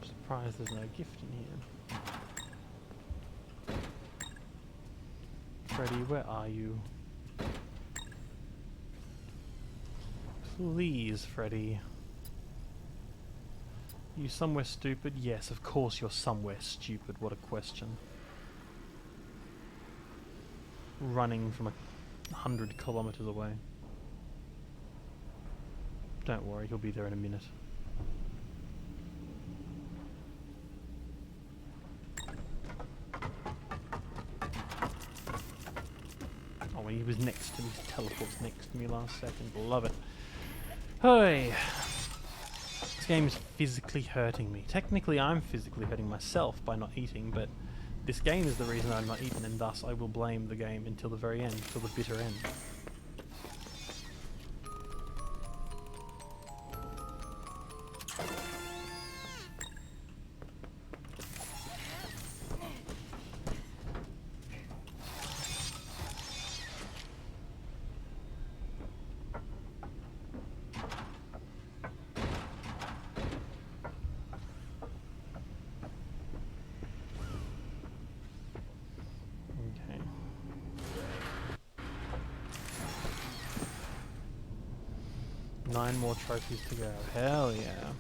Surprised there's no gift in here. Freddy, where are you? Please, Freddy. You somewhere stupid? Yes, of course you're somewhere stupid. What a question. Running from 100 kilometers away. Don't worry, he'll be there in a minute. Oh, when he was next to me, he teleports next to me last second. Love it. Hey. This game is physically hurting me. Technically, I'm physically hurting myself by not eating, but this game is the reason I'm not eating, and thus I will blame the game until the very end, till the bitter end. Okay. 9 more trophies to go. Hell yeah.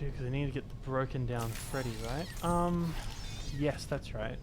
Because I need to get the broken down Freddy, right? Yes, that's right.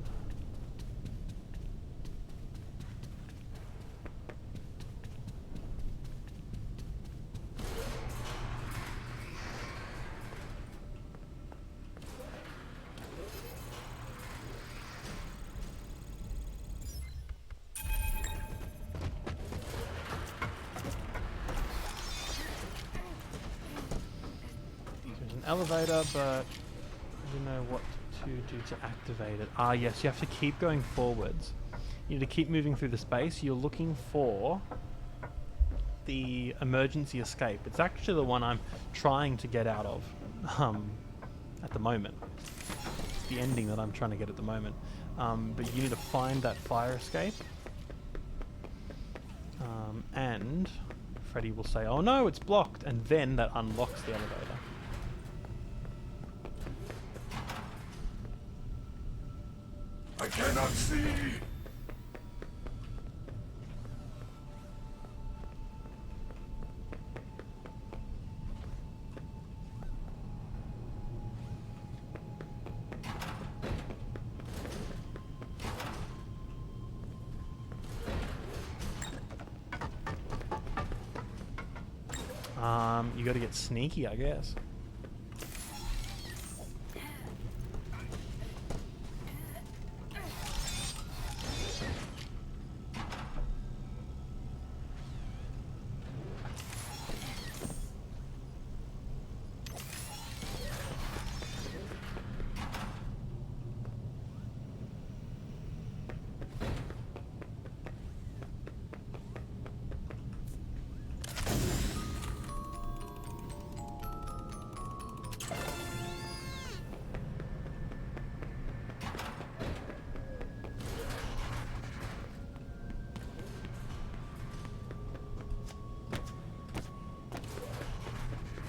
Elevator, but I don't know what to do to activate it. Ah, yes, you have to keep going forwards. You need to keep moving through the space. You're looking for the emergency escape. It's actually the one I'm trying to get out of at the moment. It's the ending that I'm trying to get at the moment. But you need to find that fire escape. And Freddy will say, oh no, it's blocked, and then that unlocks the elevator. I cannot see! You gotta get sneaky, I guess.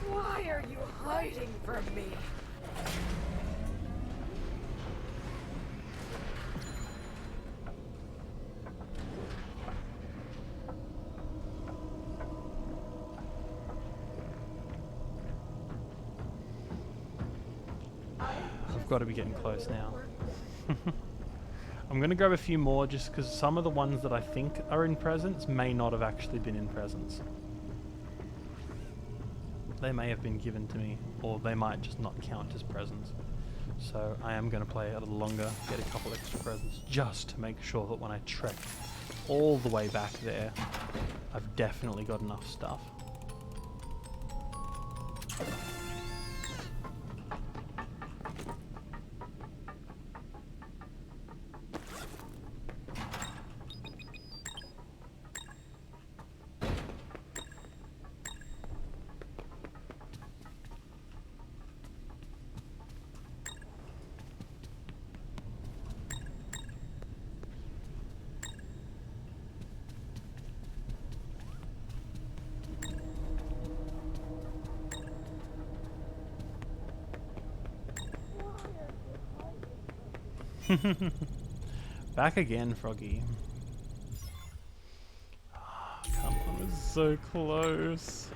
Why are you hiding from me? I've got to be getting close now. I'm going to grab a few more just because some of the ones that I think are in presents may not have actually been in presents. They may have been given to me, or they might just not count as presents. So I am going to play a little longer, get a couple extra presents, just to make sure that when I trek all the way back there, I've definitely got enough stuff. Back again, Froggy. Oh, come on, we're so close.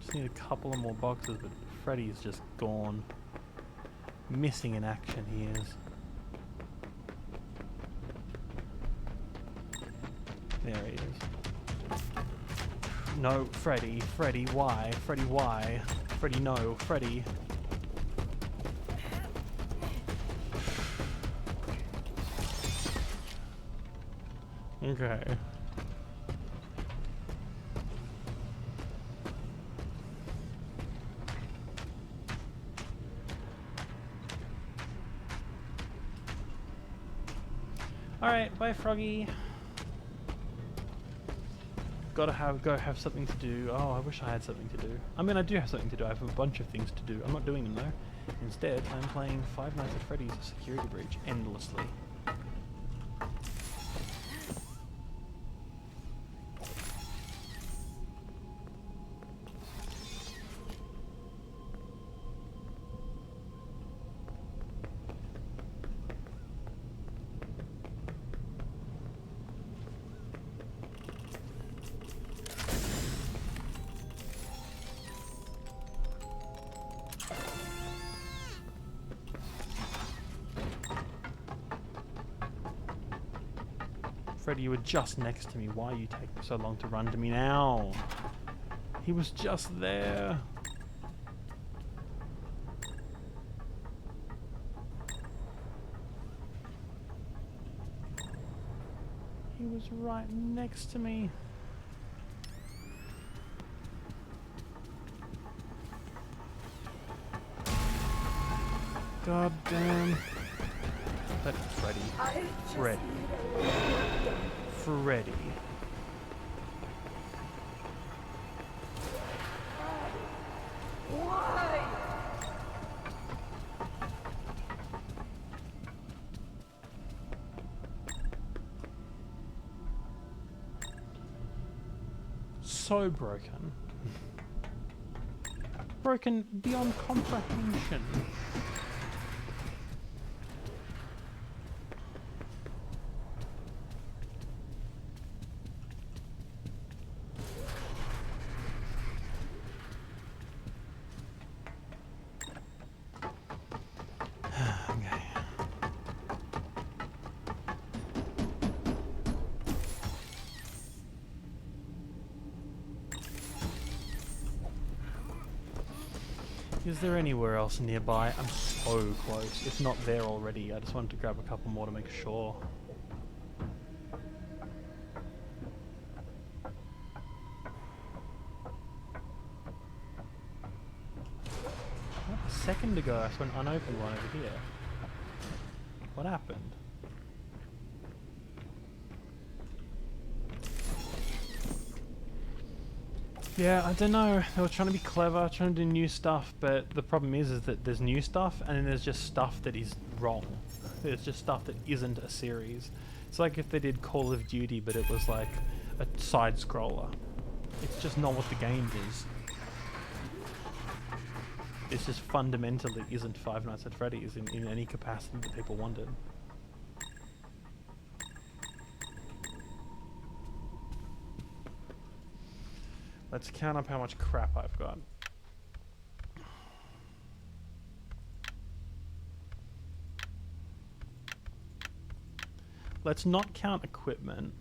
Just need a couple of more boxes, but Freddy's just gone. Missing in action, he is. There he is. No, Freddy, Freddy, why? Freddy, why? Freddy, no, Freddy. Okay. Alright, bye Froggy. Go have something to do. Oh, I wish I had something to do. I mean, I do have something to do. I have a bunch of things to do. I'm not doing them though. Instead, I'm playing Five Nights at Freddy's Security Breach endlessly. Freddy, you were just next to me. Why are you taking so long to run to me now? He was just there. He was right next to me. God damn. But Freddy. Freddy. Freddy. Why? So broken. Broken beyond comprehension. Is there anywhere else nearby? I'm so close. If not there already, I just wanted to grab a couple more to make sure. A second ago I saw an unopened one over here. What happened? Yeah, I don't know. They were trying to be clever, trying to do new stuff, but the problem is that there's new stuff, and then there's just stuff that is wrong. There's just stuff that isn't a series. It's like if they did Call of Duty, but it was like a side-scroller. It's just not what the game is. It's just fundamentally isn't Five Nights at Freddy's in any capacity that people wanted. Let's count up how much crap I've got. Let's not count equipment.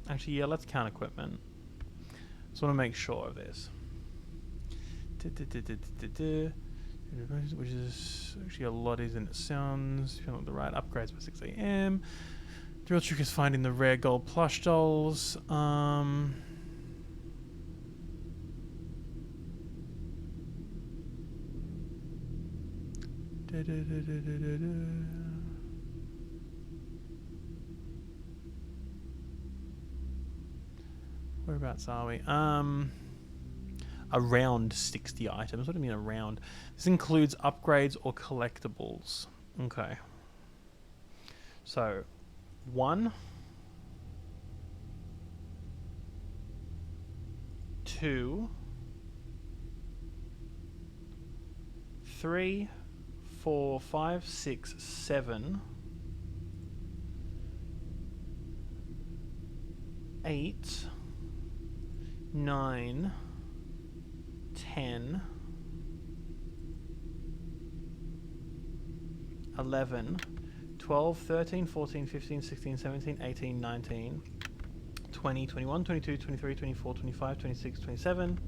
Actually, yeah, let's count equipment. Just want to make sure of this. which is actually a lot easier than it sounds. If you want the right upgrades by 6 a.m. The real trick is finding the rare gold plush dolls. Whereabouts are we? Around 60 items. What do you mean around? This includes upgrades or collectibles. Okay. So, 1, 2, 3, 4, 5, 6, 7, 8, 9, 10, 11, 12, 13, 14, 15, 16, 17, 18, 19, 20, 21, 22, 23, 24, 25, 26, 27,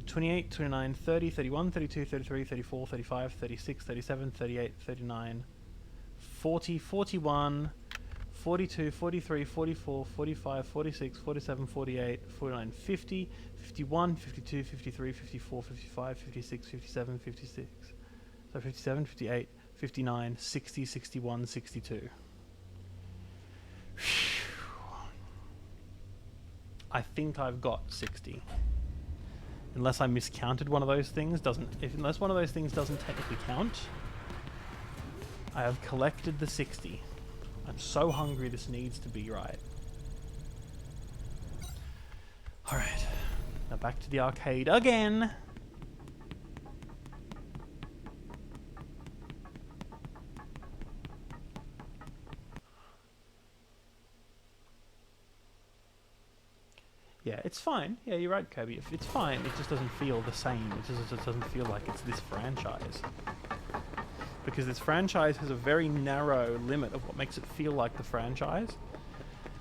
28, 29, 30, 31, 32, 33, 34, 35, 36, 37, 38, 39, 40, 41, 42, 43, 44, 45, 46, 47, 48, 49, 50, 51, 52, 53, 54, 55, 56, 57, 56, so 57, 58, 59, 60, 61, 62. I think I've got 60. Unless I miscounted one of those things, unless one of those things doesn't technically count, I have collected the 60. I'm so hungry this needs to be right. Alright, now back to the arcade again! Yeah, it's fine. Yeah, you're right, Kirby. It's fine. It just doesn't feel the same. It just doesn't feel like it's this franchise. Because this franchise has a very narrow limit of what makes it feel like the franchise.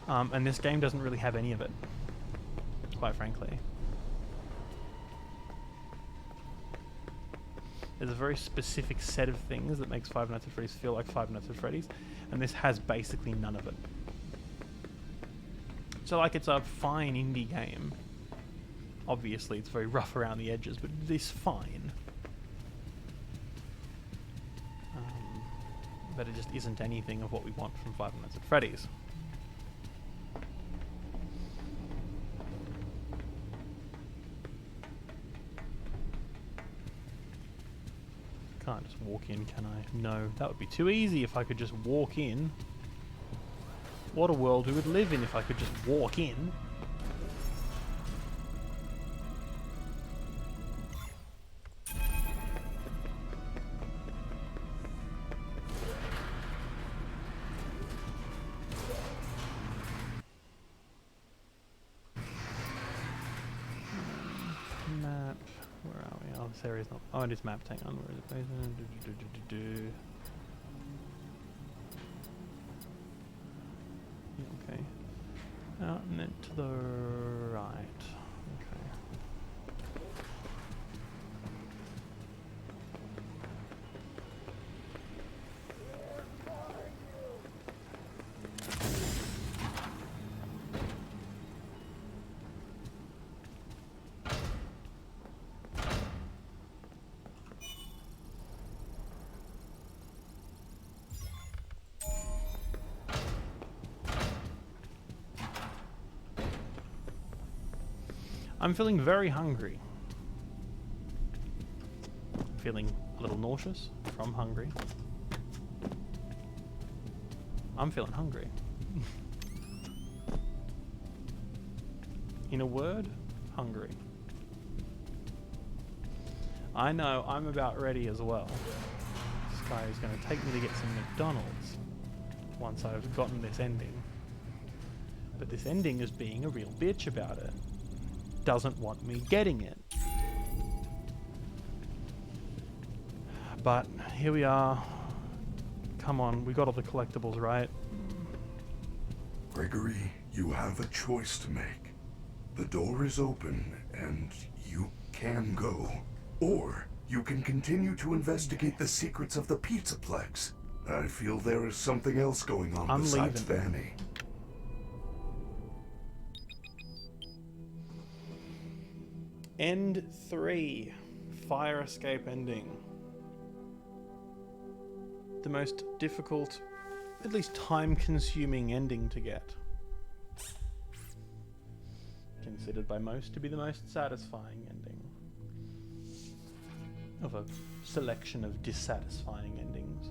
And this game doesn't really have any of it, quite frankly. There's a very specific set of things that makes Five Nights at Freddy's feel like Five Nights at Freddy's, and this has basically none of it. So, like, it's a fine indie game. Obviously, it's very rough around the edges, but it is fine. But it just isn't anything of what we want from Five Nights at Freddy's. Can't just walk in, can I? No, that would be too easy if I could just walk in. What a world we would live in if I could just walk in. Map. Where are we? Oh, this area's not. Oh, it is mapped. Hang on. Where is it? Okay. Out and then to the right. Okay. I'm feeling very hungry. I'm feeling a little nauseous from hungry. I'm feeling hungry. In a word, hungry. I know I'm about ready as well. This guy is going to take me to get some McDonald's once I've gotten this ending. But this ending is being a real bitch about it. Doesn't want me getting it. But here we are. Come on, we got all the collectibles, right? Gregory, you have a choice to make. The door is open and you can go. Or You can continue to investigate the secrets of the Pizzaplex. I feel there is something else going on besides Vanny. End 3. Fire escape ending. The most difficult, at least time-consuming ending to get. Considered by most to be the most satisfying ending of a selection of dissatisfying endings.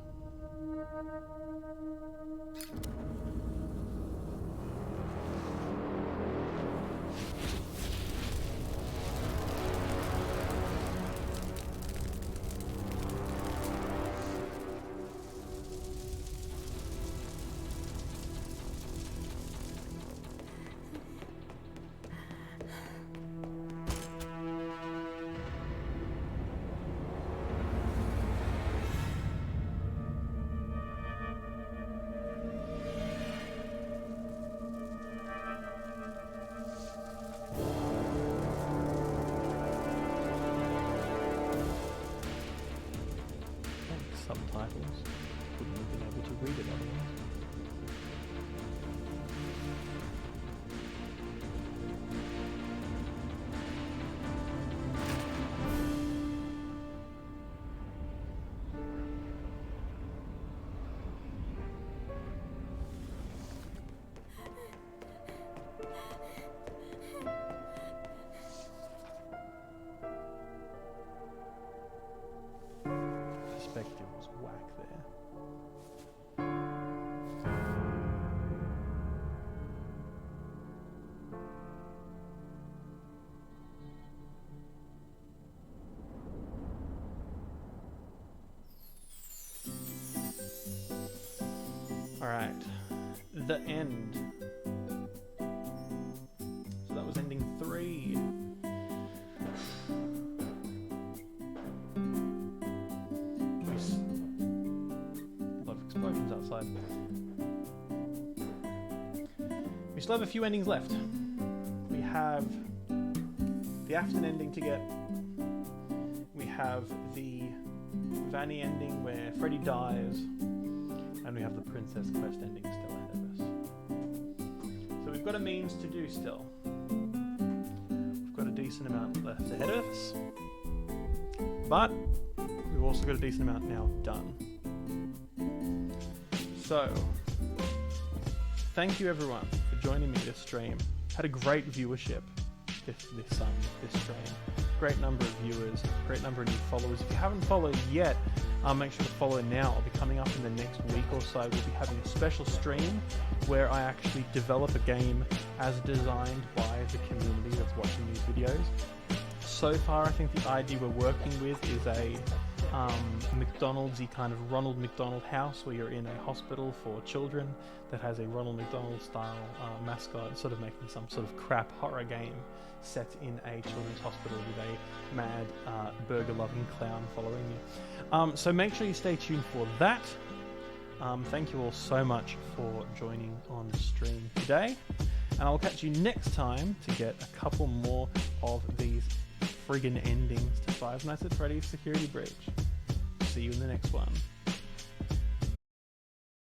Subtitles. Wouldn't have been able to read it otherwise. Perspective was whack there. Alright, the end. So that was ending 3. A lot of explosions outside. We still have a few endings left. We have the Afton ending to get. We have the Vanny ending where Freddy dies. And we have the Princess Quest ending still ahead of us. So we've got a means to do still. We've got a decent amount left ahead of us. But we've also got a decent amount now done. So, thank you everyone for joining me this stream. Had a great viewership this stream. Great number of viewers, great number of new followers. If you haven't followed yet, make sure to follow now. I'll be coming up in the next week or so. We'll be having a special stream where I actually develop a game as designed by the community that's watching these videos. So far, I think the idea we're working with is a McDonald's-y kind of Ronald McDonald house where you're in a hospital for children that has a Ronald McDonald style mascot, sort of making some sort of crap horror game set in a children's hospital with a mad burger-loving clown following you. So make sure you stay tuned for that. Thank you all so much for joining on the stream today, and I'll catch you next time to get a couple more of these friggin' endings to Five Nights at Freddy's Security Breach. See you in the next one.